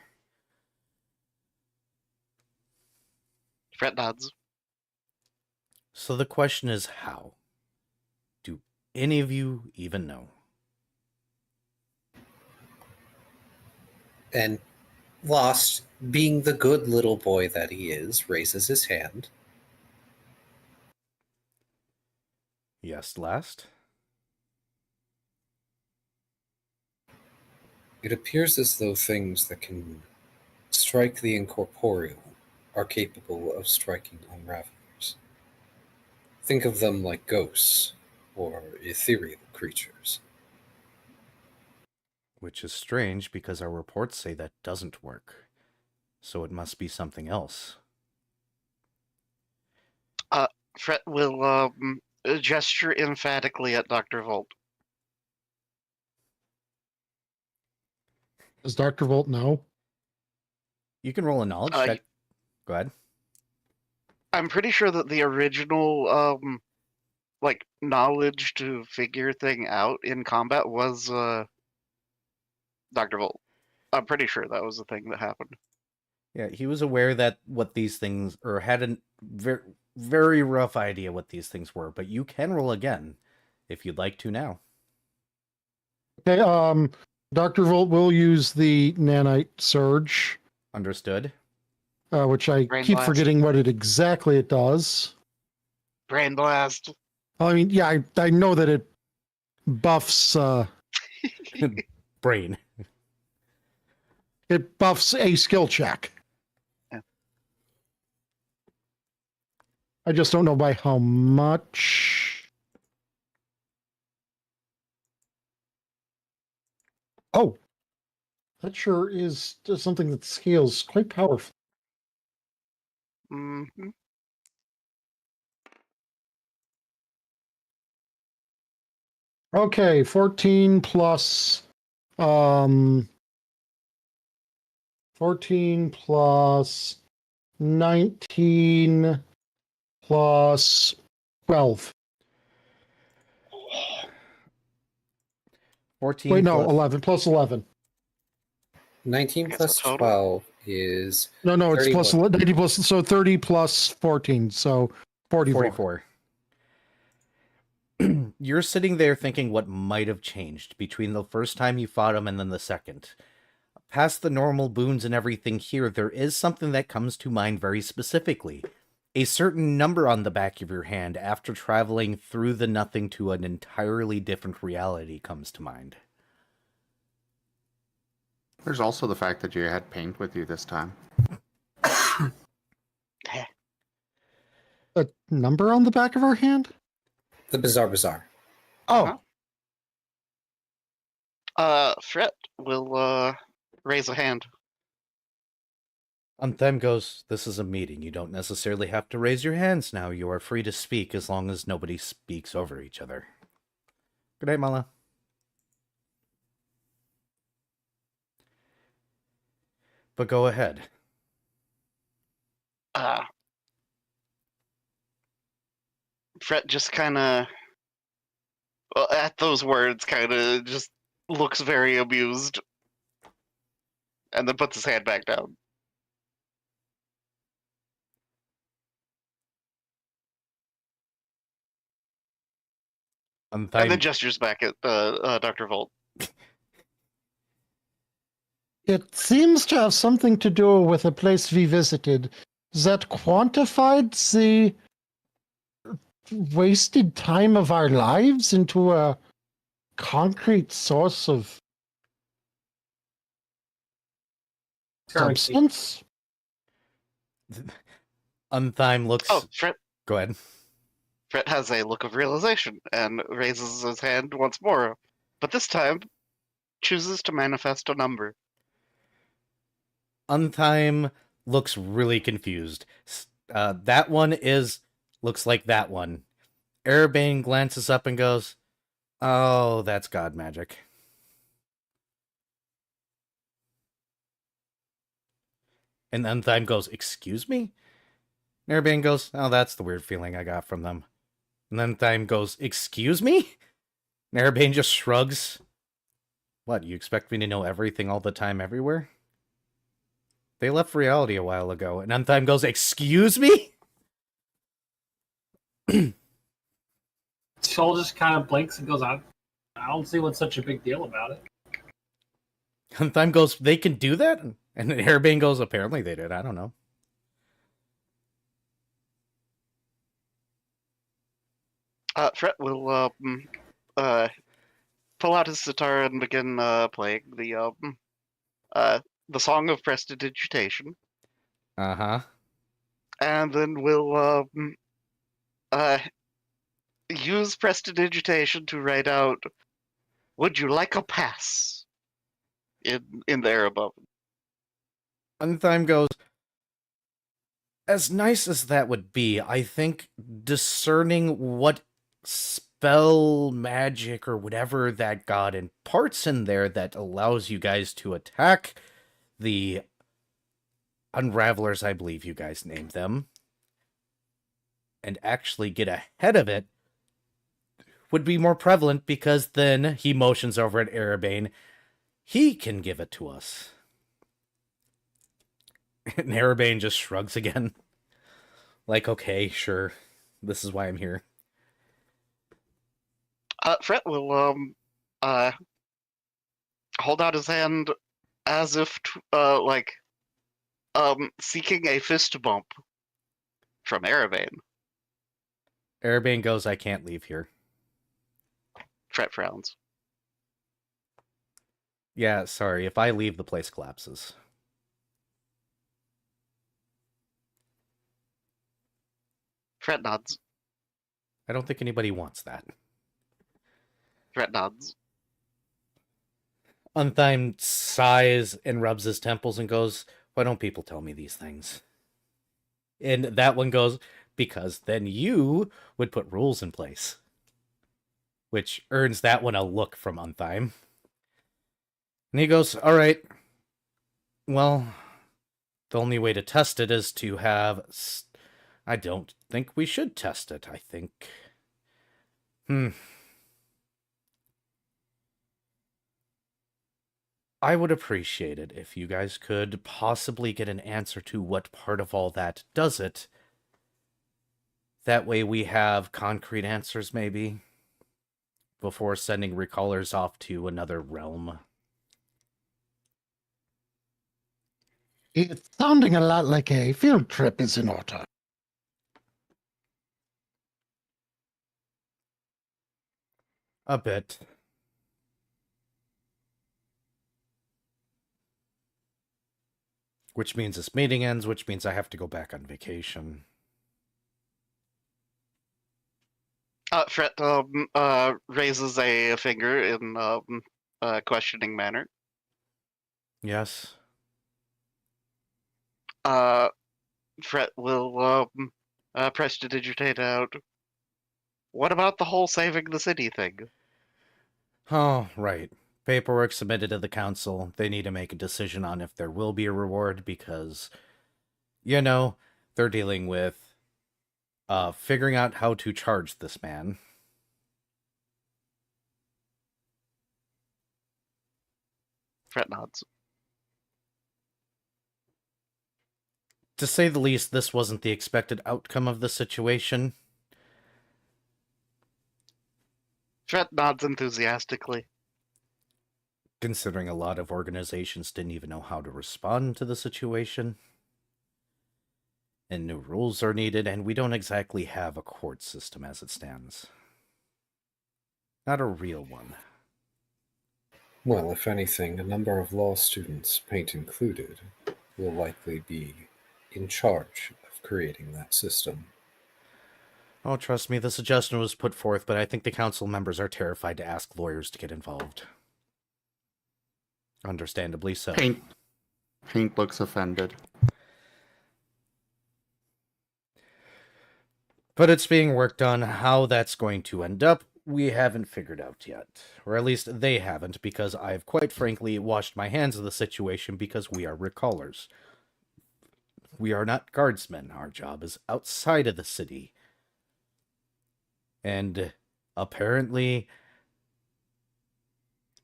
Fret nods. So the question is how? Do any of you even know? And Lost, being the good little boy that he is, raises his hand. Yes, last? It appears as though things that can strike the incorporeal are capable of striking unravelers. Think of them like ghosts or ethereal creatures. Which is strange because our reports say that doesn't work. So it must be something else. Fret will gesture emphatically at Dr. Volt. Does Dr. Volt know? You can roll a knowledge check. Go ahead. I'm pretty sure that the original knowledge to figure thing out in combat was Dr. Volt. I'm pretty sure that was the thing that happened. Yeah, he was aware that what these things, or had a very, very rough idea what these things were, but you can roll again if you'd like to now. Okay, Dr. Volt will use the nanite surge, Understood? which I Brain keep blast. forgetting what it exactly it does. Brain blast. I mean, yeah, I know that it buffs Brain. it buffs a skill check. Yeah. I just don't know by how much. Oh, that sure is something that scales quite powerful. hmm Okay, 14 plus 14 plus 19 plus 12. 14 Wait, no, plus 11 plus 11. 19 I guess plus the total. 12 is No, it's plus 31. 90 plus, so 30 plus 14, so 44. 44. You're sitting there thinking what might have changed between the first time you fought him and then the second. Past the normal boons and everything here, there is something that comes to mind very specifically. A certain number on the back of your hand after traveling through the nothing to an entirely different reality comes to mind. There's also the fact that you had paint with you this time. A number on the back of our hand? The Bazaar. Oh, Fret will raise a hand. Unthem goes, "This is a meeting. You don't necessarily have to raise your hands now. You are free to speak as long as nobody speaks over each other." Good night, Mala. But go ahead. Fret just kind of, at those words, kind of just looks very amused, and then puts his hand back down. And then Unthem, gestures back at Dr. Volt. it seems to have something to do with a place we visited that quantified the wasted time of our lives into a concrete source of Currency. substance. Unthem looks... Oh, Fret Go ahead. has a look of realization and raises his hand once more, but this time chooses to manifest a number. Untime looks really confused. That one looks like that one. Erebane glances up and goes, "Oh, that's god magic." And Untime goes, "Excuse me?" And Erebane goes, "Oh, that's the weird feeling I got from them." And Untime goes, "Excuse me?" And Erebane just shrugs. "What, you expect me to know everything all the time everywhere?" They left reality a while ago, and Untime goes, "Excuse me?" Shoal just kind of blinks and goes, I don't see what's such a big deal about it. Untime goes, "They can do that?" And then Erebane goes, "Apparently they did, I don't know." Fret will pull out his sitar and begin playing the song of prestidigitation, Uh-huh. and then we'll use prestidigitation to write out, "Would you like a pass?" in the air above. Untime goes, "As nice as that would be, I think discerning what spell magic or whatever that god imparts in there that allows you guys to attack the Unravelers, I believe you guys named them, and actually get ahead of it would be more prevalent, because then," he motions over at Erebane, he can give it to us. And Erebane just shrugs again. Like, okay, sure. This is why I'm here. Fret will hold out his hand as if seeking a fist bump from Erebane. Erebane goes, I can't leave here. Fret frowns. Yeah, sorry. If I leave, the place collapses. Fret nods. I don't think anybody wants that. Fret nods. Unthime sighs and rubs his temples and goes, why don't people tell me these things? And that one goes, because then you would put rules in place. Which earns that one a look from Unthime. And he goes, all right. Well, the only way to test it is to have... I don't think we should test it. I think... I would appreciate it if you guys could possibly get an answer to what part of all that does it. That way we have concrete answers, maybe, before sending recallers off to another realm. It's sounding a lot like a field trip is in order. A bit. Which means this meeting ends, which means I have to go back on vacation. Fret raises a finger in a questioning manner. Yes. Fret will prestidigitate out. What about the whole saving the city thing? Oh, right. Paperwork submitted to the council. They need to make a decision on if there will be a reward because, you know, they're dealing with figuring out how to charge this man. Fret nods. To say the least, this wasn't the expected outcome of the situation. Fret nods enthusiastically. Considering a lot of organizations didn't even know how to respond to the situation. And new rules are needed, and we don't exactly have a court system as it stands. Not a real one. Well, if anything, a number of law students, Paint included, will likely be in charge of creating that system. Oh, trust me, the suggestion was put forth, but I think the council members are terrified to ask lawyers to get involved. Understandably so. Paint looks offended. But it's being worked on. How that's going to end up, we haven't figured out yet. Or at least they haven't, because I've quite frankly washed my hands of the situation because we are recallers. We are not guardsmen. Our job is outside of the city. And apparently,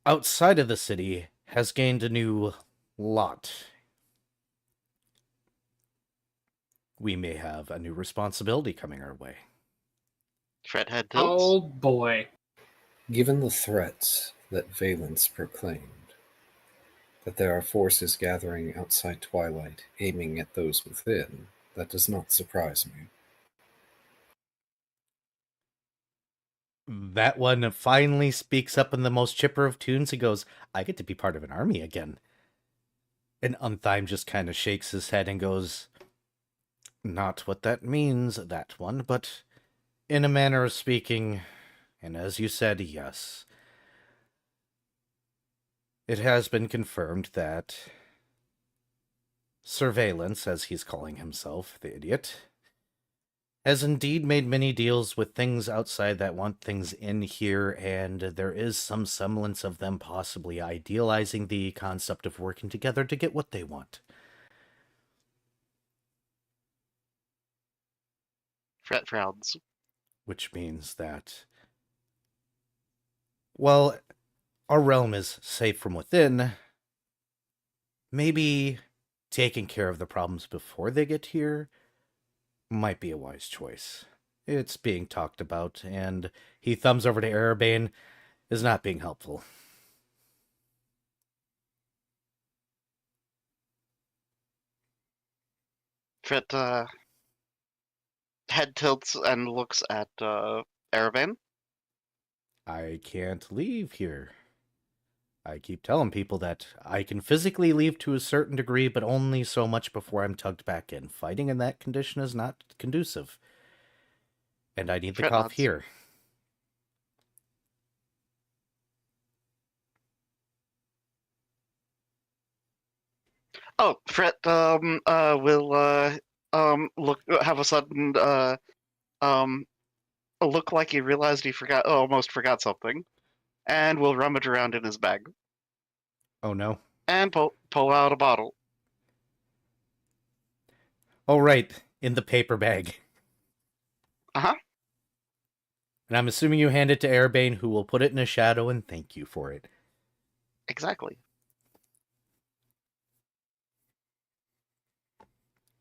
outside of the city has gained a new lot. We may have a new responsibility coming our way. Fret head tilts. Oh boy. Given the threats that Valence proclaimed, that there are forces gathering outside Twilight aiming at those within, that does not surprise me. That one finally speaks up in the most chipper of tunes. He goes, I get to be part of an army again. And Unthime just kind of shakes his head and goes, not what that means, that one, but in a manner of speaking, and as you said, yes. It has been confirmed that Surveillance, as he's calling himself, the idiot, has indeed made many deals with things outside that want things in here, and there is some semblance of them possibly idealizing the concept of working together to get what they want. Fret frowns. Which means that, well, our realm is safe from within, maybe taking care of the problems before they get here might be a wise choice. It's being talked about, and he thumbs over to Erebane, is not being helpful. Frit head tilts and looks at Erebane. I can't leave here. I keep telling people that I can physically leave to a certain degree, but only so much before I'm tugged back in. Fighting in that condition is not conducive. And I need the Frit cough nods. here. Oh, Frit will look have a sudden look like he realized he almost forgot something, and will rummage around in his bag Oh no. and pull out a bottle. Oh right, in the paper bag. Uh-huh. And I'm assuming you hand it to Erebane, who will put it in a shadow and thank you for it. Exactly.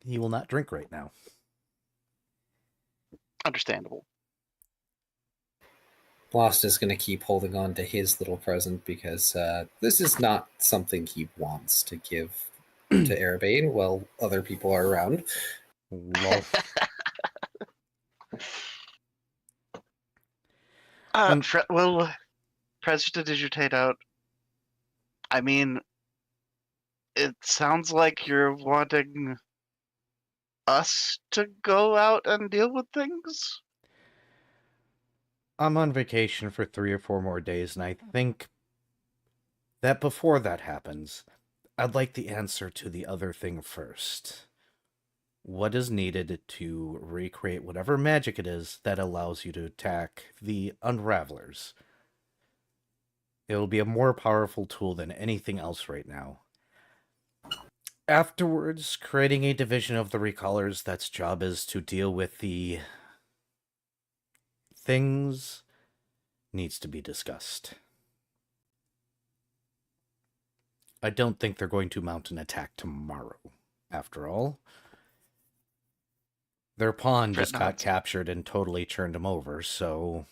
He will not drink right now. Understandable. Lost is going to keep holding on to his little present because this is not something he wants to give to Erebane while other people are around. Lol. Frit will prestidigitate out. I mean, it sounds like you're wanting us to go out and deal with things? I'm on vacation for 3 or 4 more days, and I think that before that happens, I'd like the answer to the other thing first. What is needed to recreate whatever magic it is that allows you to attack the Unravelers? It'll be a more powerful tool than anything else right now. Afterwards, creating a division of the Recallers that's job is to deal with the things needs to be discussed. I don't think they're going to mount an attack tomorrow, after all. Their pawn just got nods. captured and totally turned him over, so...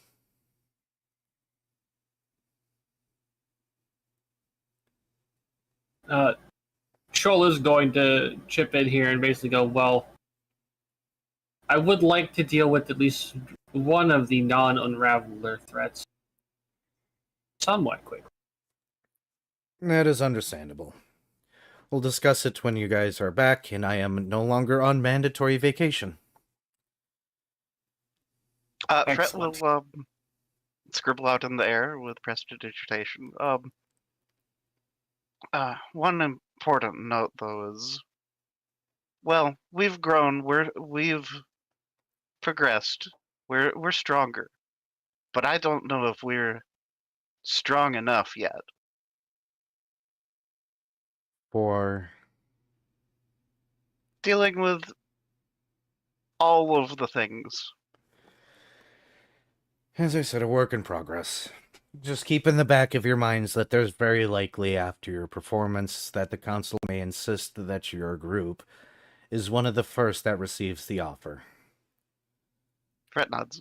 Shoal is going to chip in here and basically go, well, I would like to deal with at least one of the non-Unraveler threats somewhat quickly. That is understandable. We'll discuss it when you guys are back, and I am no longer on mandatory vacation. Fret will Excellent. scribble out in the air with prestidigitation. One important note, though, is, well, we've grown. We've progressed. We're stronger, but I don't know if we're strong enough yet. For... Dealing with all of the things. As I said, a work in progress. Just keep in the back of your minds that there's very likely after your performance that the council may insist that your group is one of the first that receives the offer. Fret nods.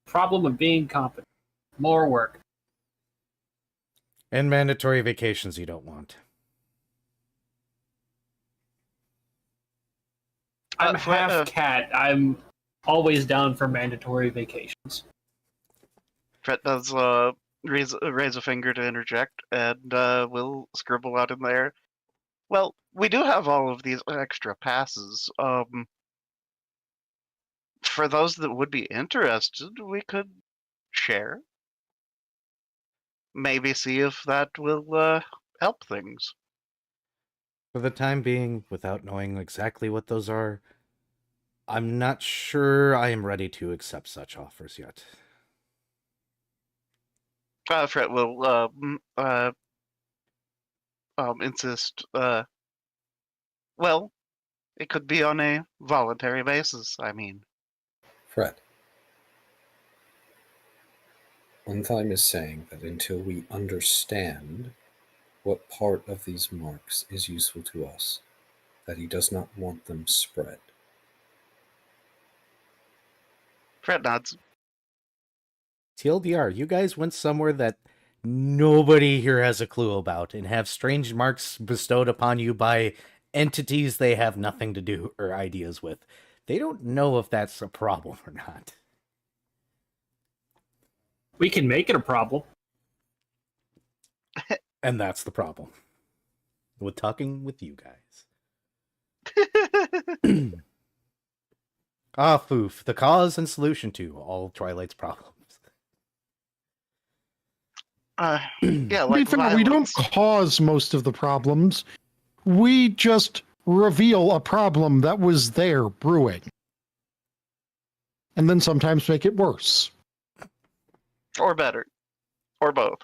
Problem of being competent. More work. And mandatory vacations you don't want. I'm Fret, half cat. I'm always down for mandatory vacations. Fret does raise a finger to interject, and will scribble out in there. Well, we do have all of these extra passes. For those that would be interested, we could share. Maybe see if that will help things. For the time being, without knowing exactly what those are, I'm not sure I am ready to accept such offers yet. Fret will insist. Well, it could be on a voluntary basis. I mean, Fred. Untime is saying that until we understand what part of these marks is useful to us, that he does not want them spread. Fred nods. TLDR, you guys went somewhere that nobody here has a clue about and have strange marks bestowed upon you by entities they have nothing to do or ideas with. They don't know if that's a problem or not. We can make it a problem. And that's the problem. With talking with you guys. Ah, Foof, the cause and solution to all Twilight's problems. Yeah, To be like fair, we don't violence. cause most of the problems. We just reveal a problem that was there brewing. And then sometimes make it worse. Or better. Or both.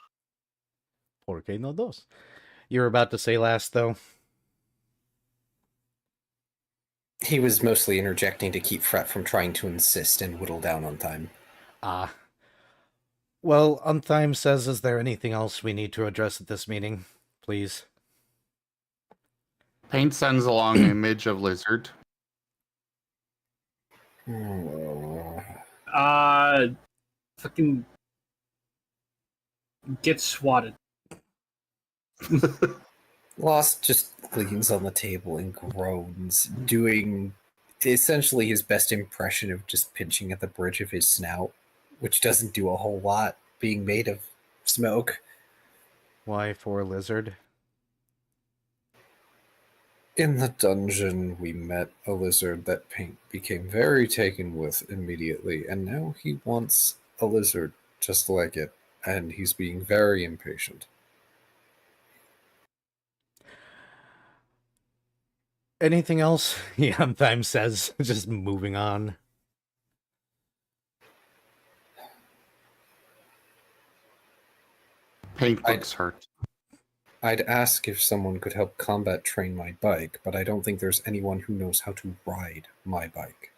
Porque no dos. You were about to say last, though? He was mostly interjecting to keep Fret from trying to insist and whittle down on time. Ah. Well, Untime says, is there anything else we need to address at this meeting? Please. Paint sends along an image of lizard. Fucking get swatted. Lost just leans on the table and groans, doing essentially his best impression of just pinching at the bridge of his snout, which doesn't do a whole lot, being made of smoke. Why for lizard? In the dungeon, we met a lizard that Paint became very taken with immediately, and now he wants a lizard just like it, and he's being very impatient. Anything else? Yeah, Untime says, just moving on. Paint looks hurt. I'd ask if someone could help combat train my bike, but I don't think there's anyone who knows how to ride my bike.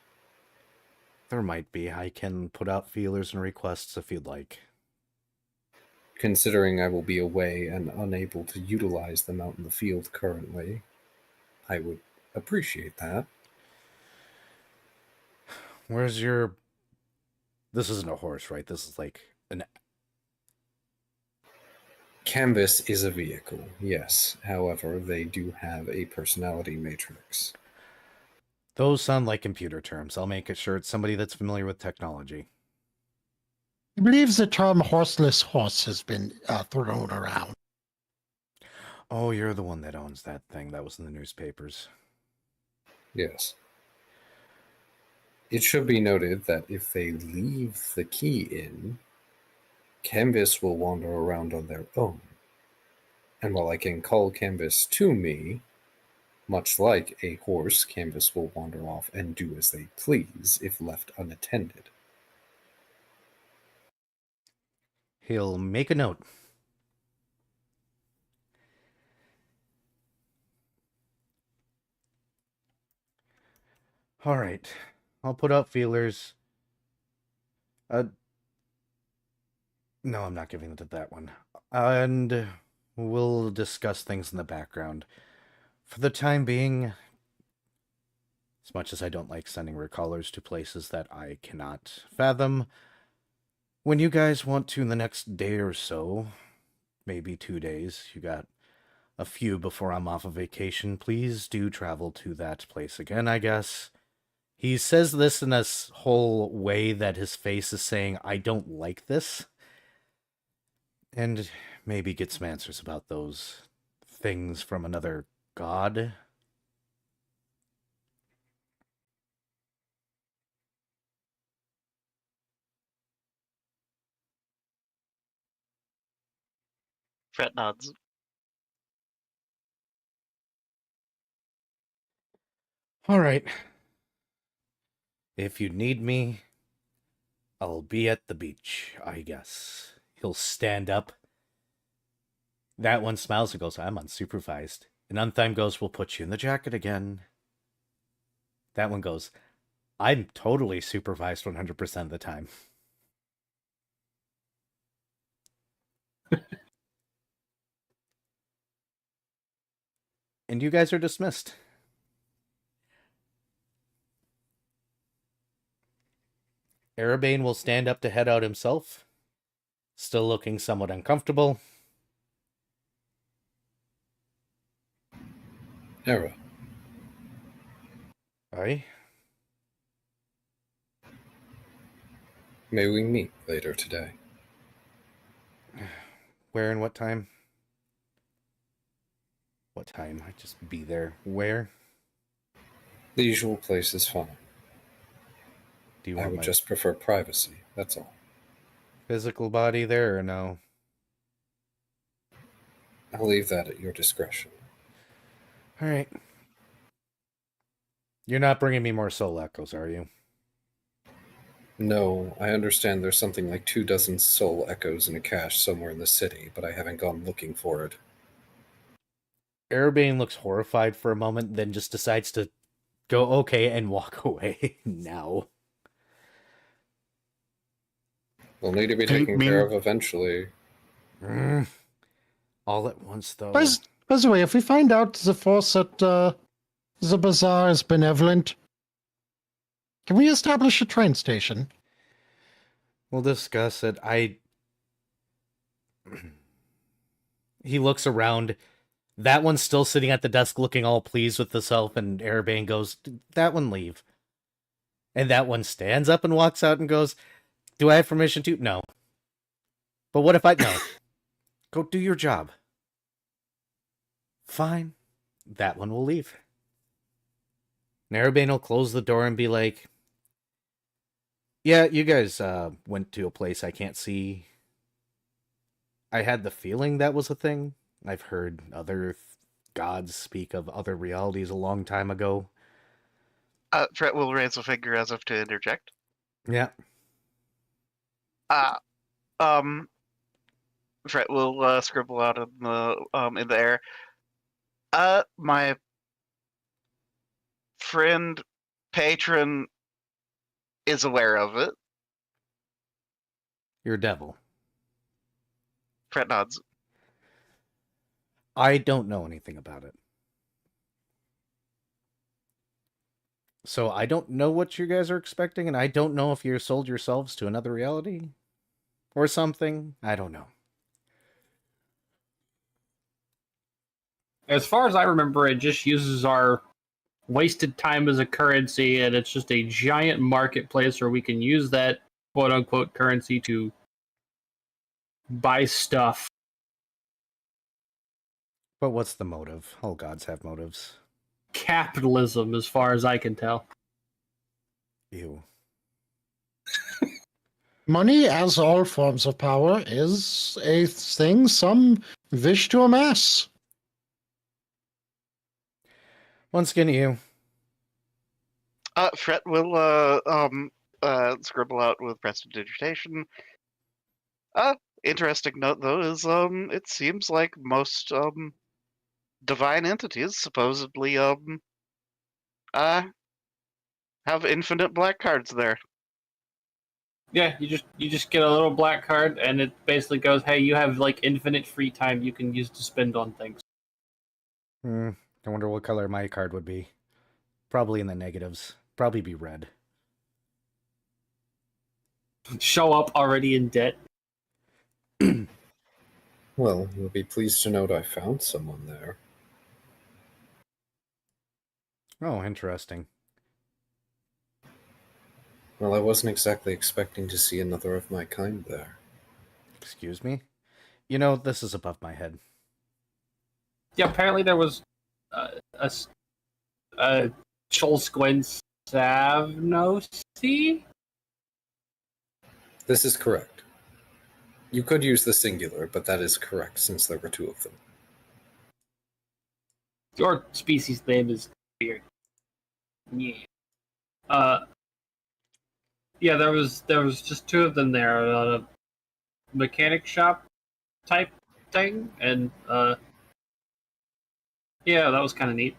There might be. I can put out feelers and requests if you'd like. Considering I will be away and unable to utilize them out in the field currently, I would appreciate that. Where's your... This isn't a horse, right? This is like an... Canvas is a vehicle, yes. However, they do have a personality matrix. Those sound like computer terms. I'll make it sure it's somebody that's familiar with technology. I believe the term horseless horse has been thrown around. Oh, you're the one that owns that thing. That was in the newspapers. Yes. It should be noted that if they leave the key in, Canvas will wander around on their own. And while I can call Canvas to me, much like a horse, Canvas will wander off and do as they please if left unattended. He'll make a note. All right. I'll put out feelers. No, I'm not giving it to that one. And we'll discuss things in the background. For the time being, as much as I don't like sending recallers to places that I cannot fathom, when you guys want to in the next day or so, maybe 2 days, you got a few before I'm off of vacation, please do travel to that place again, I guess. He says this in a whole way that his face is saying, I don't like this. And maybe get some answers about those things from another god. Fred nods. All right. If you need me, I'll be at the beach, I guess. He'll stand up. That one smiles and goes, I'm unsupervised. And Untime goes, we'll put you in the jacket again. That one goes, I'm totally supervised 100% of the time. And you guys are dismissed. Erebane will stand up to head out himself, still looking somewhat uncomfortable. Era, Aye. may we meet later today? Where and what time? What time? I just be there. Where? The usual place is fine. Do you I want would my just prefer privacy, that's all. physical body there or no? I'll leave that at your discretion. All right. You're not bringing me more soul echoes, are you? No, I understand there's something like 24 soul echoes in a cache somewhere in the city, but I haven't gone looking for it. Erebane looks horrified for a moment, then just decides to go okay and walk away now. They'll need to be Take taken me. care of eventually. All at once, though. By the way, if we find out the force at the bazaar is benevolent, can we establish a train station? We'll discuss it. He looks around. That one's still sitting at the desk looking all pleased with himself, and Erebane goes, that one leave. And that one stands up and walks out and goes, do I have permission to? No. But what if I... No. Go do your job. Fine. That one will leave. Erebane will close the door and be like, yeah, you guys went to a place I can't see. I had the feeling that was a thing. I've heard other gods speak of other realities a long time ago. Fret will raise a finger as if to interject. Yeah. Fret will scribble out in the air. My friend patron is aware of it. You're a devil. Fret nods. I don't know anything about it. So I don't know what you guys are expecting, and I don't know if you sold yourselves to another reality or something. I don't know. As far as I remember, it just uses our wasted time as a currency, and it's just a giant marketplace where we can use that quote-unquote currency to buy stuff. But what's the motive? All gods have motives. Capitalism, as far as I can tell. Ew. Money, as all forms of power, is a thing some wish to amass. Once again, you. Fret will scribble out with prestidigitation. Interesting note though is it seems like most divine entities supposedly have infinite black cards there. Yeah, you just get a little black card, and it basically goes, "Hey, you have like infinite free time you can use to spend on things." I wonder what color my card would be. Probably in the negatives. Probably be red. Show up already in debt. Well, you'll be pleased to note I found someone there. Oh, interesting. Well, I wasn't exactly expecting to see another of my kind there. Excuse me? You know, this is above my head. Yeah, apparently there was a Cholsquin Savnosi? This is correct. You could use the singular, but that is correct since there were two of them. Your species name is weird. Yeah. Yeah, there was just two of them there, a mechanic shop type thing, and yeah, that was kind of neat.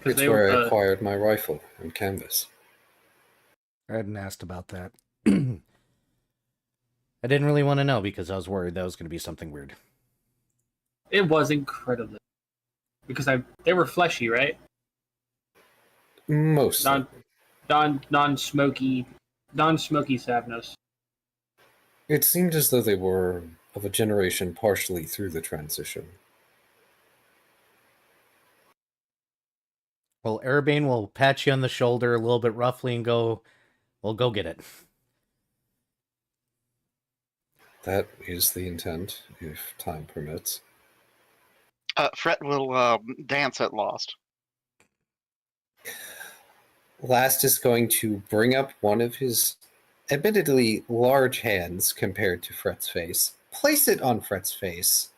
It's where I acquired my rifle and canvas. I hadn't asked about that. I didn't really want to know because I was worried that was going to be something weird. It was incredibly. Because they were fleshy, right? Most. Non-smoky Savnos. It seemed as though they were of a generation partially through the transition. Well, Erebane will pat you on the shoulder a little bit roughly and go, well, go get it. That is the intent, if time permits. Fret will dance at Lost. Last is going to bring up one of his admittedly large hands compared to Fret's face, place it on Fret's face,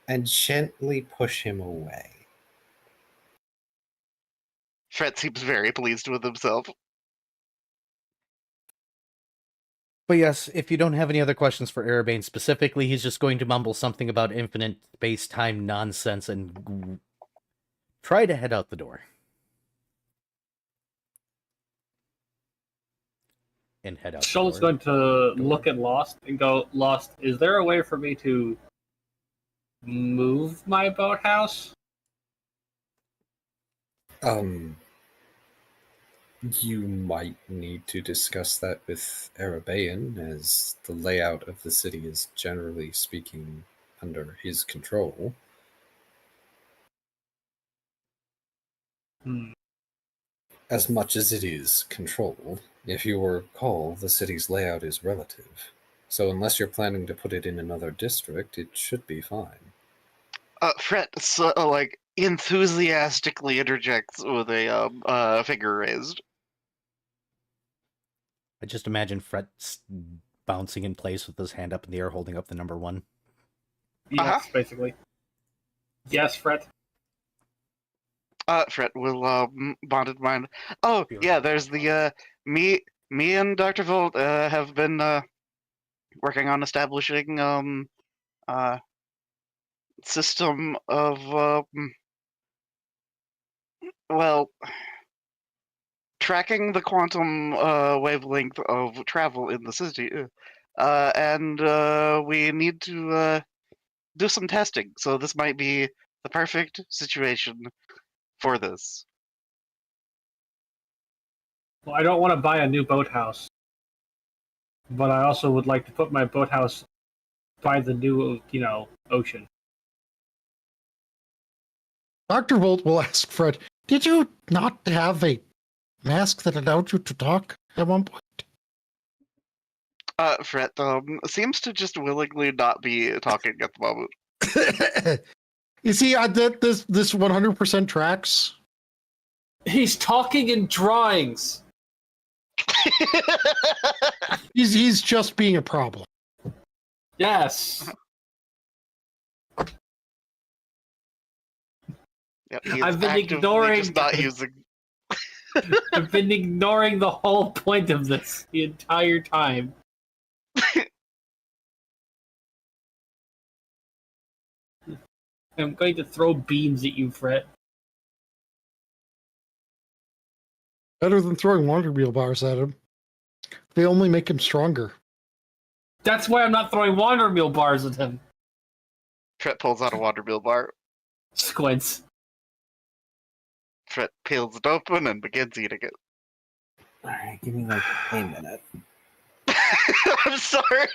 and gently push him away. Fret seems very pleased with himself. But yes, if you don't have any other questions for Erebane specifically, he's just going to mumble something about infinite space-time nonsense and try to head out the door. And head out Shoal's the door. going to look at Lost and go, Lost, is there a way for me to move my boathouse? You might need to discuss that with Erebane, as the layout of the city is generally speaking under his control. As much as it is controlled, if you recall, the city's layout is relative. So unless you're planning to put it in another district, it should be fine. Fret enthusiastically interjects with a finger raised. I just imagine Fret bouncing in place with his hand up in the air, holding up the number 1. Yes, basically. Yes, Fret. Fret will bonded mind. Oh yeah, there's the me and Dr. Volt have been working on establishing system of tracking the quantum wavelength of travel in the city, and we need to do some testing. So this might be the perfect situation for this. Well, I don't want to buy a new boathouse, but I also would like to put my boathouse by the new, ocean. Dr. Volt will ask Fred, did you not have a mask that allowed you to talk at one point? Fret seems to just willingly not be talking at the moment. You see, this 100% tracks. He's talking in drawings. He's just being a problem. Yes. Yep, he's I've been actively ignoring- just not using. I've been ignoring the whole point of this the entire time. I'm going to throw beams at you, Fret. Better than throwing water wheel bars at him. They only make him stronger. That's why I'm not throwing water meal bars at him. Fret pulls out a water bill bar. Squints. Fret peels it open and begins eating it. Alright, give me like a minute. I'm sorry.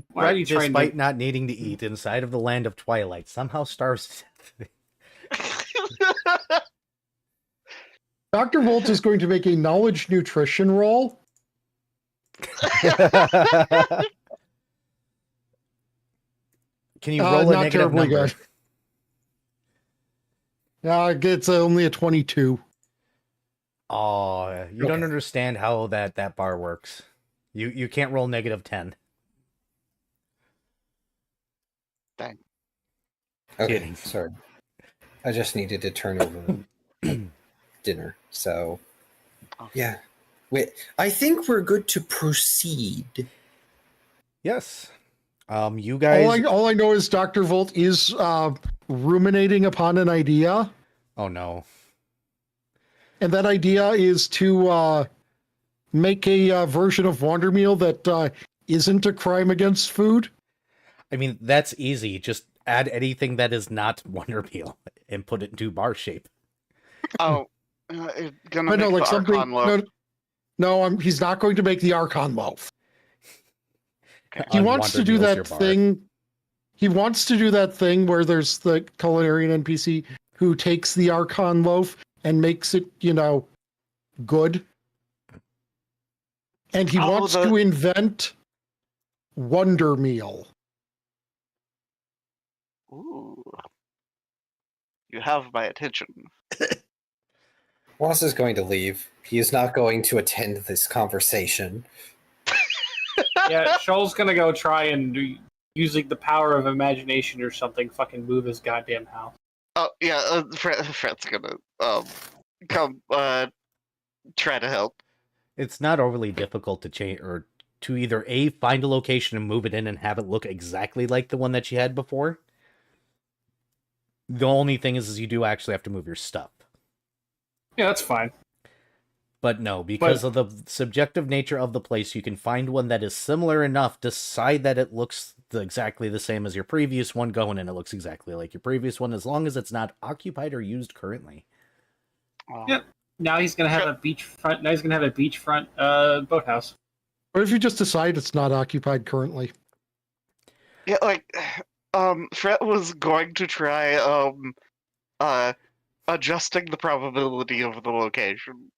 Why are you Fret, trying despite to... not needing to eat inside of the land of Twilight, somehow starves to death. Dr. Volt is going to make a knowledge nutrition roll. Can you roll a not negative terribly number? good. It's only a 22. Oh, you don't Okay. understand how that bar works. You can't roll negative 10. Dang. Okay, Kidding. sorry. I just needed to turn over dinner, so yeah. Wait, I think we're good to proceed. Yes. You guys. All I know is Dr. Volt is ruminating upon an idea, Oh no. and that idea is to make a version of Wandermeal that isn't a crime against food. I mean, that's easy. Just add anything that is not Wonder Meal and put it into bar shape. Oh, it's gonna But make no, like the something. Archon loaf. He's not going to make the Archon loaf. He On wants to Wonder do Meal's your that bar. thing. He wants to do that thing where there's the culinarian NPC who takes the Archon loaf and makes it, good. And he Oh, wants to invent Wonder Meal. Ooh. You have my attention. Ross is going to leave. He is not going to attend this conversation. Yeah, Shoal's gonna go try and using the power of imagination or something, fucking move his goddamn house. Oh yeah, Fred's gonna come try to help. It's not overly difficult to change or to either A, find a location and move it in and have it look exactly like the one that you had before. The only thing is you do actually have to move your stuff. Yeah, that's fine. But no, because of the subjective nature of the place, you can find one that is similar enough, decide that it looks exactly the same as your previous one, go in and it looks exactly like your previous one, as long as it's not occupied or used currently. Oh. Yep. Now he's gonna have a beachfront. Now he's gonna have a beachfront boathouse. Or if you just decide it's not occupied currently. Yeah, like Fred was going to try adjusting the probability of the location.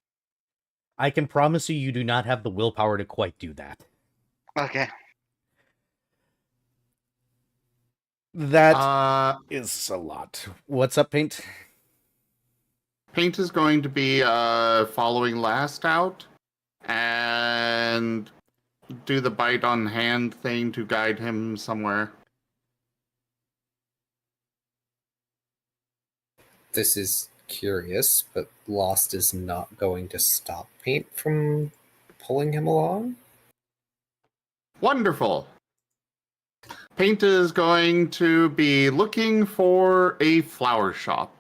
I can promise you, you do not have the willpower to quite do that. Okay. That is a lot. What's up, Paint? Paint is going to be following last out and do the bite on hand thing to guide him somewhere. This is curious, but Lost is not going to stop Paint from pulling him along? Wonderful. Paint is going to be looking for a flower shop.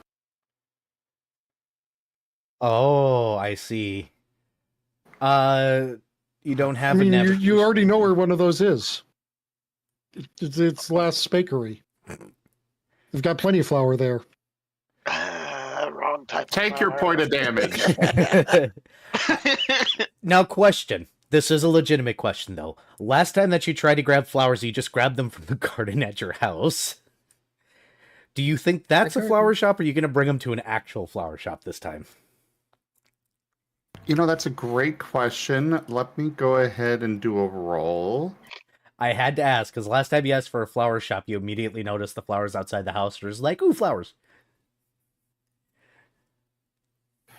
Oh, I see. You don't have I mean, a navigation. you already know where one of those is. It's Last Bakery. They've got plenty of flour there. Wrong type. Take your point of damage. Now, question. This is a legitimate question, though. Last time that you tried to grab flowers, you just grabbed them from the garden at your house. Do you think that's a flower shop, or are you going to bring them to an actual flower shop this time? That's a great question. Let me go ahead and do a roll. I had to ask, because last time you asked for a flower shop, you immediately noticed the flowers outside the house. There's like, ooh, flowers.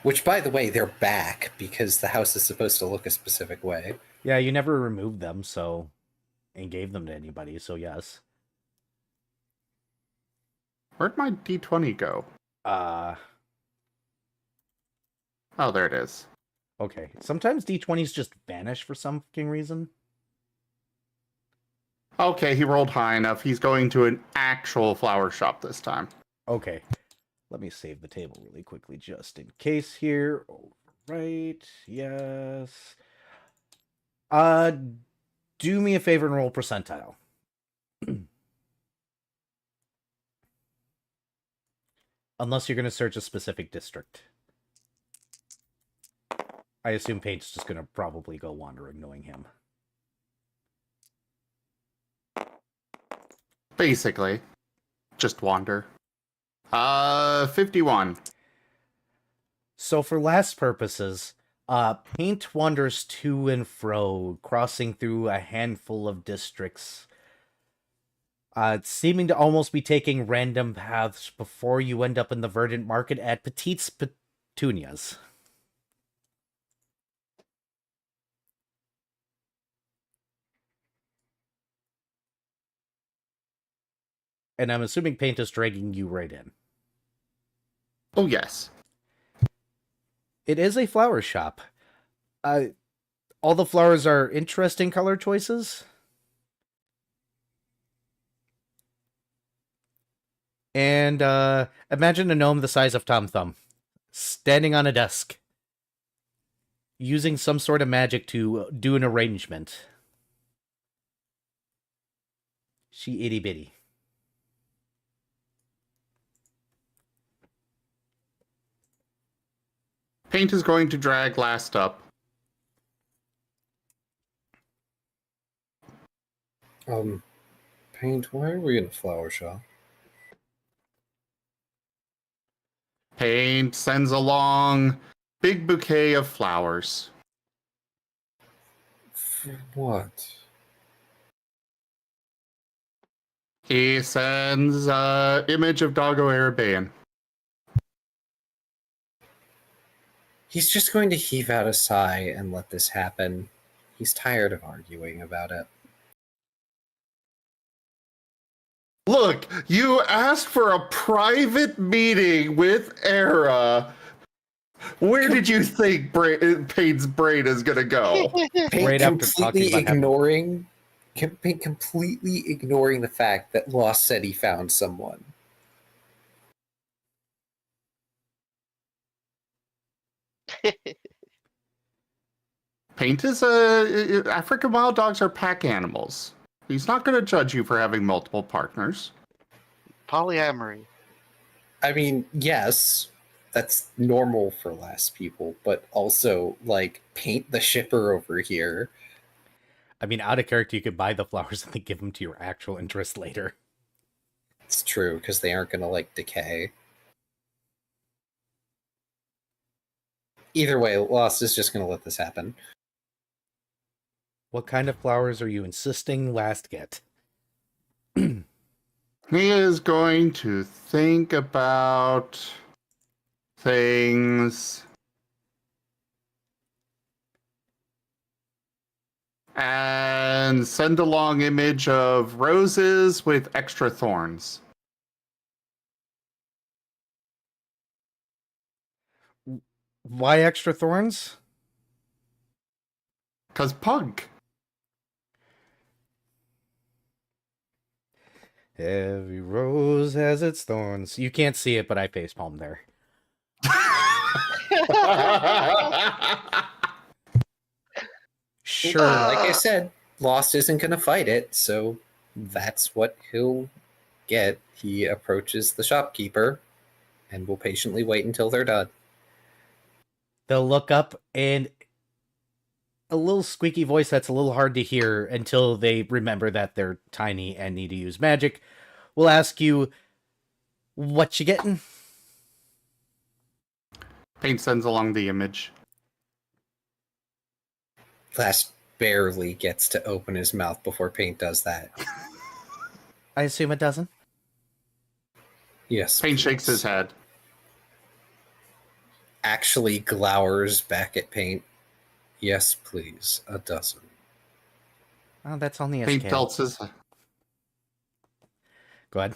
Which, by the way, they're back because the house is supposed to look a specific way. Yeah, you never removed them, so... and gave them to anybody, so yes. Where'd my D20 go? Oh, there it is. Okay. Sometimes D20s just vanish for some fucking reason. Okay, he rolled high enough. He's going to an actual flower shop this time. Okay. Let me save the table really quickly just in case here. Right. Yes. Do me a favor and roll percentile. Unless you're going to search a specific district. I assume Paint's just going to probably go wandering, knowing him. Basically. Just wander. 51. So for last purposes, Paint wanders to and fro, crossing through a handful of districts, seeming to almost be taking random paths before you end up in the verdant market at Petite's Petunias. And I'm assuming Paint is dragging you right in. Oh, yes. It is a flower shop. All the flowers are interesting color choices. And imagine a gnome the size of Tom Thumb, standing on a desk, using some sort of magic to do an arrangement. She itty bitty. Paint is going to drag last up. Paint, why are we in a flower shop? Paint sends along big bouquet of flowers. For what? He sends image of Doggo Arabian. He's just going to heave out a sigh and let this happen. He's tired of arguing about it. Look, you asked for a private meeting with Era. Where did you think Paint's brain is gonna go? Paint Right after talking about completely ignoring the fact that Lost said he found someone. Paint is African wild dogs are pack animals. He's not going to judge you for having multiple partners. Polyamory. I mean, yes, that's normal for last people, but also, like, Paint the shipper over here. I mean, out of character, you could buy the flowers and then give them to your actual interest later. It's true, because they aren't going to, like, decay. Either way, Lost is just going to let this happen. What kind of flowers are you insisting last get? He is going to think about things and send along image of roses with extra thorns. Why extra thorns? 'Cause punk. Every rose has its thorns. You can't see it, but I facepalm there. Sure. Like I said, Lost isn't going to fight it, so that's what he'll get. He approaches the shopkeeper and will patiently wait until they're done. They'll look up and a little squeaky voice that's a little hard to hear until they remember that they're tiny and need to use magic will ask you, what you getting? Paint sends along the image. Last barely gets to open his mouth before Paint does that. I assume it doesn't. Yes. Paint please. shakes his head. Actually glowers back at Paint. Yes, please. A dozen. Oh, that's only a Paint scale. tilts his Go ahead.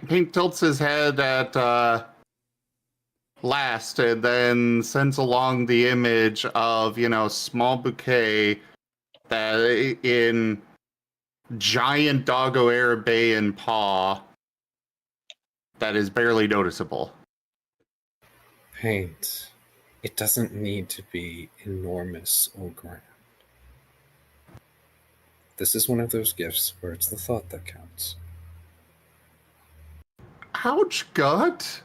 Paint tilts his head at last and then sends along the image of, small bouquet that in giant Doggo Arabian paw that is barely noticeable. Paint. It doesn't need to be enormous or grand. This is one of those gifts where it's the thought that counts. Ouch, gut.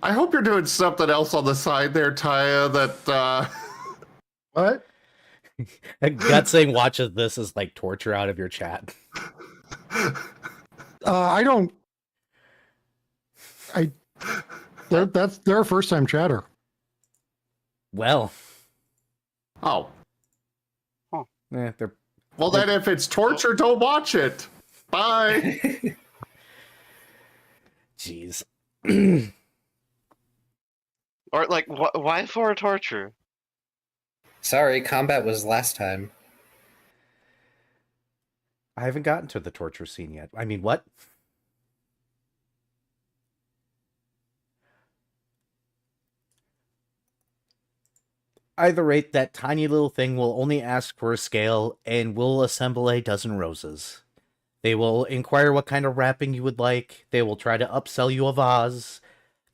I hope you're doing something else on the side there, Taya, that What? Gut saying watches this is like torture out of your chat. I don't. That's their first time chatter. Well, Oh. they're Well, then if it's torture, don't watch it. Bye. jeez. Or like, why for torture? Sorry, combat was last time. I haven't gotten to the torture scene yet. I mean, what? Either rate, that tiny little thing will only ask for a scale and will assemble a dozen roses. They will inquire what kind of wrapping you would like. They will try to upsell you a vase.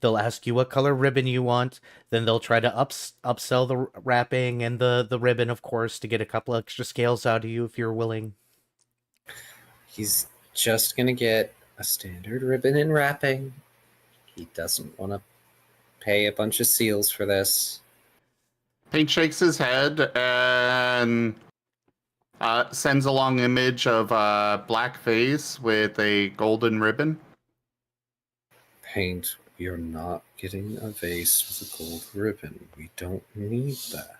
They'll ask you what color ribbon you want. Then they'll try to upsell the wrapping and the ribbon, of course, to get a couple extra scales out of you if you're willing. He's just gonna get a standard ribbon and wrapping. He doesn't want to pay a bunch of seals for this. Paint shakes his head and sends a long image of black face with a golden ribbon. Paint, we are not getting a vase with a gold ribbon. We don't need that.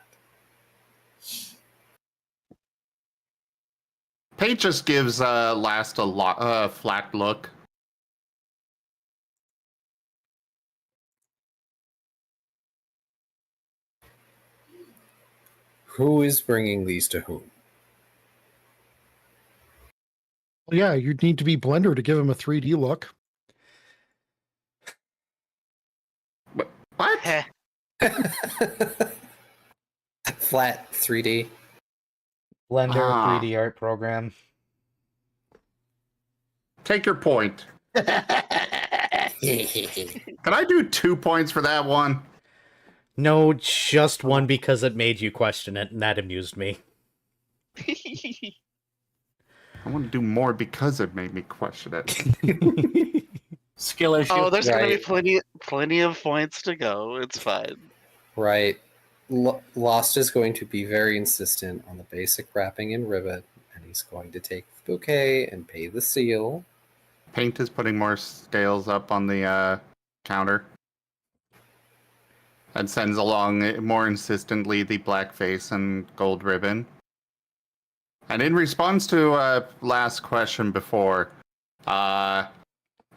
Paint just gives Last a flat look. Who is bringing these to whom? Yeah, you'd need to be Blender to give him a 3D look. What? Heh. Flat 3D. Blender Ah. 3D art program. Take your point. Can I do 2 points for that one? No, just one because it made you question it, and that amused me. I want to do more because it made me question it. Skill issue. Oh, there's gonna be Right. plenty of points to go. It's fine. Right. Lost is going to be very insistent on the basic wrapping and ribbon, and he's going to take the bouquet and pay the seal. Paint is putting more scales up on the counter. And sends along more insistently the black face and gold ribbon. And in response to last question before,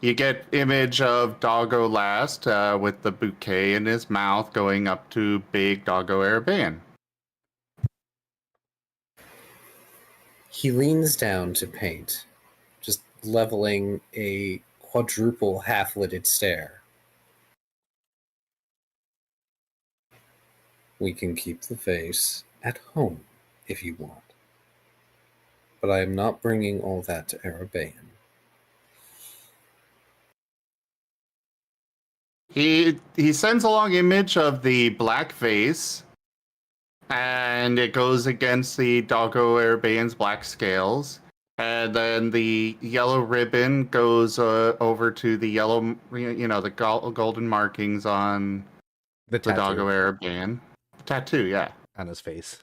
you get image of Doggo Last with the bouquet in his mouth going up to big Doggo Araban. He leans down to paint, just leveling a quadruple half-lidded stare. We can keep the vase at home if you want. But I am not bringing all that to Araban. He sends along image of the black vase, and it goes against the Doggo Araban's black scales. And then the yellow ribbon goes over to the yellow, the golden markings on The the tattoo Doggo Araban. Tattoo, yeah. on his face.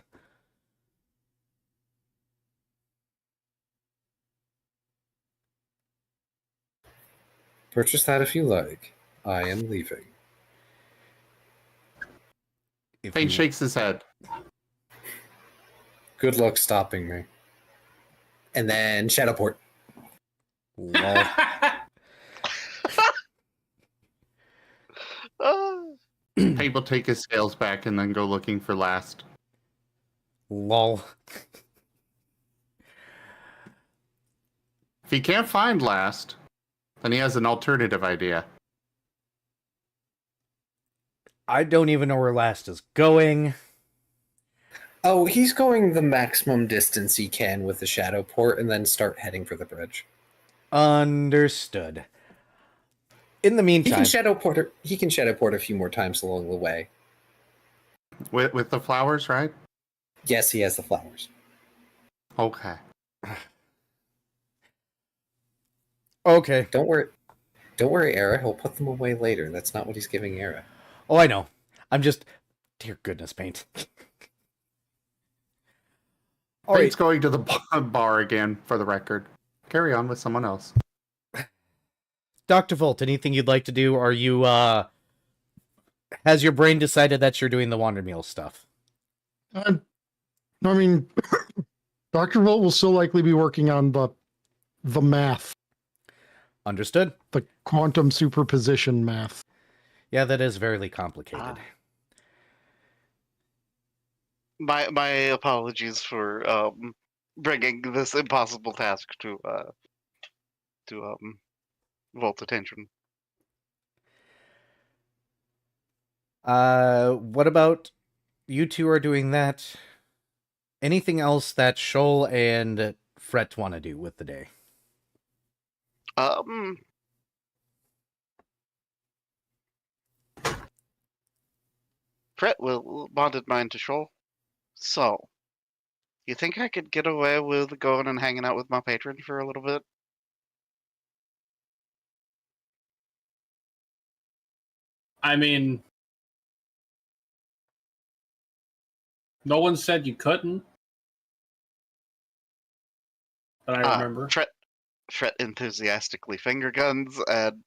Purchase that if you like. I am leaving. If Paint you- shakes his head. Good luck stopping me. And then Shadowport. Lol. Ah. Paint will take his scales back and then go looking for Last. Lol. If he can't find Last, then he has an alternative idea. I don't even know where Last is going. Oh, he's going the maximum distance he can with the Shadowport and then start heading for the bridge. Understood. In the He meantime, can Shadowport a few more times along the way. With the flowers, right? Yes, he has the flowers. Okay. okay. Don't worry, Era. He'll put them away later. That's not what he's giving Era. Oh, I know. I'm just, dear goodness, Paint. All Paint's right. going to the bar again, for the record. Carry on with someone else. Dr. Volt, anything you'd like to do? Are you, has your brain decided that you're doing the Wandermeal stuff? I mean, Dr. Volt will still likely be working on the math, Understood? the quantum superposition math. Yeah, that is very complicated. My apologies for bringing this impossible task to Volt's attention. What about you two are doing that? Anything else that Shoal and Fret want to do with the day? Fret will bonded mine to Shoal. So, you think I could get away with going and hanging out with my patron for a little bit? I mean, no one said you couldn't. That I remember. Fret enthusiastically finger guns and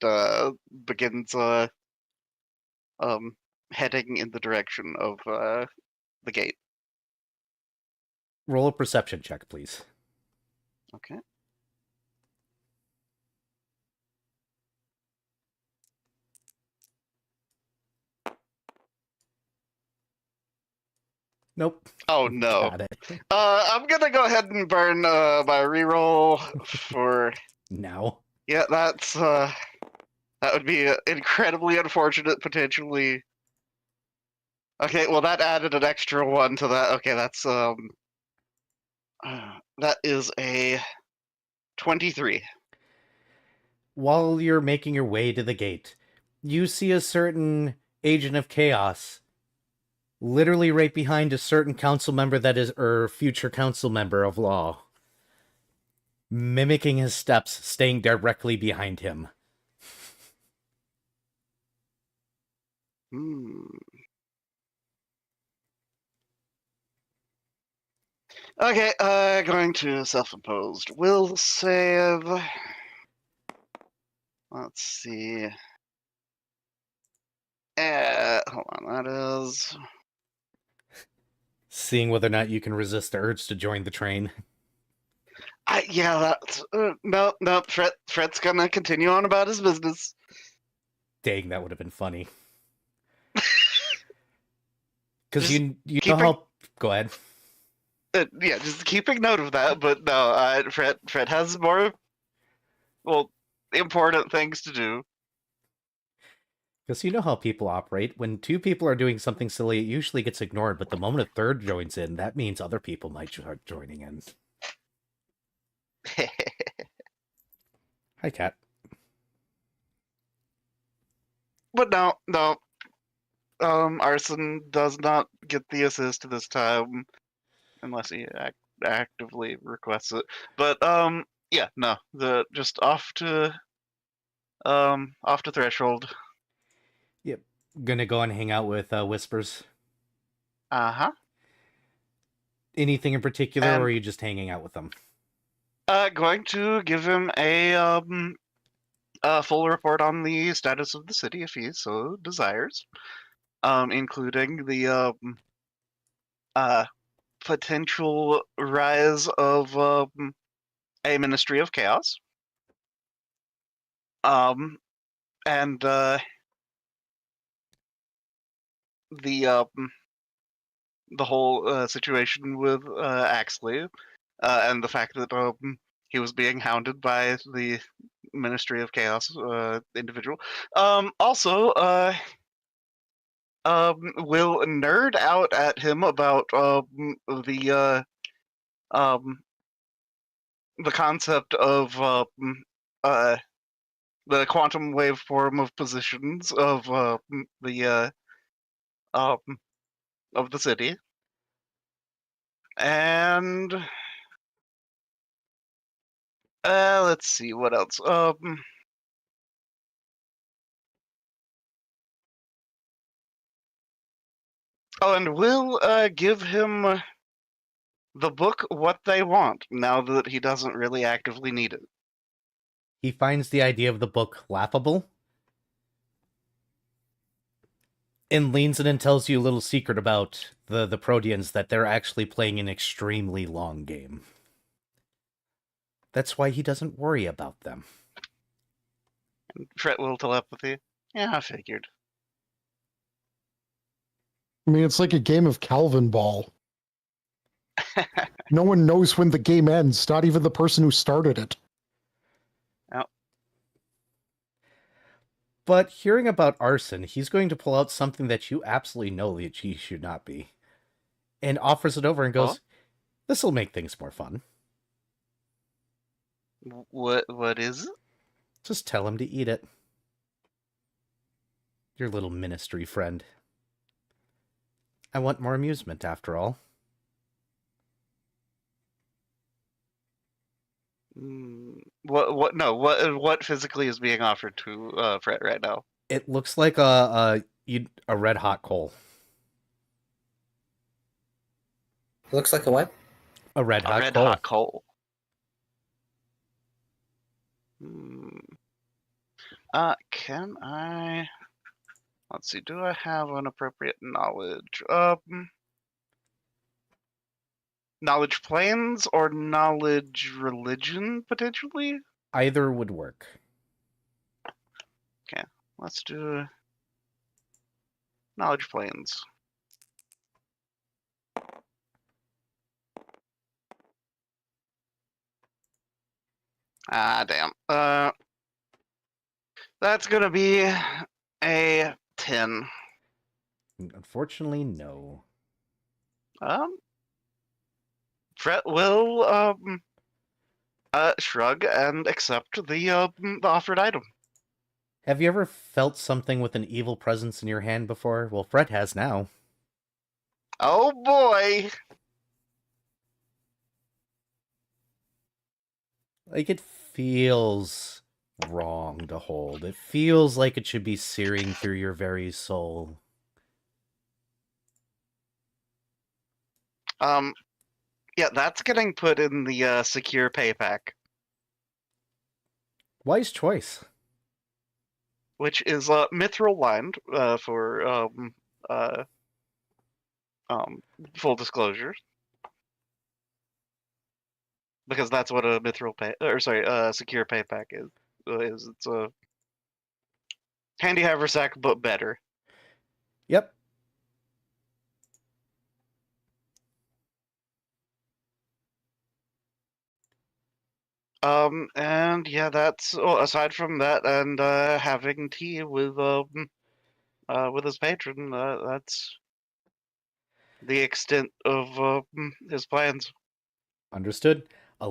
begins heading in the direction of the gate. Roll a perception check, please. Okay. Nope. Oh no. Got it. I'm gonna go ahead and burn my reroll for. Now. Yeah, that's that would be incredibly unfortunate potentially. Okay, well that added an extra one to that. Okay, that's that is a 23. While you're making your way to the gate, you see a certain agent of chaos literally right behind a certain council member that is, or future council member of law, mimicking his steps, staying directly behind him. Okay, going to self-imposed will save. Let's see. Hold on, that is. Seeing whether or not you can resist the urge to join the train. Yeah, that's no. Fret's gonna continue on about his business. Dang, that would have been funny. Because Just you know how. Go ahead. Yeah, just keeping note of that. But no, Fret has more, well, important things to do. Because you know how people operate. When two people are doing something silly, it usually gets ignored. But the moment a third joins in, that means other people might start joining in. Hi, Kat. But no. Arson does not get the assist this time, unless he actively requests it. But yeah, no. Just off to Threshold. Yep. Gonna go and hang out with Whispers. Uh-huh. Anything in particular, or are you just hanging out with them? Going to give him a full report on the status of the city if he so desires, including the potential rise of a Ministry of Chaos, and the whole situation with Axley, and the fact that he was being hounded by the Ministry of Chaos individual. Also, will nerd out at him about the concept of the quantum waveform of positions of the city, and let's see what else. Oh, and we'll give him the book What They Want, now that he doesn't really actively need it. He finds the idea of the book laughable and leans in and tells you a little secret about the Proteans, that they're actually playing an extremely long game. That's why he doesn't worry about them. And Fret will telepathy. Yeah, I figured. I mean, it's like a game of Calvin Ball. No one knows when the game ends, not even the person who started it. But hearing about Arson, he's going to pull out something that you absolutely know that he should not be, and offers it over and goes, "This'll make things more fun." What is it? Just tell him to eat it. Your little ministry friend. I want more amusement, after all. What physically is being offered to Fred right now? It looks like a red hot coal. Looks like a what? A red A hot red coal. hot coal. Hmm. Can I? Let's see. Do I have an appropriate knowledge? Knowledge planes or knowledge religion potentially? Either would work. Let's do knowledge planes. Ah, damn. That's gonna be a 10. Unfortunately, no. Fret will shrug and accept the offered item. Have you ever felt something with an evil presence in your hand before? Well, Fred has now. Oh boy! Like, it feels wrong to hold. It feels like it should be searing through your very soul. Yeah, that's getting put in the secure pay pack, Wise choice. which is mithril lined for full disclosure, because that's what a secure pay pack is. It's a handy haversack, but better. Yep. And yeah, that's aside from that, and having tea with his patron. That's the extent of his plans. Understood. A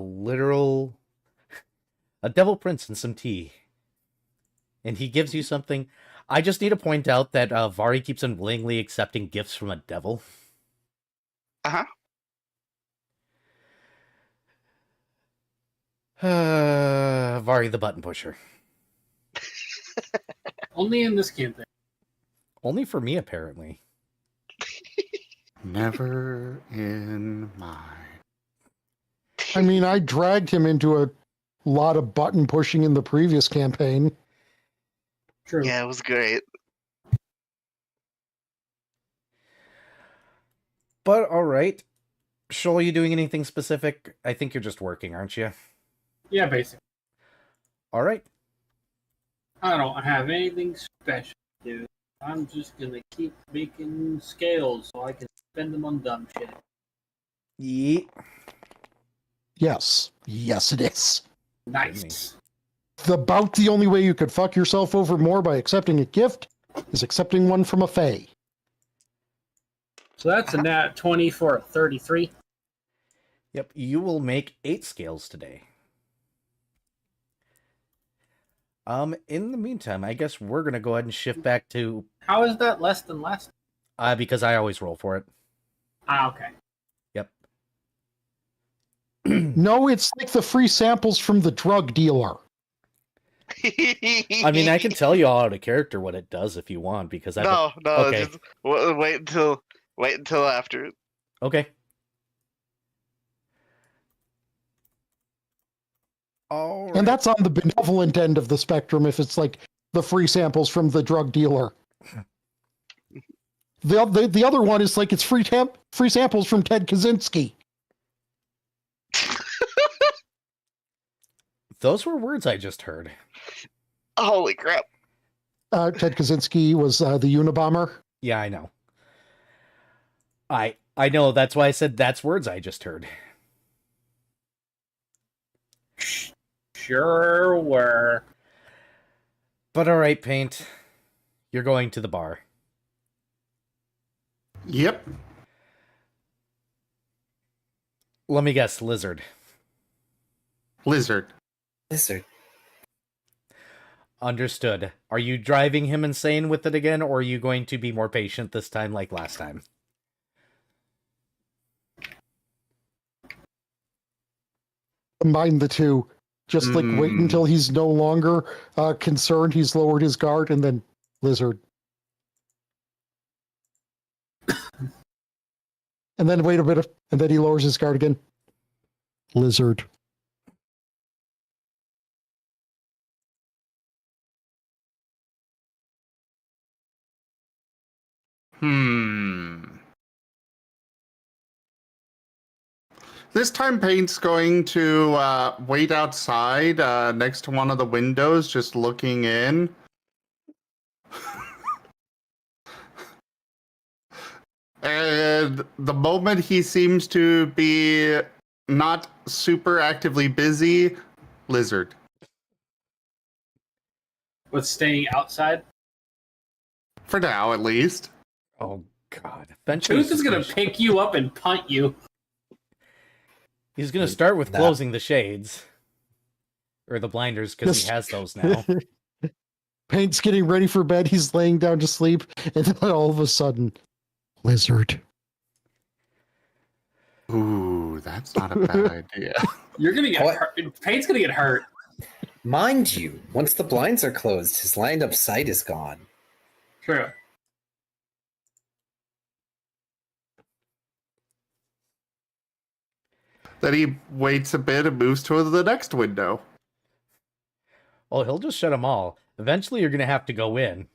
devil prince and some tea. And he gives you something. I just need to point out that Vari keeps unwillingly accepting gifts from a devil. Vari the button pusher. Only in this campaign. Only for me, apparently. Never in my. I mean, I dragged him into a lot of button pushing in the previous campaign. True. Yeah, it was great. But alright. Shoal, you doing anything specific? I think you're just working, aren't you? Yeah, basically. Alright. I don't have anything special, dude. I'm just gonna keep making scales so I can spend them on dumb shit. Yeet. Yes. Yes, it is. Nice. About the only way you could fuck yourself over more by accepting a gift is accepting one from a fae. So that's a nat 20 for a 33. Yep, you will make 8 scales today. In the meantime, I guess we're gonna go ahead and shift back to How is that less than last? because I always roll for it. Ah, okay. Yep. No, it's like the free samples from the drug dealer. I mean, I can tell you all out of character what it does if you want, because No, Okay. just wait until after. Okay. All right. And that's on the benevolent end of the spectrum if it's like the free samples from the drug dealer. The other one is like it's free samples from Ted Kaczynski. Those were words I just heard. Holy crap! Ted Kaczynski was the Unabomber. Yeah, I know. I know, that's why I said that's words I just heard. Sure were. But all right, Paint. You're going to the bar. Yep. Let me guess, Lizard. Lizard. Lizard. Understood. Are you driving him insane with it again, or are you going to be more patient this time like last time? combine the two. Just like wait until he's no longer concerned, he's lowered his guard, and then lizard. And then wait a bit, and then he lowers his guard again. Lizard. This time, Paint's going to wait outside next to one of the windows, just looking in. And the moment he seems to be not super actively busy, lizard. With staying outside? For now, at least. Oh God! Eventually, Tooth is gonna pick you up and punt you. He's gonna start with That- closing the shades or the blinders because he has those now. Paint's getting ready for bed. He's laying down to sleep, and then all of a sudden, lizard. Ooh, that's not a bad idea. You're gonna get What? hurt. Paint's gonna get hurt. Mind you, once the blinds are closed, his line of sight is gone. True. Then he waits a bit and moves to the next window. Oh, he'll just shut them all. Eventually, you're gonna have to go in.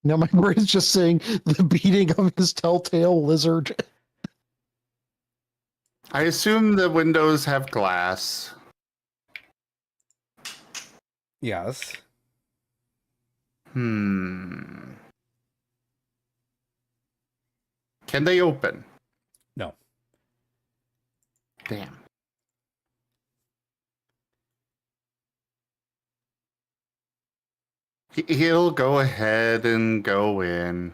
Now my brain's just saying the beating of his telltale lizard. I assume the windows have glass. Yes. Can they open? No. Damn. He'll go ahead and go in.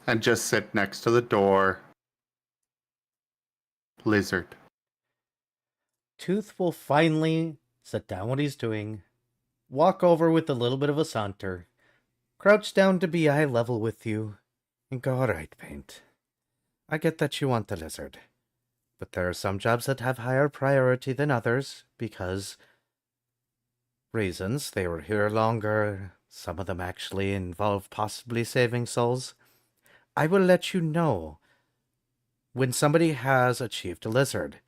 And just sit next to the door. Lizard. Tooth will finally set down what he's doing, walk over with a little bit of a saunter, crouch down to be eye level with you, and go, "All right, Paint. I get that you want the lizard, but there are some jobs that have higher priority than others because reasons. They were here longer. Some of them actually involve possibly saving souls. I will let you know when somebody has achieved a lizard,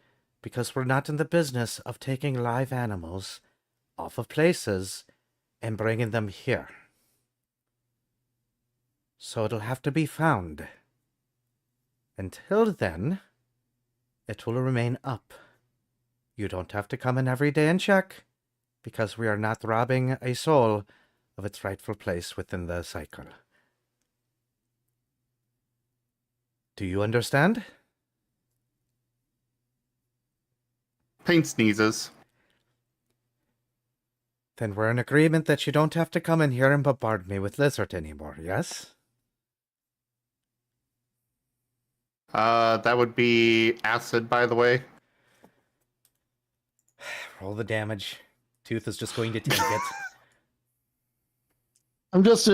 because we're not in the business of taking live animals off of places and bringing them here. So it'll have to be found. Until then, it will remain up. You don't have to come in every day and check, because we are not robbing a soul of its rightful place within the cycle. Do you understand? Paint sneezes. Then we're in agreement that you don't have to come in here and bombard me with lizard anymore, yes? That would be acid, by the way. Roll the damage. Tooth is just going to take it. I'm just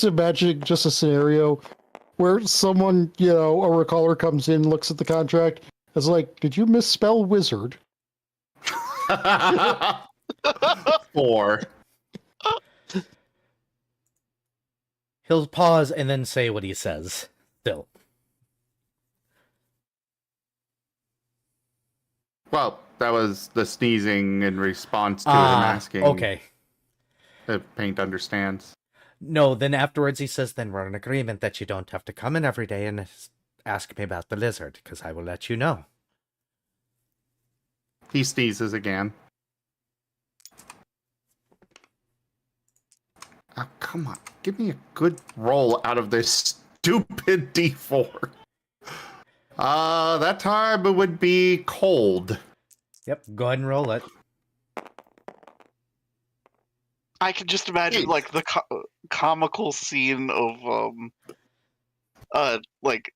imagining just a scenario where someone, a recaller comes in, looks at the contract, is like, "Did you misspell wizard?" 4. He'll pause and then say what he says. Still. Well, that was the sneezing in response to him asking Okay. if Paint understands. No, then afterwards he says, then we're in agreement that you don't have to come in every day and ask me about the lizard, because I will let you know. He sneezes again. Oh, come on. Give me a good roll out of this stupid D4. That time it would be cold. Yep, go ahead and roll it. I can just imagine Eight. like the comical scene of like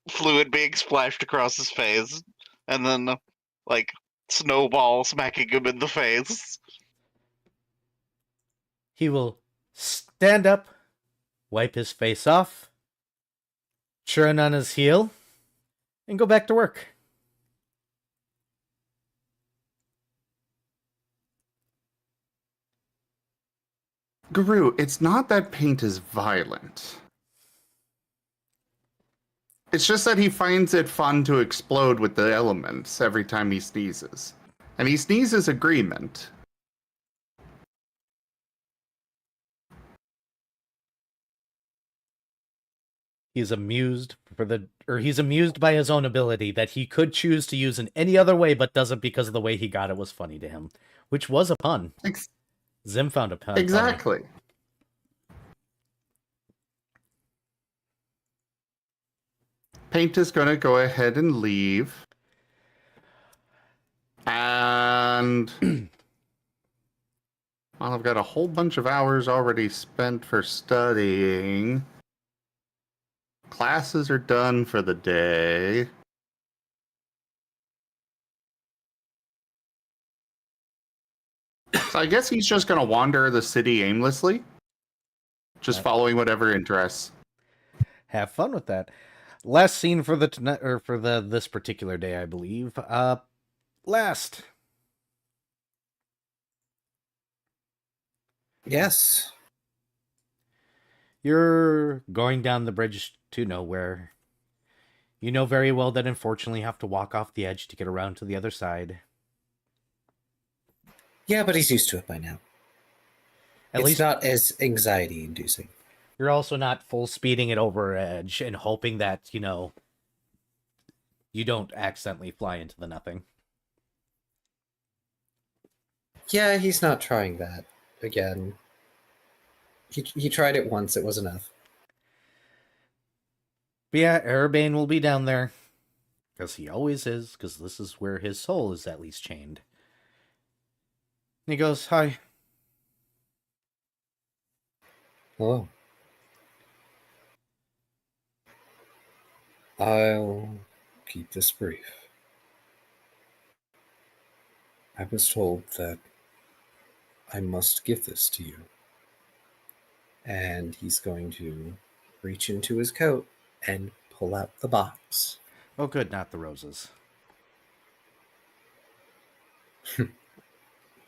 fluid being splashed across his face, and then like snowball smacking him in the face. he will stand up, wipe his face off, churn on his heel, and go back to work. Guru, it's not that Paint is violent. It's just that he finds it fun to explode with the elements every time he sneezes. And he sneezes agreement. He's amused he's amused by his own ability that he could choose to use in any other way, but doesn't because of the way he got it was funny to him, which was a pun. Zim found a pun. Exactly. Funny. Paint is going to go ahead and leave. And well, I've got a whole bunch of hours already spent for studying. Classes are done for the day. So I guess he's just going to wander the city aimlessly, just following whatever interests. Have fun with that. Last scene for this particular day, I believe. Last. Yes. You're going down the bridge to nowhere. You know very well that unfortunately you have to walk off the edge to get around to the other side. Yeah, but he's used to it by now. At It's least not as anxiety-inducing. you're also not full speeding it over edge and hoping that, you don't accidentally fly into the nothing. Yeah, he's not trying that again. He tried it once, it was enough. But yeah, Erebane will be down there. Because he always is, because this is where his soul is at least chained. And he goes, "Hi." Hello. I'll keep this brief. I was told that I must give this to you. And he's going to reach into his coat and pull out the box. Oh good, not the roses.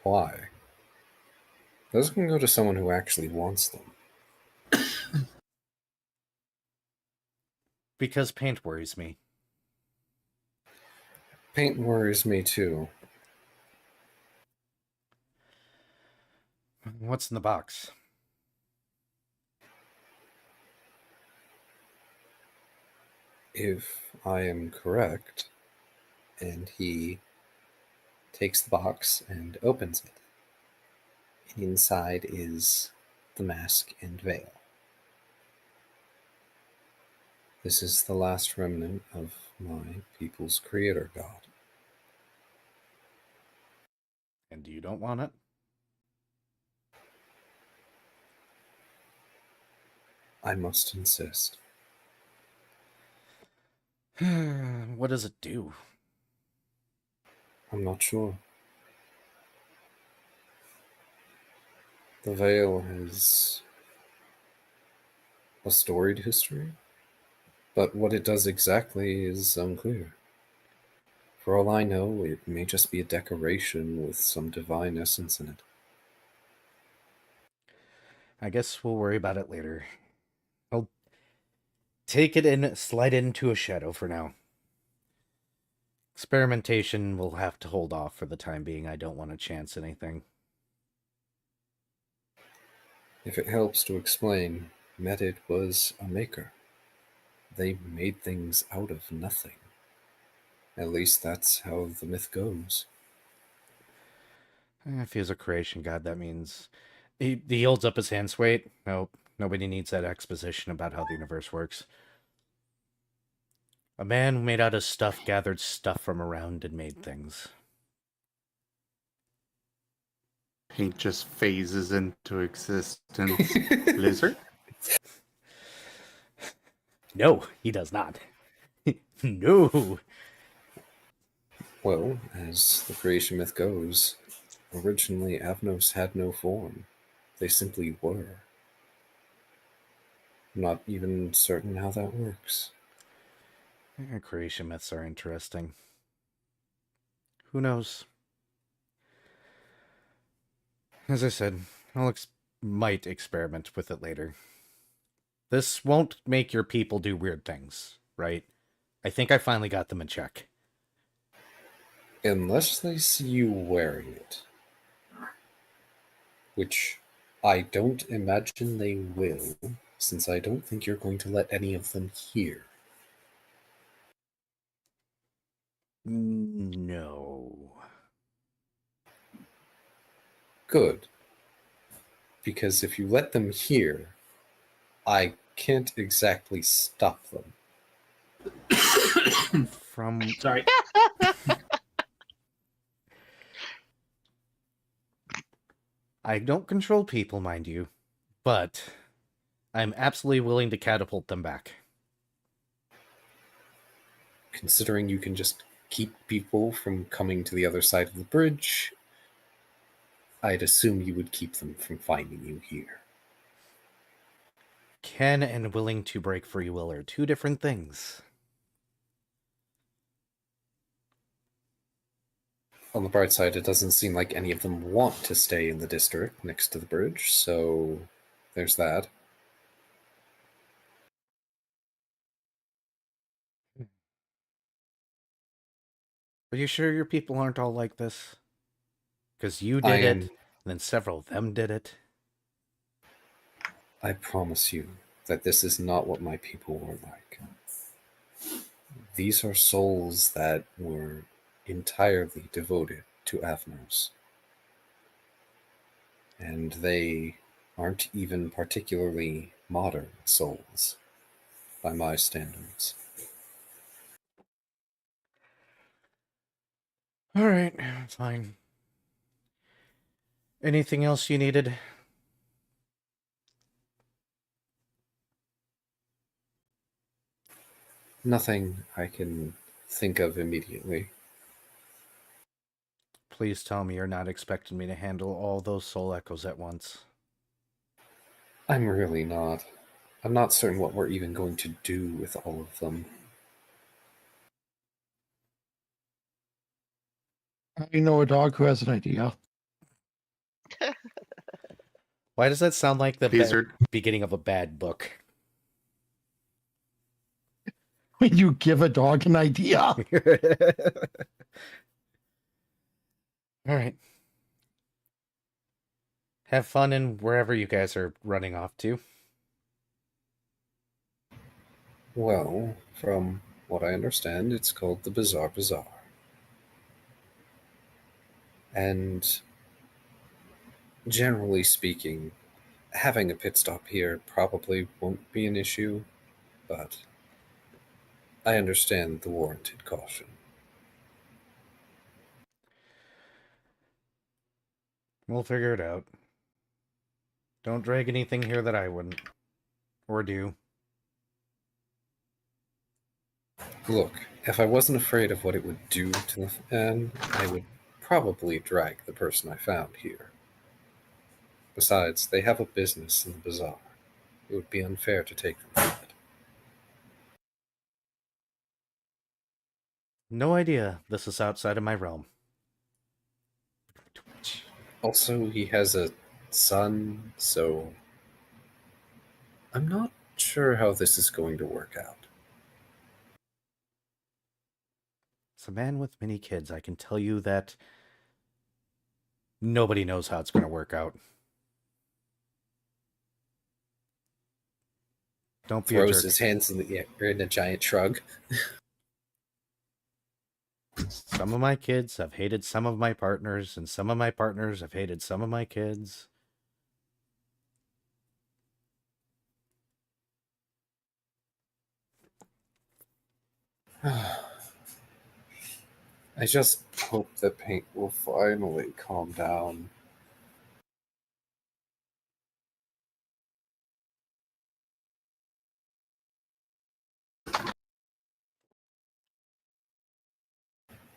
Why? Those can go to someone who actually wants them. Because paint worries me. Paint worries me too. What's in the box? If I am correct, and he takes the box and opens it. And inside is the mask and veil. This is the last remnant of my people's creator god. And you don't want it? I must insist. What does it do? I'm not sure. The veil has a storied history, but what it does exactly is unclear. For all I know, it may just be a decoration with some divine essence in it. I guess we'll worry about it later. I'll take it and slide it into a shadow for now. Experimentation will have to hold off for the time being. I don't want to chance anything. If it helps to explain, Medit was a maker. They made things out of nothing. At least that's how the myth goes. If he is a creation god, that means... He holds up his hands. Wait, nope. Nobody needs that exposition about how the universe works. A man made out of stuff gathered stuff from around and made things. Paint just phases into existence. Lizard? No, he does not. No. Well, as the creation myth goes, originally Avnos had no form. They simply were. I'm not even certain how that works. Creation myths are interesting. Who knows? As I said, might experiment with it later. This won't make your people do weird things, right? I think I finally got them in check. Unless they see you wearing it. Which I don't imagine they will, since I don't think you're going to let any of them hear. No. Good. Because if you let them hear, I can't exactly stop them. From Sorry. I don't control people, mind you, but I'm absolutely willing to catapult them back. Considering you can just keep people from coming to the other side of the bridge, I'd assume you would keep them from finding you here. Can and willing to break free will are two different things. On the bright side, it doesn't seem like any of them want to stay in the district next to the bridge, so there's that. Are you sure your people aren't all like this? Because you I did am- it, and then several of them did it. I promise you that this is not what my people were like. These are souls that were entirely devoted to Avnos. And they aren't even particularly modern souls, by my standards. All right, fine. Anything else you needed? Nothing I can think of immediately. Please tell me you're not expecting me to handle all those soul echoes at once. I'm really not. I'm not certain what we're even going to do with all of them. I know a dog who has an idea. Why does that sound like the These are beginning of a bad book? When you give a dog an idea. All right. Have fun in wherever you guys are running off to. Well, from what I understand, it's called the Bizarre Bazaar. And generally speaking, having a pit stop here probably won't be an issue, but I understand the warranted caution. We'll figure it out. Don't drag anything here that I wouldn't. Or do. Look, if I wasn't afraid of what it would do to the fan, I would probably drag the person I found here. Besides, they have a business in the bazaar. It would be unfair to take them from it. No idea. This is outside of my realm. Also, he has a son, so I'm not sure how this is going to work out. It's a man with many kids. I can tell you that nobody knows how it's going to work out. Don't be a Throws jerk. his hands in the air in a giant shrug. Some of my kids have hated some of my partners, and some of my partners have hated some of my kids. I just hope that Paint will finally calm down.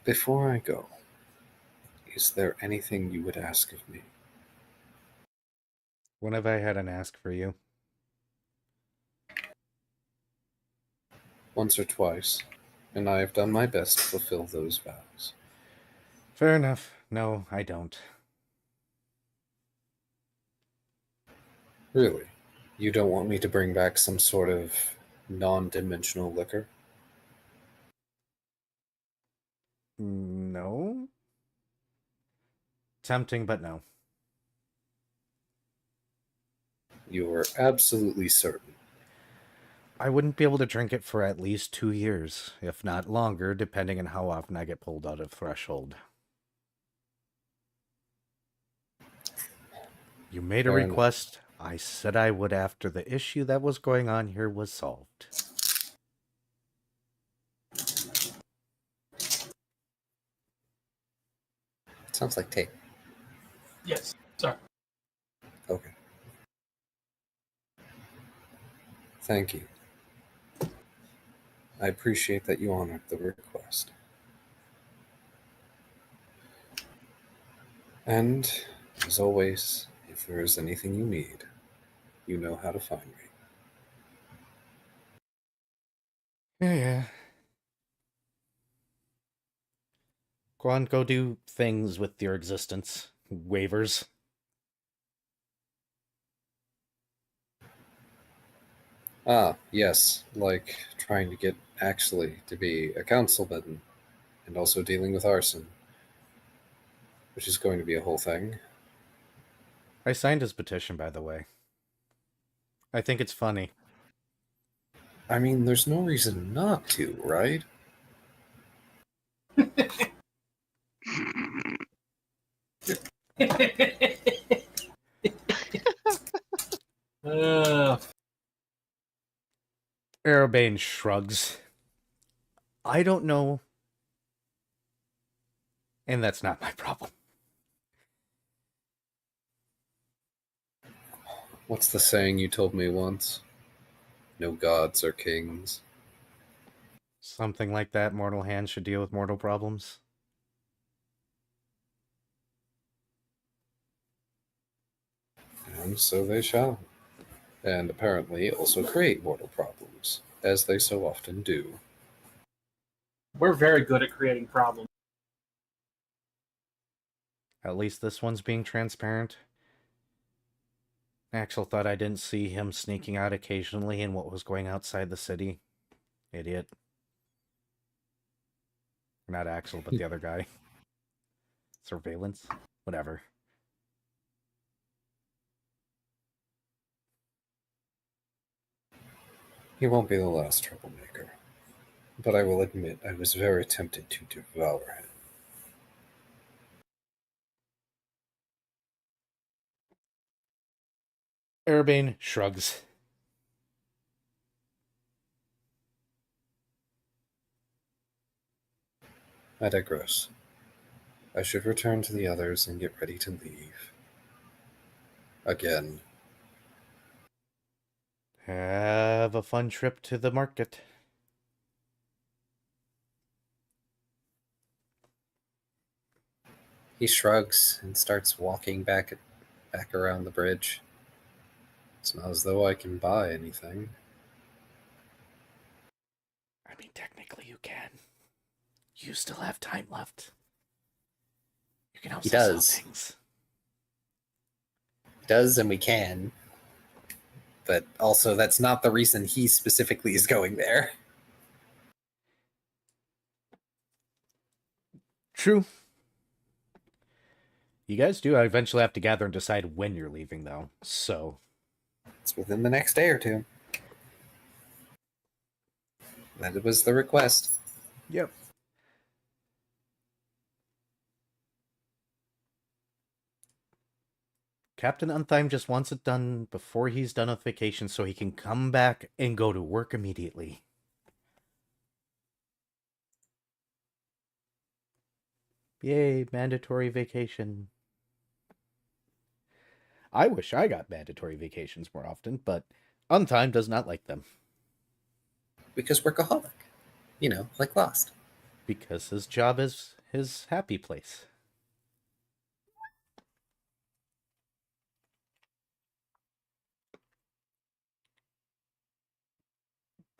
Before I go, is there anything you would ask of me? When have I had an ask for you? Once or twice, and I have done my best to fulfill those vows. Fair enough. No, I don't. Really? You don't want me to bring back some sort of non-dimensional liquor? No? Tempting, but no. You are absolutely certain. I wouldn't be able to drink it for at least 2 years, if not longer, depending on how often I get pulled out of Threshold. You made a Fair enough. request. I said I would after the issue that was going on here was solved. Sounds like tape. Yes. Sorry. Okay. Thank you. I appreciate that you honored the request. And, as always, if there is anything you need, you know how to find me. Yeah. Go on, go do things with your existence. Waivers. Ah, yes, like trying to get actually to be a councilman and also dealing with arson, which is going to be a whole thing. I signed his petition, by the way. I think it's funny. I mean, there's no reason not to, right? uh, Arabane shrugs. I don't know. And that's not my problem. What's the saying you told me once? No gods or kings. Something like that. Mortal hands should deal with mortal problems. And so they shall. And apparently also create mortal problems, as they so often do. we're very good at creating problems. At least this one's being transparent. Axel thought I didn't see him sneaking out occasionally in what was going outside the city. Idiot. Not Axel, but the other guy. Surveillance? Whatever. He won't be the last troublemaker. But I will admit I was very tempted to devour him. Arabane shrugs. I digress. I should return to the others and get ready to leave. Again. Have a fun trip to the market. He shrugs and starts walking back around the bridge. It's not as though I can buy anything. I mean, technically you can. You still have time left. You can also He does. sell things. Does, and we can. But also, that's not the reason he specifically is going there. True. You guys do eventually have to gather and decide when you're leaving, though. So, It's within the next day or two. That was the request. yep. Captain Unthime just wants it done before he's done with vacation so he can come back and go to work immediately. Yay, mandatory vacation. I wish I got mandatory vacations more often, but Unthime does not like them Because workaholic. You know, like Lost. because his job is his happy place.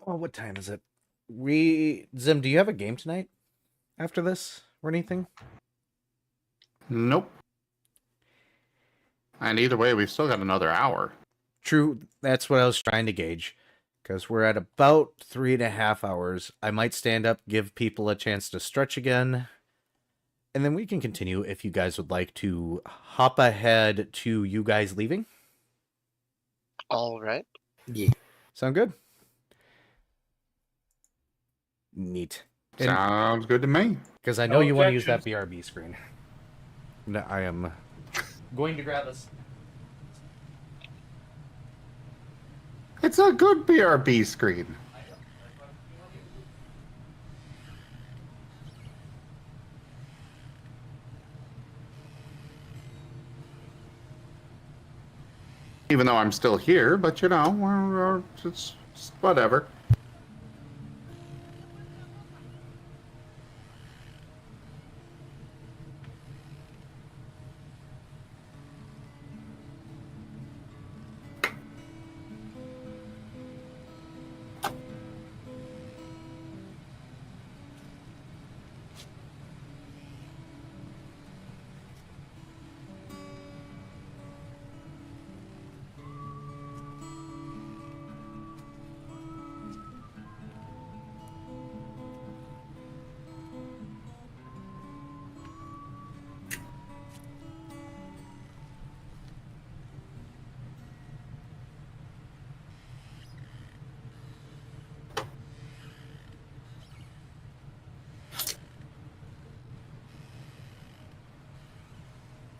Oh, what time is it? Zim, do you have a game tonight after this or anything? Nope. And either way, we've still got another hour. True, that's what I was trying to gauge. Because we're at about 3.5 hours. I might stand up, give people a chance to stretch again. And then we can continue if you guys would like to hop ahead to you guys leaving. All right. Yeah. Sound good? Neat. Sounds good to me. Because I know you want to use that BRB screen. No, I am going to grab this. It's a good BRB screen. Even though I'm still here, but you know, it's whatever.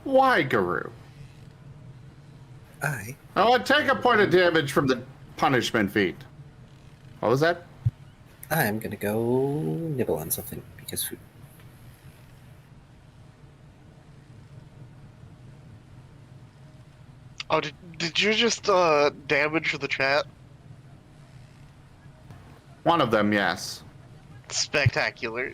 Why, Guru? Oh, take a point of damage from the punishment feat. What was that? I'm gonna go nibble on something because food. Oh, did you just damage the chat? One of them, yes. Spectacular.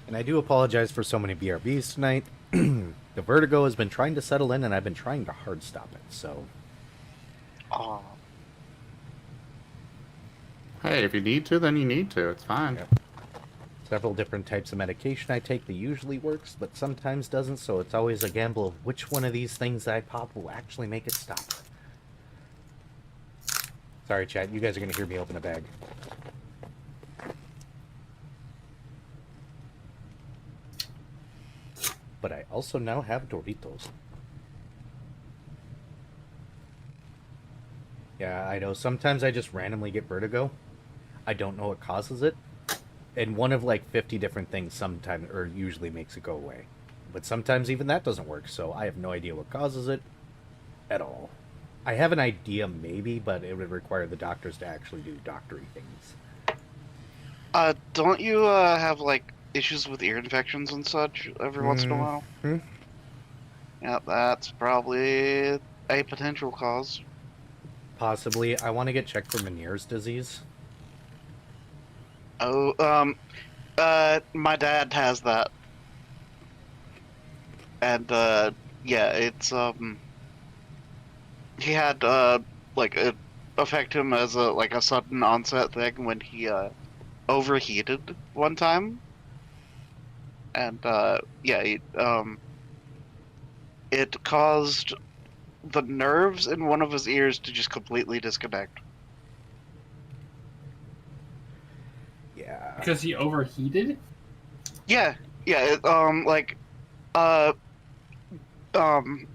And I do apologize for so many BRBs tonight. The vertigo has been trying to settle in, and I've been trying to hard stop it, so... Oh. Hey, if you need to, then you need to. It's fine. Yep. Several different types of medication I take that usually works, but sometimes doesn't, so it's always a gamble of which one of these things I pop will actually make it stop. Sorry, chat, you guys are gonna hear me open a bag. But I also now have Doritos. Yeah, I know. Sometimes I just randomly get vertigo. I don't know what causes it. And one of like 50 different things sometimes, or usually makes it go away. But sometimes even that doesn't work, so I have no idea what causes it at all. I have an idea maybe, but it would require the doctors to actually do doctory things. Don't you have like issues with ear infections and such every once in a while? Yeah, that's probably a potential cause. Possibly. I want to get checked for Meniere's disease. Oh, my dad has that. and yeah, it's he had like it affect him as a sudden onset thing when he overheated one time, and yeah, it caused the nerves in one of his ears to just completely disconnect. Yeah. Because he overheated? Yeah, yeah, uh, um,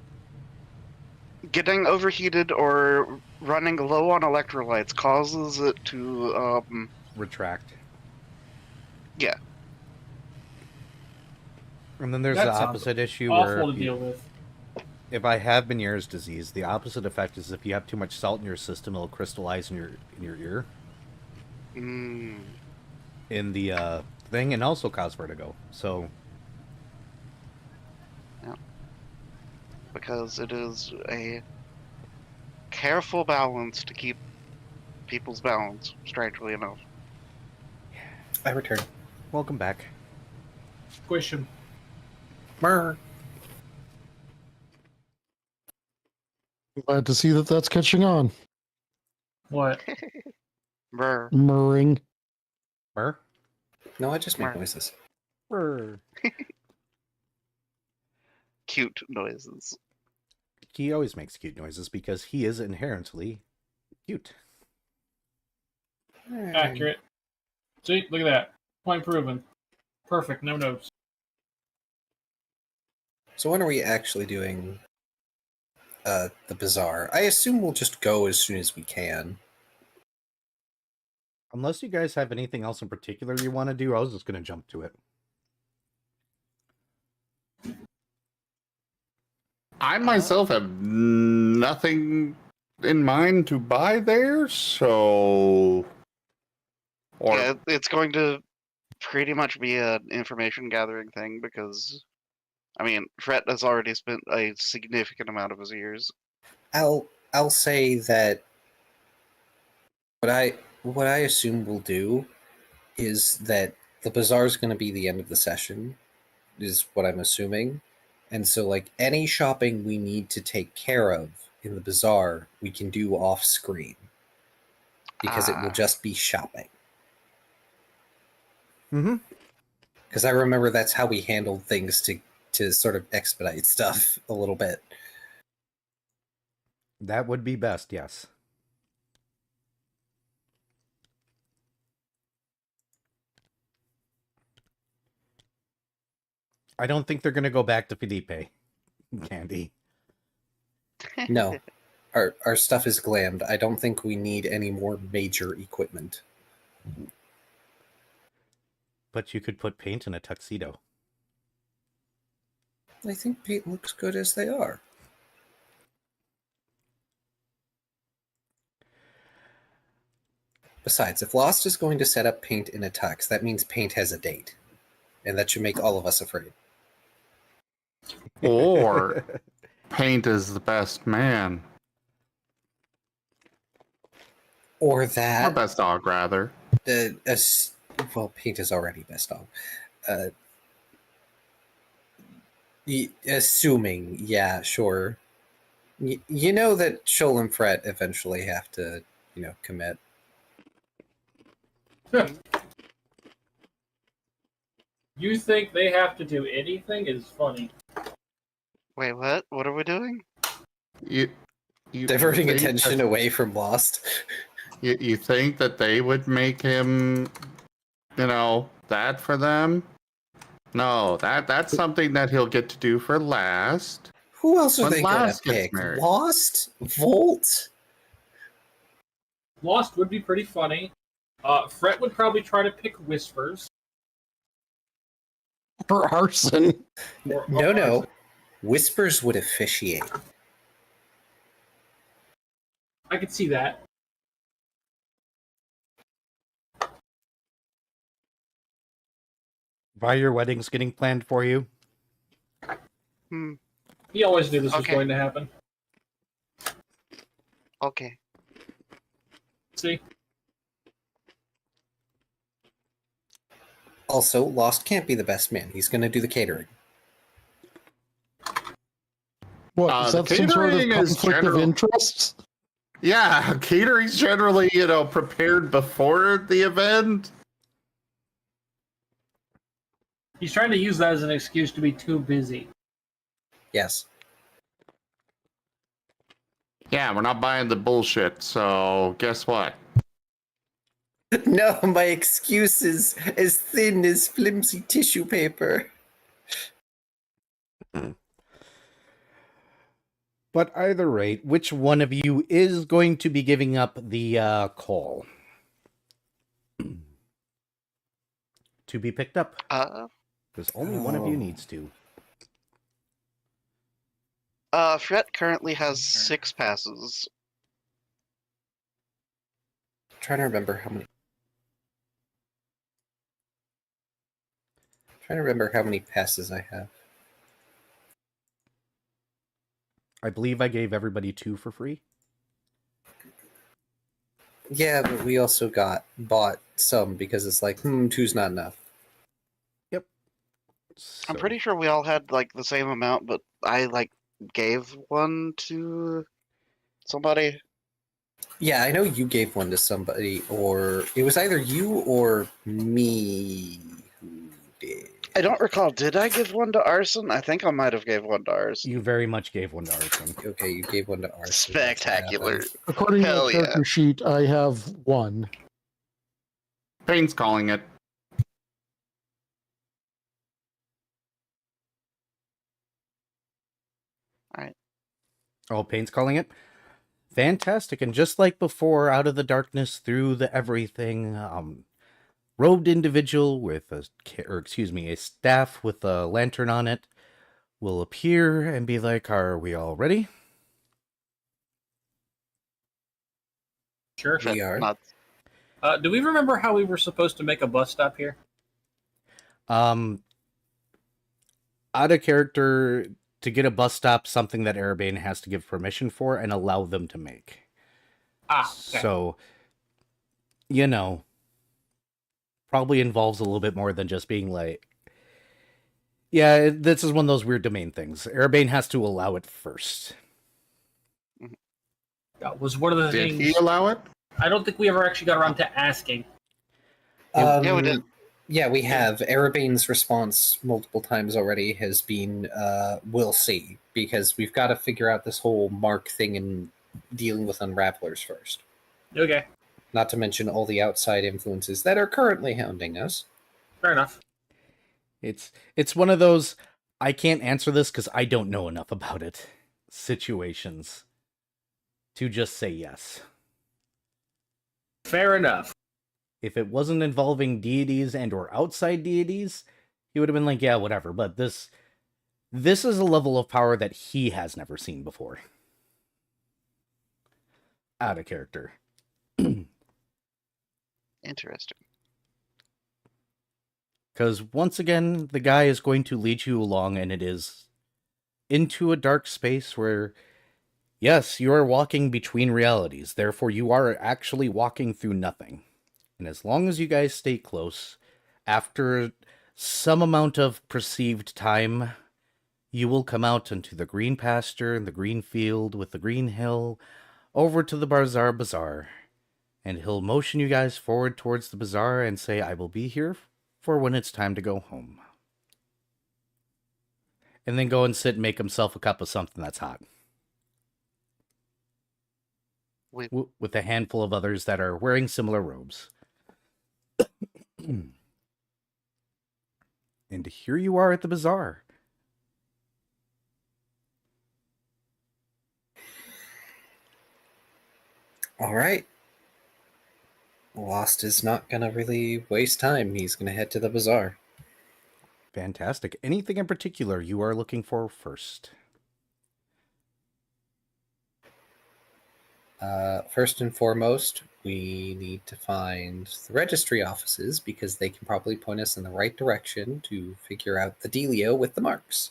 getting overheated or running low on electrolytes causes it to, Retract. yeah. And then there's That the sounds opposite issue where Awful to deal with. if I have Meniere's disease, the opposite effect is if you have too much salt in your system, it'll crystallize in your ear Mm. in the thing, and also cause vertigo. So Because it is a careful balance to keep people's balance, strangely enough. I return. welcome back. Squish him. Mer. Glad to see that that's catching on. What? Brr. Murring. Burr? No, I just make Mer. noises. Burr. Cute noises. He always makes cute noises because he is inherently cute. Accurate. See, look at that. Point proven. Perfect. No notes. So when are we actually doing the bazaar? I assume we'll just go as soon as we can. Unless you guys have anything else in particular you want to do, I was just going to jump to it. I myself have nothing in mind to buy there, so. Or Yeah, it's going to pretty much be an information gathering thing because, I mean, Fret has already spent a significant amount of his years. I'll say that what I assume we'll do is that the bazaar is going to be the end of the session, is what I'm assuming. And so, like, any shopping we need to take care of in the bazaar, we can do off screen because it will Ah. just be shopping. Mm-hmm. Because I remember that's how we handled things to sort of expedite stuff a little bit. That would be best, yes. I don't think they're going to go back to Felipe. Candy. No, our stuff is glammed. I don't think we need any more major equipment. But you could put paint in a tuxedo. I think paint looks good as they are. Besides, if Lost is going to set up paint in a tux, that means paint has a date. And that should make all of us afraid. or Paint is the best man. Or Or that best dog, rather. well, paint is already best dog. Assuming, yeah, sure. You know that Shoal and Fret eventually have to, commit. You think they have to do anything is funny. Wait, what? What are we doing? You Diverting think attention that- away from Lost. You think that they would make him, that for them? No, that's something that he'll get to do for last. Who else are When they going to Lost gets pick? married. Lost? Volt? Lost would be pretty funny. Fret would probably try to pick Whispers. For arson. No. Whispers would officiate. I could see that. Why your wedding's getting planned for you? Hmm. He always knew this was Okay. going to happen. Okay. See? Also, Lost can't be the best man. He's going to do the catering. What is The that some sort of catering is conflict of general- interests? Yeah, catering's generally, prepared before the event. He's trying to use that as an excuse to be too busy. Yes. Yeah, we're not buying the bullshit, so guess what? No, my excuse is as thin as flimsy tissue paper. But either rate, which one of you is going to be giving up the call? To be picked up. Because only one of you needs to. Fret currently has 6 passes. I'm trying to remember how many. Trying to remember how many passes I have. I believe I gave everybody 2 for free. Yeah, but we also bought some because it's like, two's not enough. I'm So- pretty sure we all had like the same amount, but I like gave one to somebody. Yeah, I know you gave one to somebody, or it was either you or me who did. I don't recall. Did I give one to Arson? I think I might have gave one to Arson. You very much gave one to Arson. Okay, you gave one to Arson. Spectacular. According to Hell the yeah. character sheet, I have one. Payne's calling it. Oh, Payne's calling it? Fantastic. And just like before, out of the darkness, through the everything, robed individual with a staff with a lantern on it will appear and be like, "Are we all ready?" Sure. We are. Not Do we remember how we were supposed to make a bus stop here? Out of character, to get a bus stop, something that Erebane has to give permission for and allow them to make. Ah, okay. So, probably involves a little bit more than just being like, yeah, this is one of those weird domain things. Erebane has to allow it first. That was one of the Did things. he allow it? I don't think we ever actually got around to asking. Yeah, we did. Yeah, we have. Erebane's response multiple times already has been, we'll see, because we've got to figure out this whole mark thing and dealing with unravelers first. Okay, Not to mention all the outside influences that are currently hounding us. fair enough. It's one of those I can't answer this because I don't know enough about it situations to just say yes. Fair enough. If it wasn't involving deities and or outside deities, he would have been like, yeah, whatever. But this is a level of power that he has never seen before. Out of character. Interesting. Because once again, the guy is going to lead you along, and it is into a dark space where, yes, you are walking between realities. Therefore, you are actually walking through nothing. And as long as you guys stay close, after some amount of perceived time, you will come out into the green pasture and the green field with the green hill, over to the Bazaar. And he'll motion you guys forward towards the bazaar and say, I will be here for when it's time to go home. And then go and sit and make himself a cup of something that's hot. With a handful of others that are wearing similar robes. And here you are at the bazaar. All right. Lost is not going to really waste time. He's going to head to the bazaar. Fantastic. Anything in particular you are looking for first? First and foremost, we need to find the registry offices because they can probably point us in the right direction to figure out the dealio with the marks.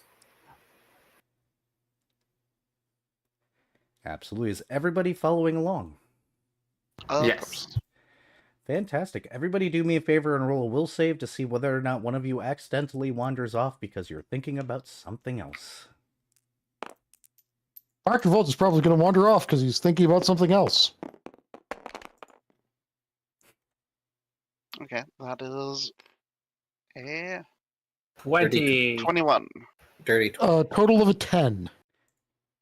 Absolutely. Is everybody following along? Yes. Fantastic. Everybody do me a favor and roll a will save to see whether or not one of you accidentally wanders off because you're thinking about something else. Dr. Volt is probably going to wander off because he's thinking about something else. Okay, that is a 20. 21. Dirty 20. Total of a 10.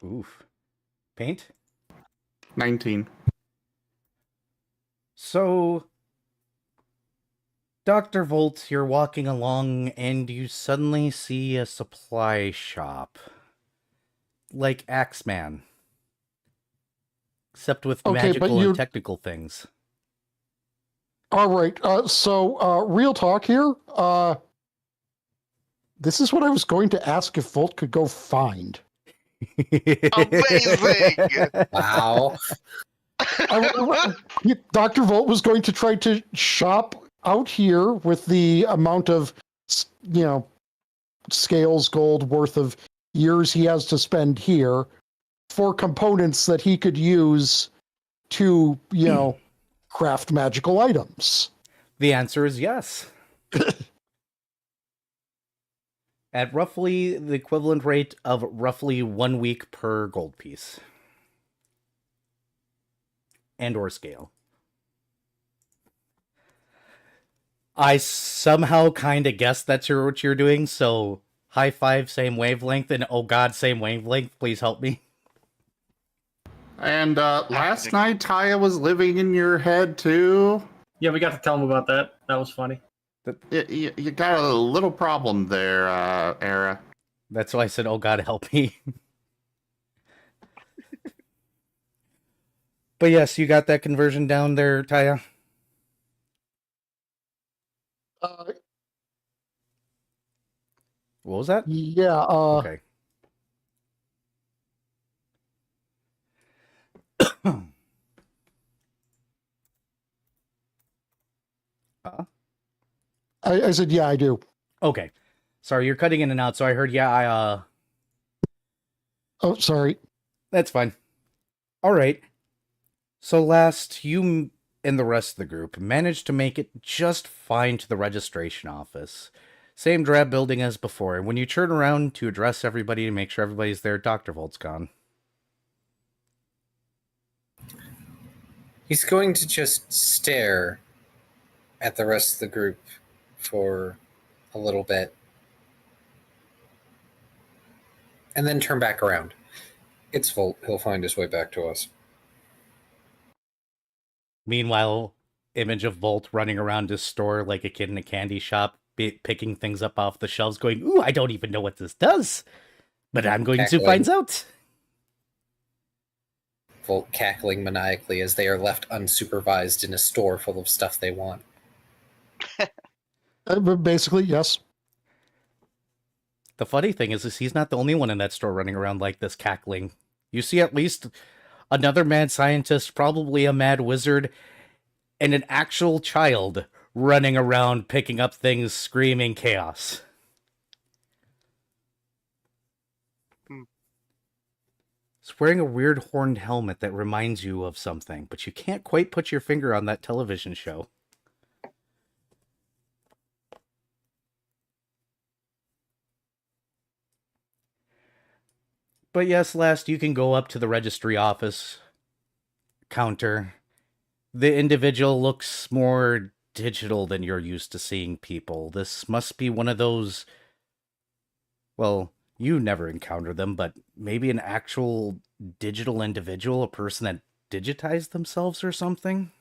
Oof. Paint? 19. So, Dr. Volt, you're walking along and you suddenly see a supply shop. Like Axeman. Except with Okay, but magical you- and technical things. All right. So, real talk here. This is what I was going to ask if Volt could go find. Amazing! Wow. Dr. Volt was going to try to shop out here with the amount of, scales gold worth of years he has to spend here for components that he could use to, craft magical items. The answer is yes. At roughly the equivalent rate of roughly 1 week per gold piece. And or scale. I somehow kind of guessed that's what you're doing, so high five, same wavelength, and oh god, same wavelength, please help me. And last night, Taya was living in your head too. Yeah, we got to tell him about that. That was funny. You got a little problem there, Era. That's why I said, oh god, help me. But yes, you got that conversion down there, Taya? What was that? Yeah. Okay. I said, yeah, I do. Okay. Sorry, you're cutting in and out, so I heard, yeah, Oh, sorry. That's fine. All right. So last, you and the rest of the group managed to make it just fine to the registration office. Same drab building as before. When you turn around to address everybody to make sure everybody's there, Dr. Volt's gone. He's going to just stare at the rest of the group for a little bit and then turn back around. It's Volt. He'll find his way back to us. Meanwhile, image of Volt running around his store like a kid in a candy shop, picking things up off the shelves, going, ooh, I don't even know what this does, but I'm going to Cackling. find out. Volt cackling maniacally as they are left unsupervised in a store full of stuff they want. But basically, yes. The funny thing is he's not the only one in that store running around like this cackling. You see at least another mad scientist, probably a mad wizard, and an actual child running around picking up things, screaming chaos. He's wearing a weird horned helmet that reminds you of something, but you can't quite put your finger on that television show. But yes, last, you can go up to the registry office counter. The individual looks more digital than you're used to seeing people. This must be one of those... Well, you never encounter them, but maybe an actual digital individual, a person that digitized themselves or something?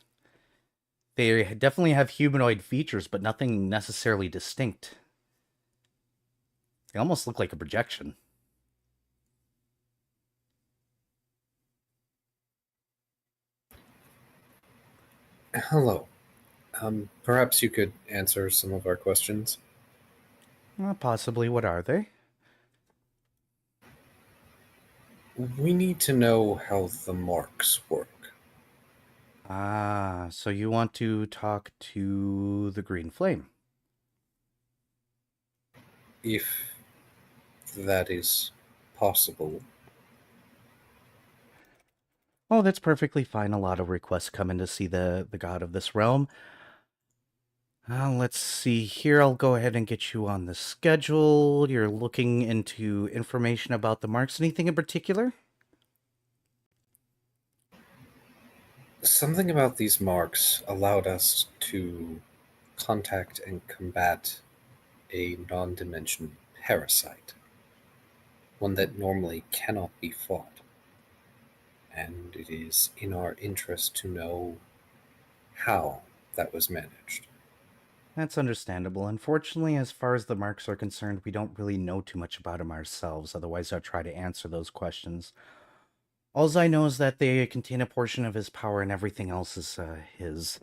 They definitely have humanoid features, but nothing necessarily distinct. They almost look like a projection. Hello. Perhaps you could answer some of our questions. Possibly. What are they? We need to know how the marks work. Ah, so you want to talk to the Green Flame. If that is possible. Oh, that's perfectly fine. A lot of requests come in to see the god of this realm. Let's see here. I'll go ahead and get you on the schedule. You're looking into information about the marks. Anything in particular? Something about these marks allowed us to contact and combat a non-dimension parasite, one that normally cannot be fought. And it is in our interest to know how that was managed. That's understandable. Unfortunately, as far as the marks are concerned, we don't really know too much about them ourselves. Otherwise, I'd try to answer those questions. All I know is that they contain a portion of his power and everything else is his.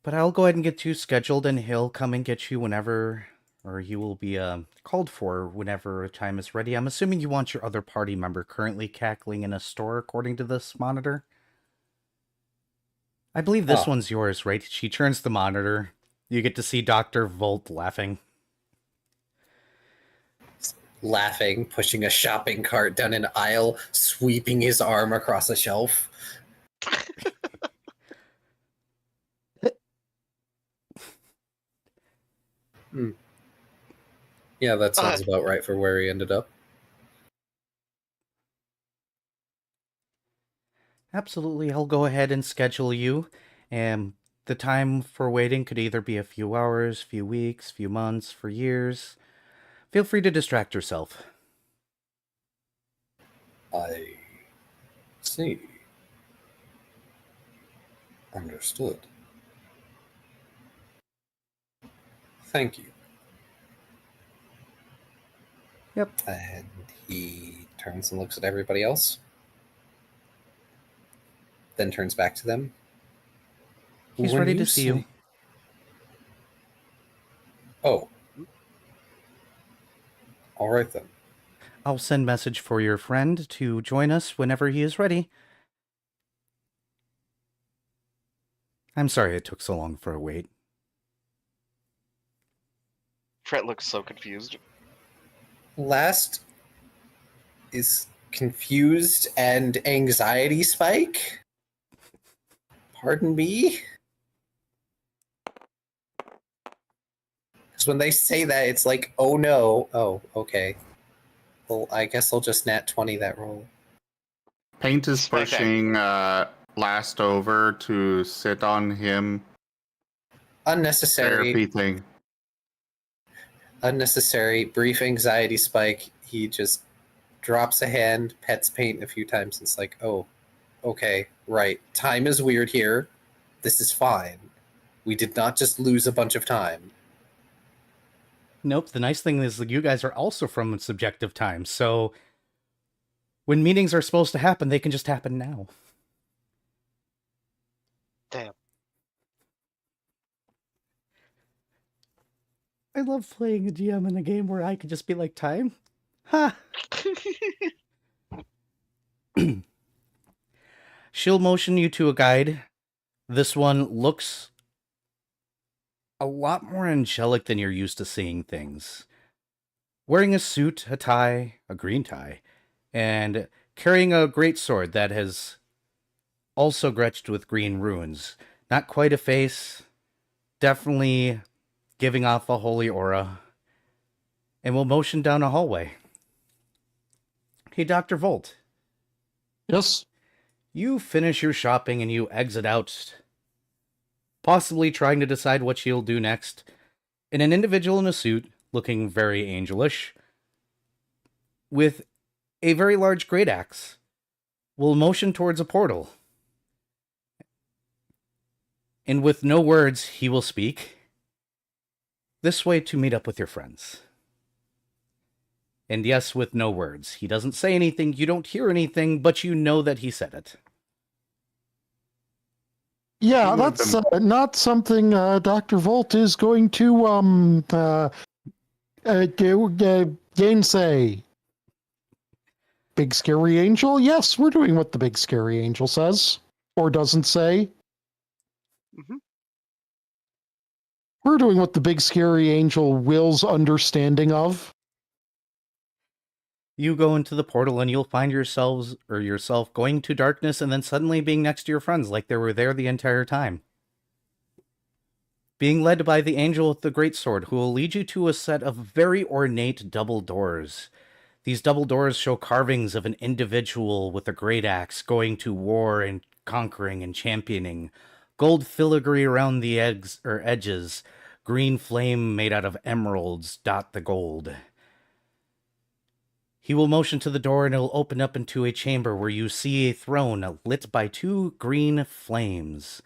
But I'll go ahead and get you scheduled, and he'll come and get you whenever, or he will be called for whenever a time is ready. I'm assuming you want your other party member currently cackling in a store, according to this monitor. I believe this one's yours, right? She turns the monitor. You get to see Dr. Volt laughing. Laughing, pushing a shopping cart down an aisle, sweeping his arm across a shelf. Yeah, that sounds about right for where he ended up. Absolutely, I'll go ahead and schedule you. And the time for waiting could either be a few hours, few weeks, few months, for years. Feel free to distract yourself. I see. Understood. Thank you. Yep. And he turns and looks at everybody else. Then turns back to them. He's When ready to see you. Oh. All right then. I'll send message for your friend to join us whenever he is ready. I'm sorry it took so long for a wait. Fret looks so confused. Last is confused and anxiety spike. Pardon me? Because when they say that, it's like, oh no. Oh, okay. Well, I guess I'll just nat 20 that roll. Paint is pushing Last over to sit on him. Unnecessary. Therapy thing. Unnecessary. Brief anxiety spike. He just drops a hand, pets Paint a few times, and it's like, oh, okay, right. Time is weird here. This is fine. We did not just lose a bunch of time. Nope, the nice thing is that you guys are also from subjective time, so when meetings are supposed to happen, they can just happen now. Damn. I love playing a GM in a game where I could just be like, time? Ha! She'll motion you to a guide. This one looks a lot more angelic than you're used to seeing things. Wearing a suit, a tie, a green tie, and carrying a great sword that has also gretched with green runes. Not quite a face, definitely giving off a holy aura. And we'll motion down a hallway. Hey, Dr. Volt. Yes? You finish your shopping and you exit out, possibly trying to decide what you'll do next. And an individual in a suit, looking very angelish, with a very large great axe, will motion towards a portal. And with no words, he will speak. This way to meet up with your friends. And yes, with no words. He doesn't say anything, you don't hear anything, but you know that he said it. Yeah, that's not something Dr. Volt is going to gainsay. Big Scary Angel? Yes, we're doing what the Big Scary Angel says. Or doesn't say. Mm-hmm. We're doing what the Big Scary Angel wills understanding of. You go into the portal and you'll find yourself going to darkness and then suddenly being next to your friends like they were there the entire time. Being led by the angel with the greatsword, who will lead you to a set of very ornate double doors. These double doors show carvings of an individual with a great axe going to war and conquering and championing. Gold filigree around the edges. Green flame made out of emeralds dot the gold. He will motion to the door and it'll open up into a chamber where you see a throne lit by 2 green flames.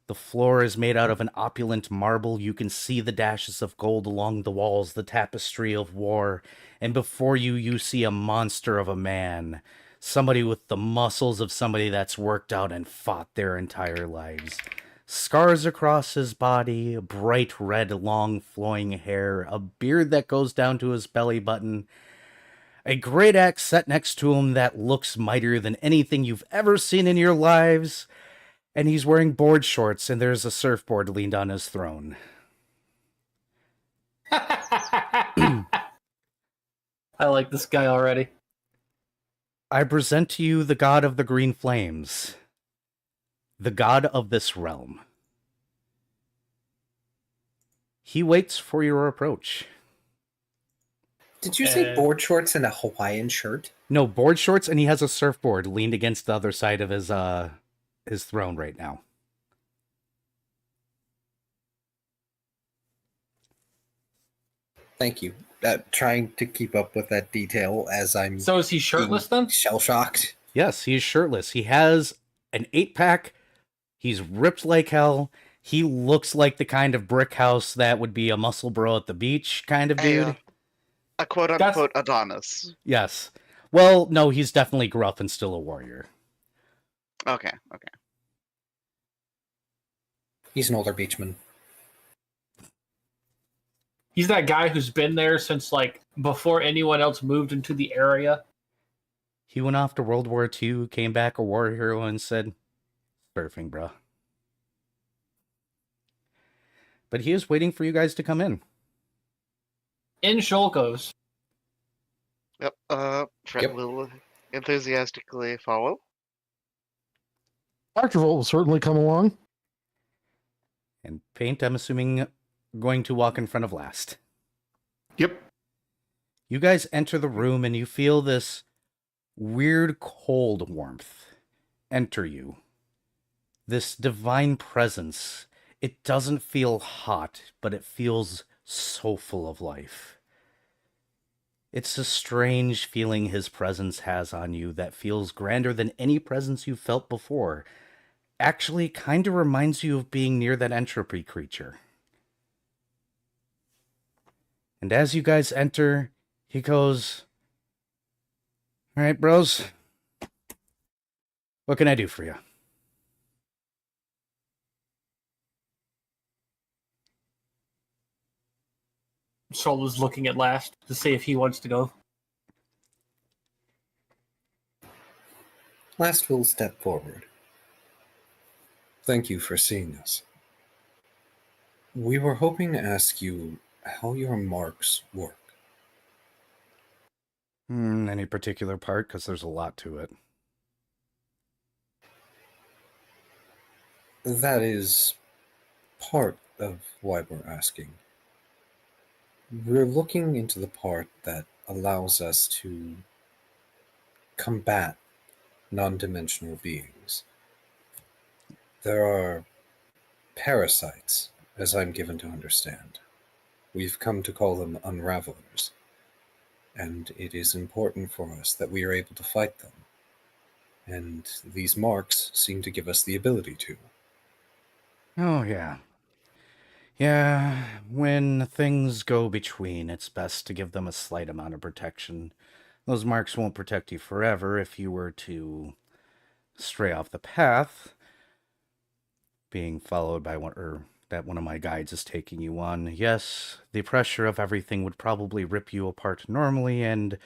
The floor is made out of an opulent marble. You can see the dashes of gold along the walls, the tapestry of war. And before you, you see a monster of a man. Somebody with the muscles of somebody that's worked out and fought their entire lives. Scars across his body, bright red, long, flowing hair, a beard that goes down to his belly button, a great axe set next to him that looks mightier than anything you've ever seen in your lives, and he's wearing board shorts, and there's a surfboard leaned on his throne. I like this guy already. I present to you the god of the green flames, the god of this realm. He waits for your approach. Did you say board shorts and a Hawaiian shirt? No, board shorts, and he has a surfboard leaned against the other side of his throne right now. Thank you. Trying to keep up with that detail as I'm So is he shirtless then? shell shocked. Yes, he's shirtless. He has an 8-pack. He's ripped like hell. He looks like the kind of brick house that would be a muscle bro at the beach kind of dude. A quote-unquote Adonis. Yes. Well, no, he's definitely gruff and still a warrior. Okay. He's an older beachman. He's that guy who's been there since, like, before anyone else moved into the area. He went off to World War II, came back a war hero, and said, surfing, bro. But he is waiting for you guys to come in. In Shoal goes. Yep. Fred Yep. will enthusiastically follow. Dr. Volt will certainly come along. And Paint, I'm assuming, going to walk in front of last. Yep. You guys enter the room and you feel this weird cold warmth enter you. This divine presence. It doesn't feel hot, but it feels so full of life. It's a strange feeling his presence has on you that feels grander than any presence you've felt before. Actually, kind of reminds you of being near that entropy creature. And as you guys enter, he goes, "All right, bros. What can I do for you?" Shoal is looking at last to see if he wants to go. Last will step forward. Thank you for seeing us. We were hoping to ask you how your marks work. Any particular part? Because there's a lot to it. That is part of why we're asking. We're looking into the part that allows us to combat non-dimensional beings. There are parasites, as I'm given to understand. We've come to call them unravelers, and it is important for us that we are able to fight them. And these marks seem to give us the ability to. Oh, yeah. Yeah, when things go between, it's best to give them a slight amount of protection. Those marks won't protect you forever if you were to stray off the path, being followed by that one of my guides is taking you on. Yes, the pressure of everything would probably rip you apart normally, and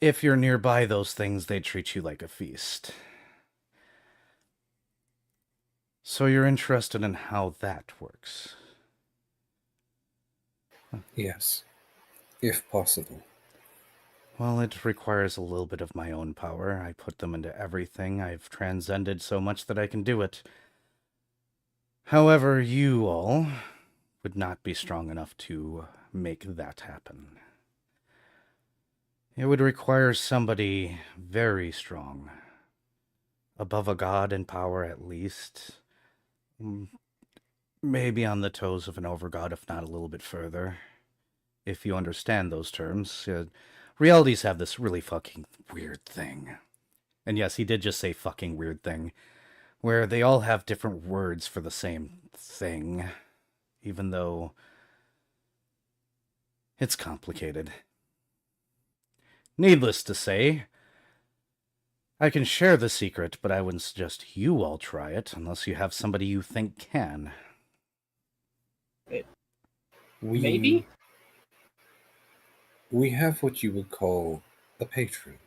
if you're nearby those things, they treat you like a feast. So you're interested in how that works? Yes, if possible. Well, it requires a little bit of my own power. I put them into everything. I've transcended so much that I can do it. However, you all would not be strong enough to make that happen. It would require somebody very strong. above a god in power at least. Maybe on the toes of an overgod, if not a little bit further. If you understand those terms. Realities have this really fucking weird thing. And yes, he did just say fucking weird thing. Where they all have different words for the same thing. Even though it's complicated. Needless to say, I can share the secret, but I wouldn't suggest you all try it unless you have somebody you think can. Maybe? We have what you would call a patron,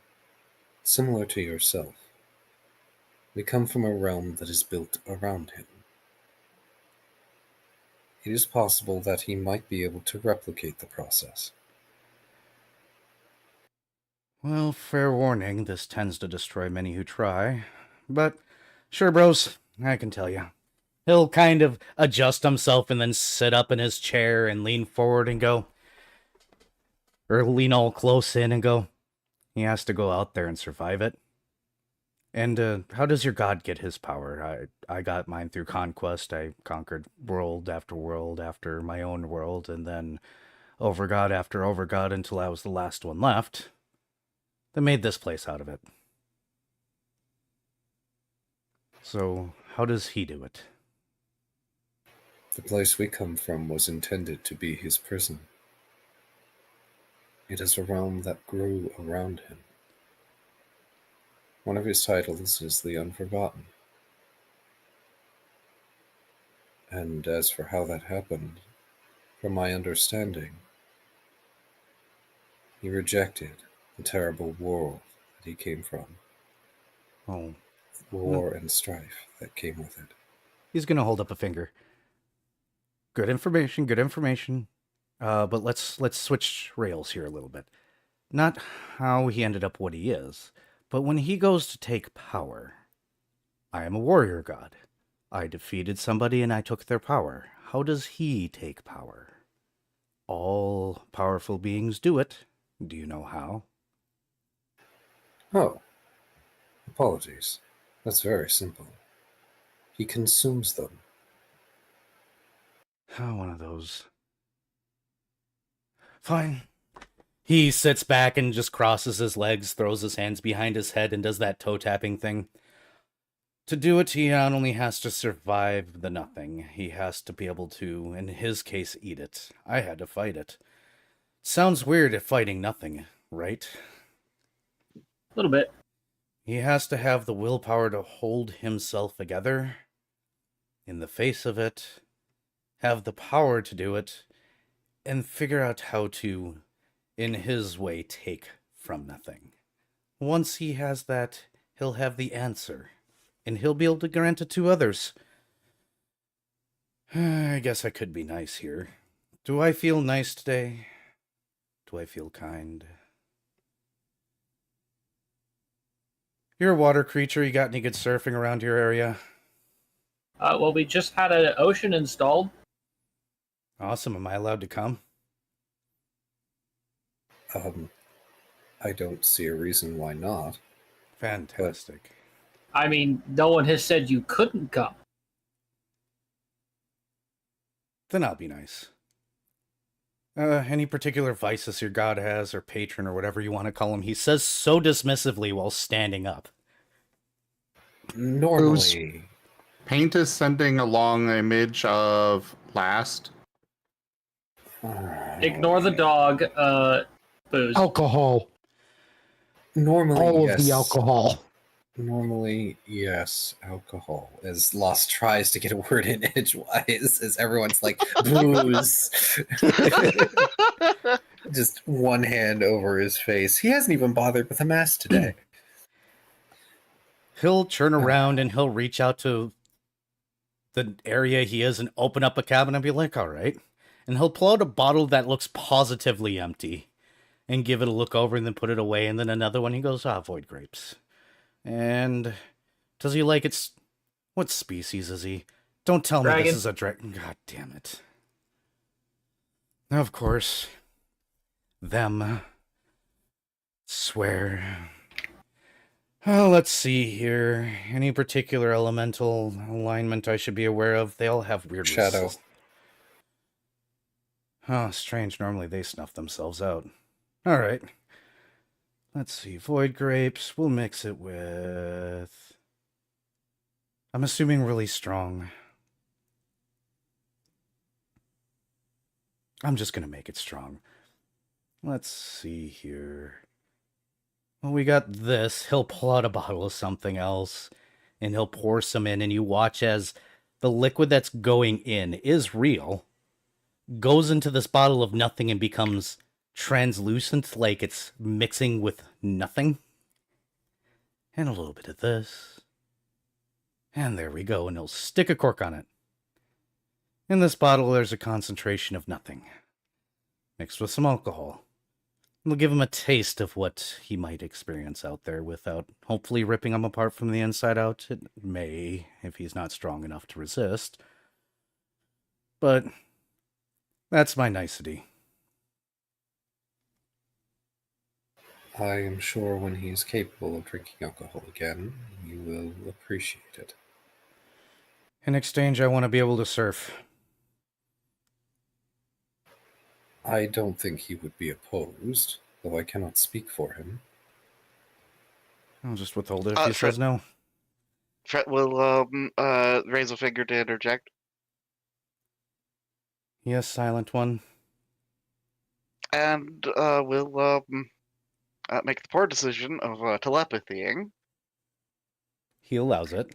similar to yourself. We come from a realm that is built around him. It is possible that he might be able to replicate the process. Well, fair warning, this tends to destroy many who try. But, sure, bros, I can tell you. He'll kind of adjust himself and then sit up in his chair and lean forward and go, or lean all close in and go, he has to go out there and survive it. And how does your god get his power? I got mine through conquest. I conquered world after my own world, and then overgod after overgod until I was the last one left. That made this place out of it. So, how does he do it? The place we come from was intended to be his prison. It is a realm that grew around him. One of his titles is the Unforgotten. And as for how that happened, from my understanding, he rejected the terrible world that he came from. Oh, War and strife that came with it. he's gonna hold up a finger. Good information, good information. But let's switch rails here a little bit. Not how he ended up what he is, but when he goes to take power. I am a warrior god. I defeated somebody and I took their power. How does he take power? All powerful beings do it. Do you know how? Oh, apologies. That's very simple. He consumes them. Oh, one of those. Fine. He sits back and just crosses his legs, throws his hands behind his head, and does that toe tapping thing. To do it, he not only has to survive the nothing, he has to be able to, in his case, eat it. I had to fight it. Sounds weird if fighting nothing, right? A little bit. He has to have the willpower to hold himself together in the face of it, have the power to do it, and figure out how to, in his way, take from nothing. Once he has that, he'll have the answer, and he'll be able to grant it to others. I guess I could be nice here. Do I feel nice today? Do I feel kind? You're a water creature. You got any good surfing around your area? Well, we just had an ocean installed. Awesome. Am I allowed to come? I don't see a reason why not. Fantastic. I mean, no one has said you couldn't come. Then I'll be nice. Any particular vices your god has, or patron, or whatever you want to call him? He says so dismissively while standing up. Normally, Paint is sending along an image of Last. Ignore the dog, booze. Alcohol. Normally, All yes. of the alcohol. Normally, yes, alcohol. As Lost tries to get a word in edgewise, as everyone's like, booze. Just one hand over his face. He hasn't even bothered with a mask today. He'll turn around and he'll reach out to the area he is and open up a cabinet and be like, all right. And he'll pull out a bottle that looks positively empty and give it a look over and then put it away. And then another one, he goes, void grapes. And does he like its... What species is he? Don't tell me Dragon. this is a dragon. God damn it. Of course. Them. Swear. Let's see here. Any particular elemental alignment I should be aware of? They all have weird Shadow. resist- Oh, strange. Normally they snuff themselves out. All right. Let's see. Void grapes. We'll mix it with... I'm assuming really strong. I'm just going to make it strong. Let's see here. Well, we got this. He'll pull out a bottle of something else, and he'll pour some in, and you watch as the liquid that's going in is real, goes into this bottle of nothing and becomes translucent, like it's mixing with nothing. And a little bit of this. And there we go, and he'll stick a cork on it. In this bottle, there's a concentration of nothing, mixed with some alcohol. We'll give him a taste of what he might experience out there without hopefully ripping him apart from the inside out. It may, if he's not strong enough to resist. But that's my nicety. I am sure when he is capable of drinking alcohol again, you will appreciate it. In exchange, I want to be able to surf. I don't think he would be opposed, though I cannot speak for him. I'll just withhold it if he says no. Fred will raise a finger to interject. Yes, silent one. And we'll make the poor decision of telepathying. He allows it.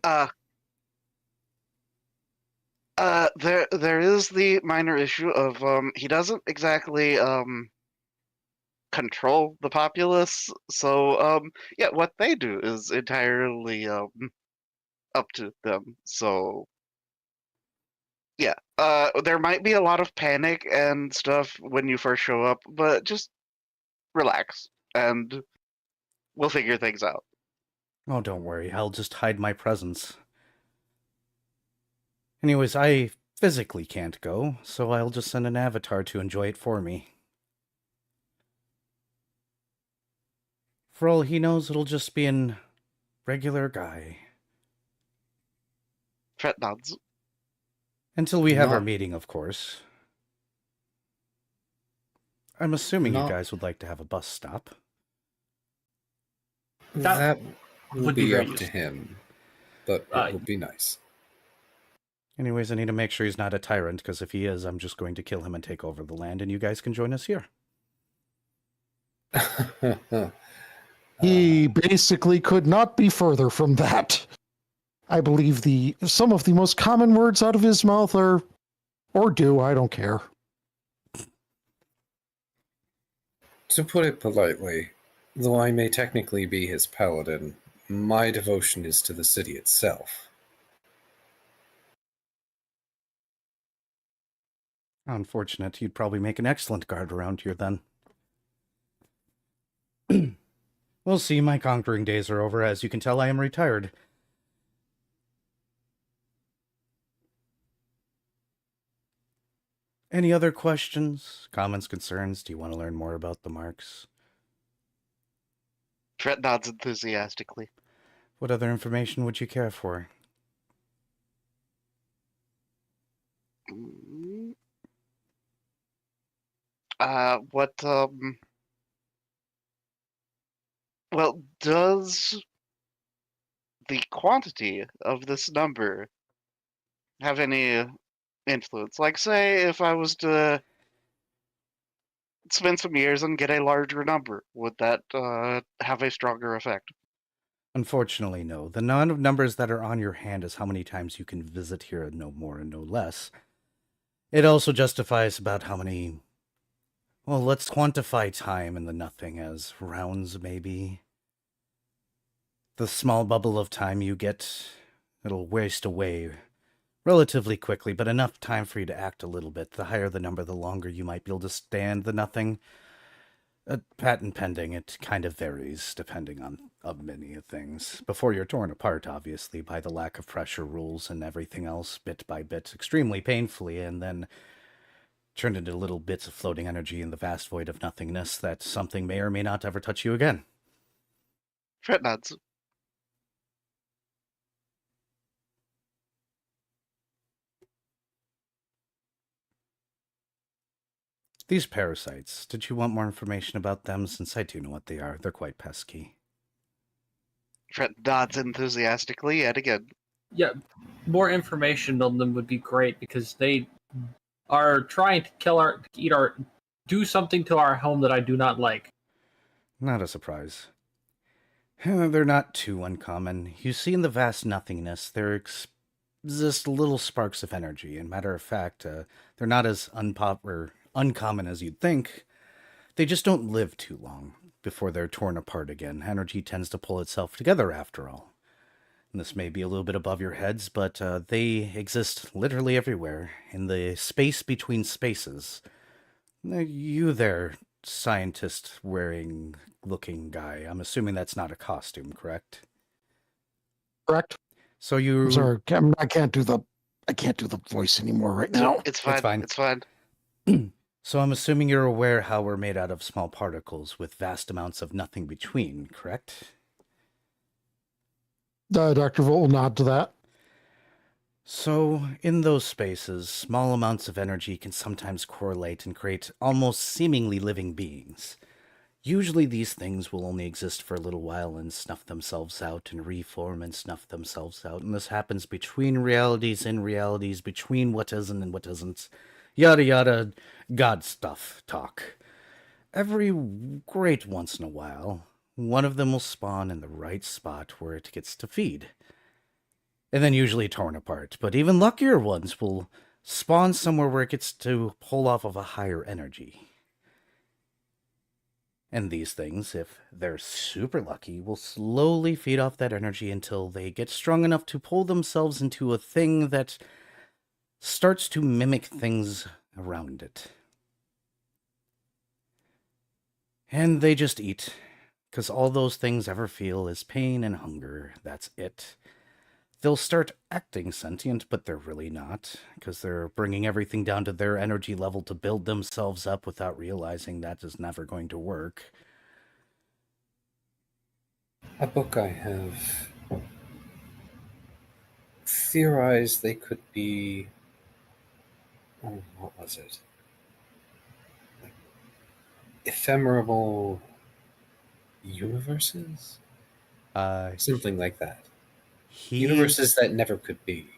There is the minor issue of he doesn't exactly control the populace, so yeah, what they do is entirely up to them. So yeah, there might be a lot of panic and stuff when you first show up, but just relax and we'll figure things out. Oh, don't worry. I'll just hide my presence. Anyways, I physically can't go, so I'll just send an avatar to enjoy it for me. For all he knows, it'll just be an regular guy. Fred nods. Until we have our Not- meeting, of course. I'm assuming you Not- guys would like to have a bus stop. That will would be be very up to useful. him, but it would be nice. Anyways, I need to make sure he's not a tyrant, because if he is, I'm just going to kill him and take over the land, and you guys can join us here. He basically could not be further from that. I believe some of the most common words out of his mouth are, or do, I don't care. To put it politely, though I may technically be his paladin, my devotion is to the city itself. Unfortunate. You'd probably make an excellent guard around here then. We'll see. My conquering days are over. As you can tell, I am retired. Any other questions, comments, concerns? Do you want to learn more about the marks? Fred nods enthusiastically. What other information would you care for? Mm. Well, does the quantity of this number have any influence? Like, say, if I was to spend some years and get a larger number, would that have a stronger effect? Unfortunately, no. The amount of numbers that are on your hand is how many times you can visit here, and no more and no less. It also justifies about how many... Well, let's quantify time in the nothing as rounds, maybe. The small bubble of time you get, it'll waste away relatively quickly, but enough time for you to act a little bit. The higher the number, the longer you might be able to stand the nothing. Patent pending, it kind of varies depending on many things. Before you're torn apart, obviously, by the lack of pressure rules and everything else, bit by bit, extremely painfully, and then turned into little bits of floating energy in the vast void of nothingness that something may or may not ever touch you again. Fred nods. These parasites, did you want more information about them? Since I do know what they are, they're quite pesky. Fred nods enthusiastically yet again. Yeah, more information on them would be great because they are trying to do something to our home that I do not like. Not a surprise. They're not too uncommon. You see in the vast nothingness, there exist little sparks of energy. And matter of fact, they're not as uncommon as you'd think. They just don't live too long before they're torn apart again. Energy tends to pull itself together after all. And this may be a little bit above your heads, but they exist literally everywhere, in the space between spaces. You there, scientist-wearing looking guy, I'm assuming that's not a costume, correct? Correct. So you... I'm sorry, I can't do the voice anymore right now. It's fine. fine. It's fine. So I'm assuming you're aware how we're made out of small particles with vast amounts of nothing between, correct? Dr. Volt will nod to that. So, in those spaces, small amounts of energy can sometimes correlate and create almost seemingly living beings. Usually these things will only exist for a little while and snuff themselves out and reform and snuff themselves out, and this happens between realities and realities, between what isn't and what isn't. Yada yada, God stuff talk. Every great once in a while, one of them will spawn in the right spot where it gets to feed. And then usually torn apart, but even luckier ones will spawn somewhere where it gets to pull off of a higher energy. And these things, if they're super lucky, will slowly feed off that energy until they get strong enough to pull themselves into a thing that starts to mimic things around it. And they just eat, because all those things ever feel is pain and hunger. That's it. They'll start acting sentient, but they're really not, because they're bringing everything down to their energy level to build themselves up without realizing that is never going to work. A book I have theorized they could be... Oh, what was it? Ephemeral universes? Something like that. He Universes that never could be.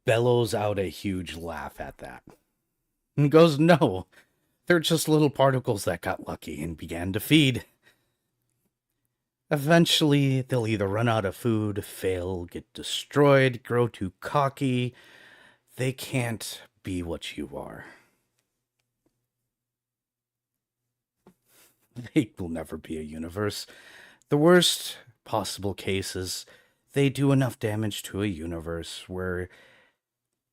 bellows out a huge laugh at that. And goes, no, they're just little particles that got lucky and began to feed. Eventually, they'll either run out of food, fail, get destroyed, grow too cocky. They can't be what you are. They will never be a universe. The worst possible case is they do enough damage to a universe where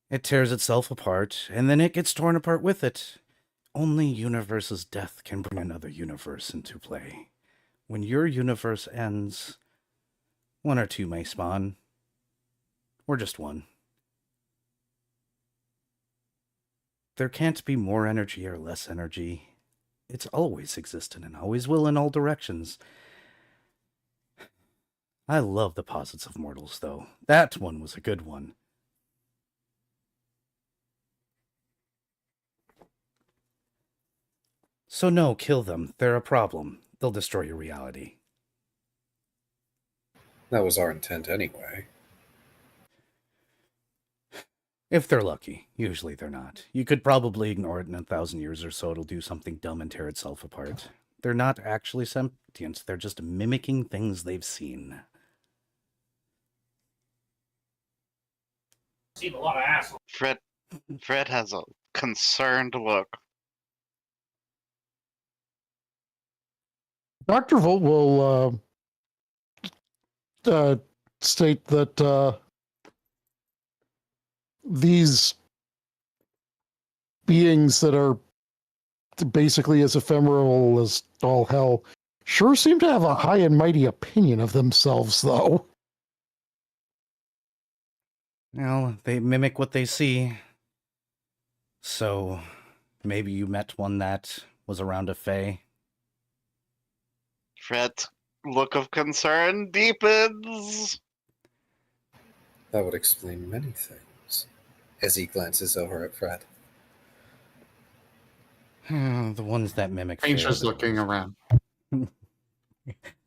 it tears itself apart, and then it gets torn apart with it. Only universe's death can bring another universe into play. When your universe ends, one or two may spawn. Or just one. There can't be more energy or less energy. It's always existed and always will in all directions. I love the posits of mortals, though. That one was a good one. So no, kill them. They're a problem. They'll destroy your reality. That was our intent anyway. If they're lucky. Usually they're not. You could probably ignore it in 1,000 years or so. It'll do something dumb and tear itself apart. They're not actually sentient. They're just mimicking things they've seen. Seen a lot of assholes. Fred has a concerned look. Dr. Volt will state that these beings that are basically as ephemeral as all hell sure seem to have a high and mighty opinion of themselves, though. Well, they mimic what they see. So, maybe you met one that was around a fae? Fred's look of concern deepens. That would explain many things. As he glances over at Fred. The ones that mimic Paint's Fae just are the looking worst. around.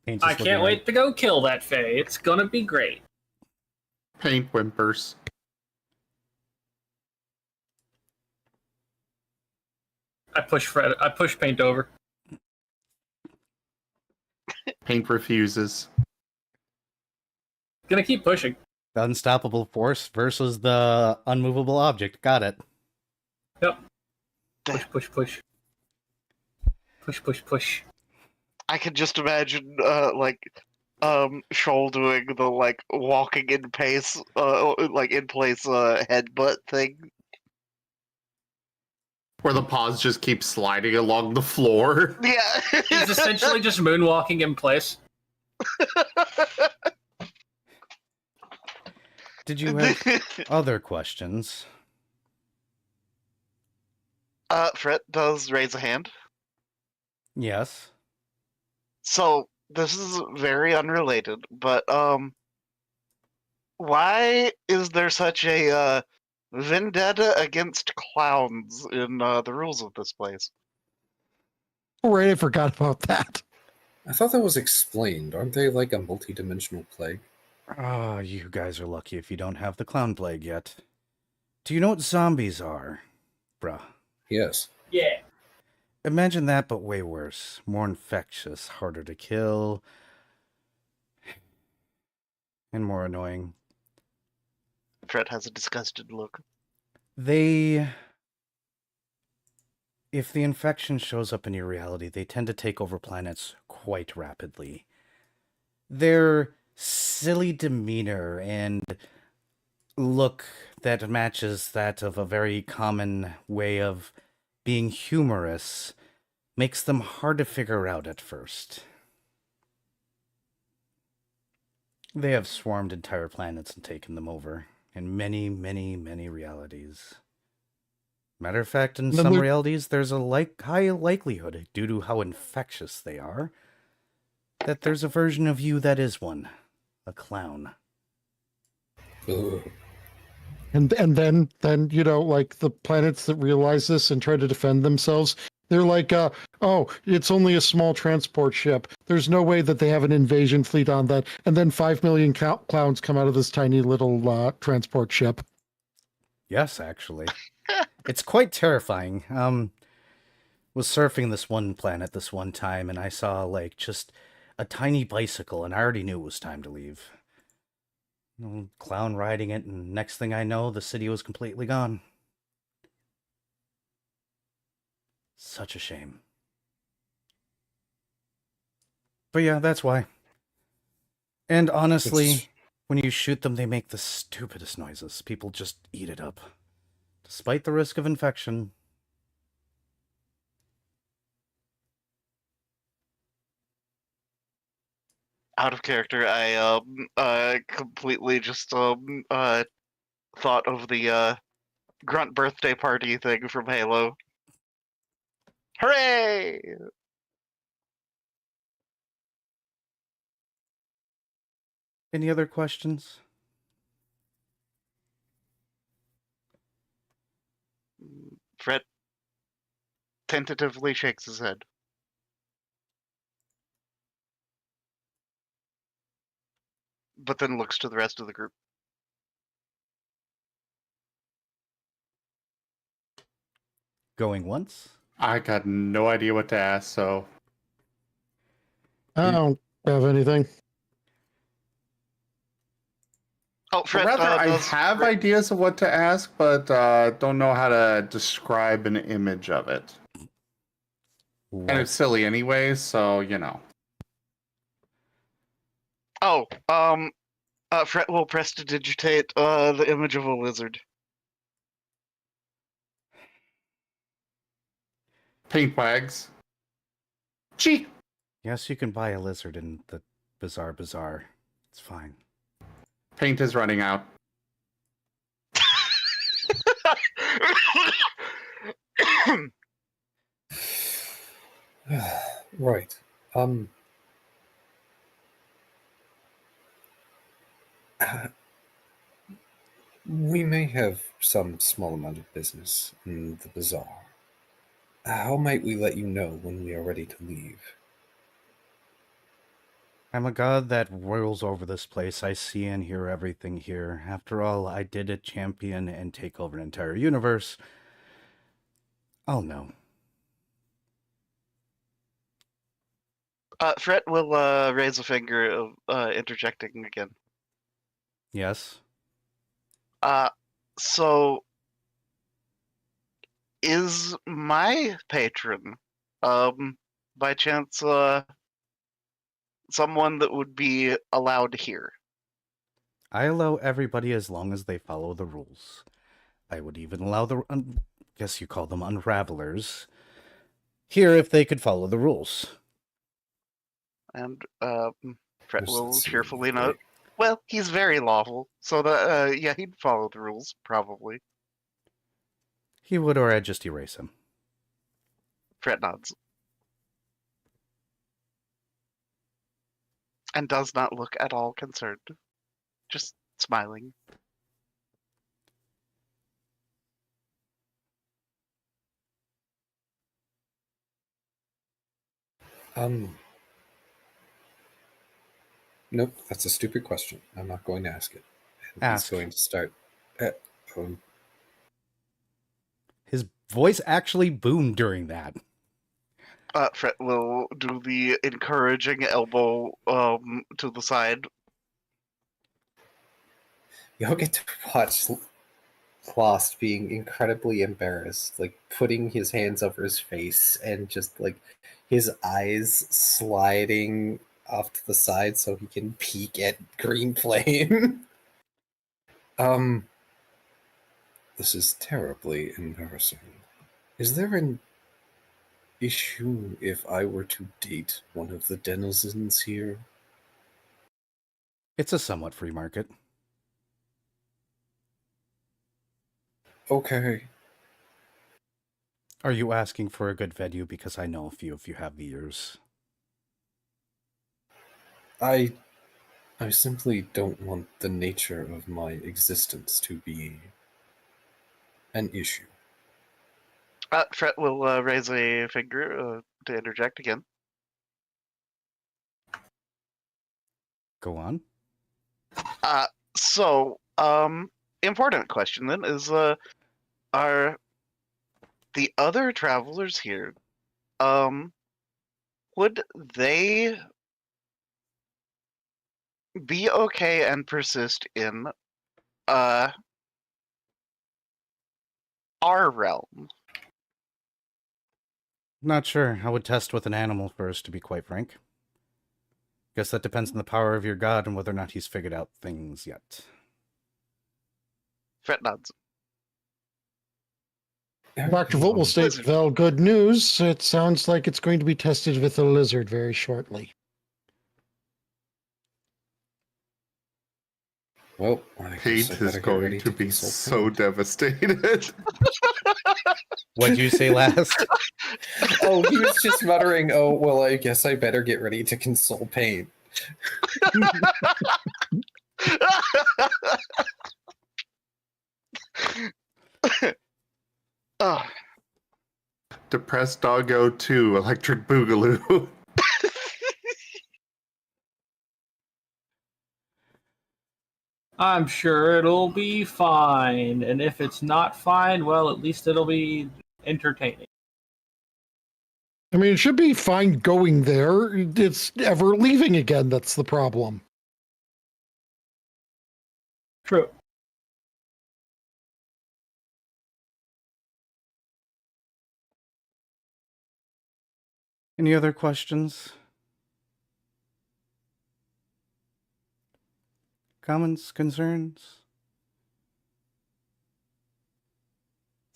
Paint's I just can't looking wait to go kill that Fae. It's gonna be great. Paint whimpers. I push Paint over. Paint refuses. Gonna keep pushing. The unstoppable force versus the unmovable object. Got it. Yep. Push. Push. I can just imagine, Shoal doing the like walking in pace, in place headbutt thing. Where the paws just keep sliding along the floor. Yeah. He's essentially just moonwalking in place. Did you have other questions? Fred does raise a hand. Yes. So this is very unrelated, but why is there such a vendetta against clowns in the rules of this place? Right, I forgot about that. I thought that was explained. Aren't they like a multi-dimensional plague? Ah, you guys are lucky if you don't have the clown plague yet. Do you know what zombies are? Bruh. Yes. Yeah. Imagine that, but way worse. More infectious, harder to kill, and more annoying. Fred has a disgusted look. If the infection shows up in your reality, they tend to take over planets quite rapidly. Their silly demeanor and look that matches that of a very common way of being humorous makes them hard to figure out at first. They have swarmed entire planets and taken them over in many, many, many realities. Matter of fact, in some realities, there's a high likelihood, due to how infectious they are, that there's a version of you that is one. A clown. Ugh. And then you know, like the planets that realize this and try to defend themselves, they're like, oh, it's only a small transport ship. There's no way that they have an invasion fleet on that. And then 5 million clowns come out of this tiny little transport ship. Yes, actually. It's quite terrifying. Was surfing this one planet this one time, and I saw, like, just a tiny bicycle, and I already knew it was time to leave. Clown riding it, and next thing I know, the city was completely gone. Such a shame. But yeah, that's why. And honestly, when you shoot them, they make the stupidest noises. People just eat it up. Despite the risk of infection. Out of character, I completely just thought of the grunt birthday party thing from Halo. Hooray! Any other questions? Fred tentatively shakes his head. But then looks to the rest of the group. Going once? I got no idea what to ask, so I don't have anything. Oh, Fred, rather I does- have ideas of what to ask, but don't know how to describe an image of it. And it's silly anyway, so you know. Oh, Fred will prestidigitate the image of a lizard. Paint wags. Gee. Yes, you can buy a lizard in the Bizarre. It's fine. Paint is running out. Right. We may have some small amount of business in the bazaar. How might we let you know when we are ready to leave? I'm a god that rules over this place. I see and hear everything here. After all, I did a champion and take over an entire universe. I'll know. Fret will raise a finger of interjecting again. Yes? So is my patron, by chance, someone that would be allowed here? I allow everybody as long as they follow the rules. I would even allow the, guess you call them unravelers, here if they could follow the rules. And Fret Doesn't will seem cheerfully very- note, well, he's very lawful, so that, yeah, he'd follow the rules, probably. He would, or I'd just erase him. Fret nods. And does not look at all concerned. Just smiling. Nope, that's a stupid question. I'm not going to ask it. And Ask. He's going to start. Um, His voice actually boomed during that. Fret will do the encouraging elbow to the side. You'll get to watch Lost being incredibly embarrassed, like putting his hands over his face and just like his eyes sliding off to the side so he can peek at Green Flame. This is terribly embarrassing. Is there an issue if I were to date one of the denizens here? It's a somewhat free market. Okay. Are you asking for a good venue? Because I know a few of you have the ears. I simply don't want the nature of my existence to be an issue. Fret will raise a finger to interject again. Go on. So, important question then is, are the other travelers here, would they be okay and persist in, our realm? Not sure. I would test with an animal first, to be quite frank. Guess that depends on the power of your god and whether or not he's figured out things yet. Fret nods. Dr. Volt will state, Lizard. well, good news. It sounds like it's going to be tested with a lizard very shortly. Well, I guess Paint I is better get going ready to be consult so Paint. devastated. What'd you say last? Oh, he was just muttering, oh, well, I guess I better get ready to console Paint. Oh, Depressed Doggo 2, Electric Boogaloo. I'm sure it'll be fine, and if it's not fine, well, at least it'll be entertaining. I mean, it should be fine going there. It's ever leaving again. That's the problem. True. Any other questions? Comments? Concerns?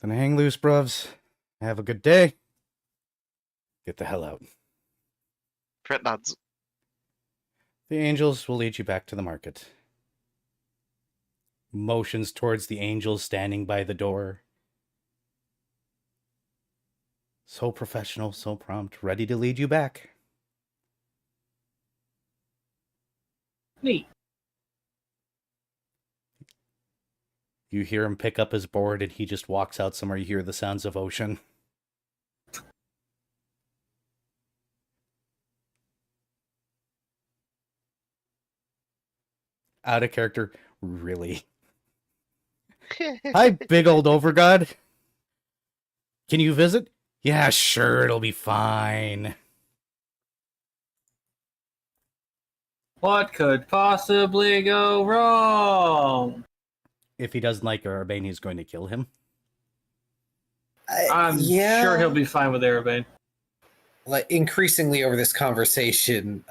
Then hang loose, bruvs. Have a good day. Get the hell out. Fret nods. The angels will lead you back to the market. Motions towards the angels standing by the door. So professional, so prompt, ready to lead you back. Neat. You hear him pick up his board and he just walks out somewhere. You hear the sounds of ocean. Out of character, really. Hi, big old overgod. Can you visit? Yeah, sure, it'll be fine. What could possibly go wrong? If he doesn't like Urbane, he's going to kill him. I'm sure he'll be fine with Erebane. Like, increasingly over this conversation,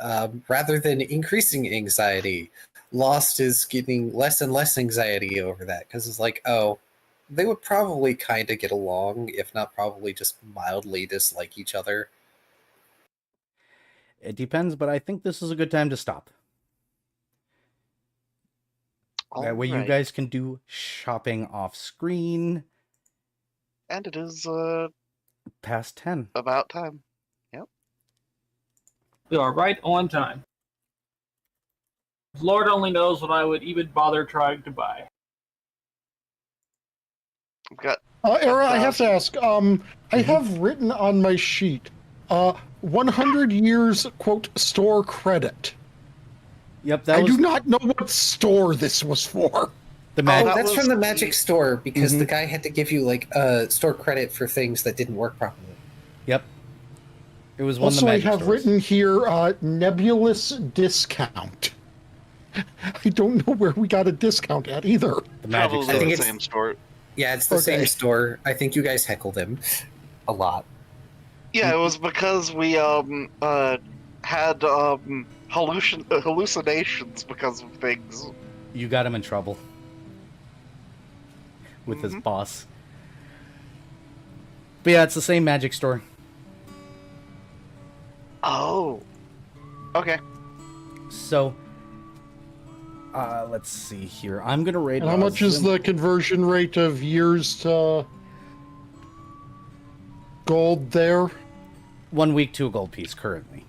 rather than increasing anxiety, Lost is getting less and less anxiety over that because it's like, oh, they would probably kind of get along, if not probably just mildly dislike each other. It depends, but I think this is a good time to stop. That way you Alright. guys can do shopping off screen And it is past 10. about time. We are right on time. Lord only knows what I would even bother trying to buy. We've got Era, I have to ask. I have written on my sheet, 100 years, quote, store credit. Yep, that I was do not know what store this was for. the Oh, magic. that that's was from the the- Magic Store because Mhm. the guy had to give you like store credit for things that didn't work properly. Yep. It was one of Also, the I magic have stores. written here, nebulous discount. I don't know where we got a discount at either. The magic probably I store. think the it's- same store. Yeah, it's the Okay. same store. I think you guys heckled him a lot. Yeah, it was because we had hallucinations because of things. You got him in trouble with his Mhm. boss. But yeah, it's the same magic store. Oh. Okay. So, let's see here. I'm gonna rate. And how much is the conversion rate of years to gold there? 1 week to a gold piece currently,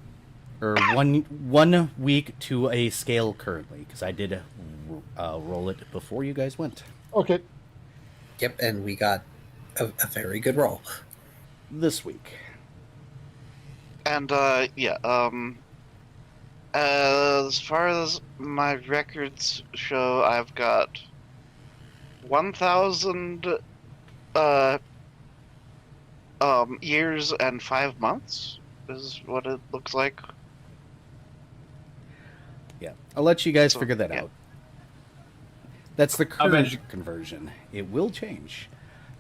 or one week to a scale currently? Because I did roll it before you guys went Okay. Yep, and we got a very good roll. this week. And as far as my records show, I've got 1,000 years and 5 months is what it looks like. Yeah, I'll let you guys So, figure that yeah. out. That's the I bet current you- conversion. It will change.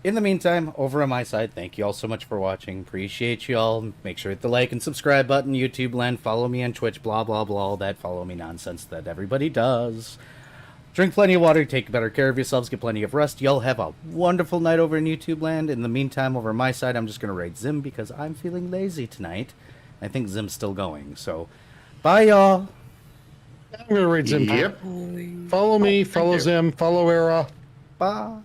In the meantime, over on my side, thank you all so much for watching. Appreciate you all. Make sure to hit the like and subscribe button, YouTube land. Follow me on Twitch, blah, blah, blah. All that follow me nonsense that everybody does. Drink plenty of water. Take better care of yourselves. Get plenty of rest. Y'all have a wonderful night over in YouTube land. In the meantime, over on my side, I'm just going to raid Zim because I'm feeling lazy tonight. I think Zim's still going. So, bye, y'all. I'm going to read Zim. Yep. Follow me, follow you. Zim, follow Era. Bye.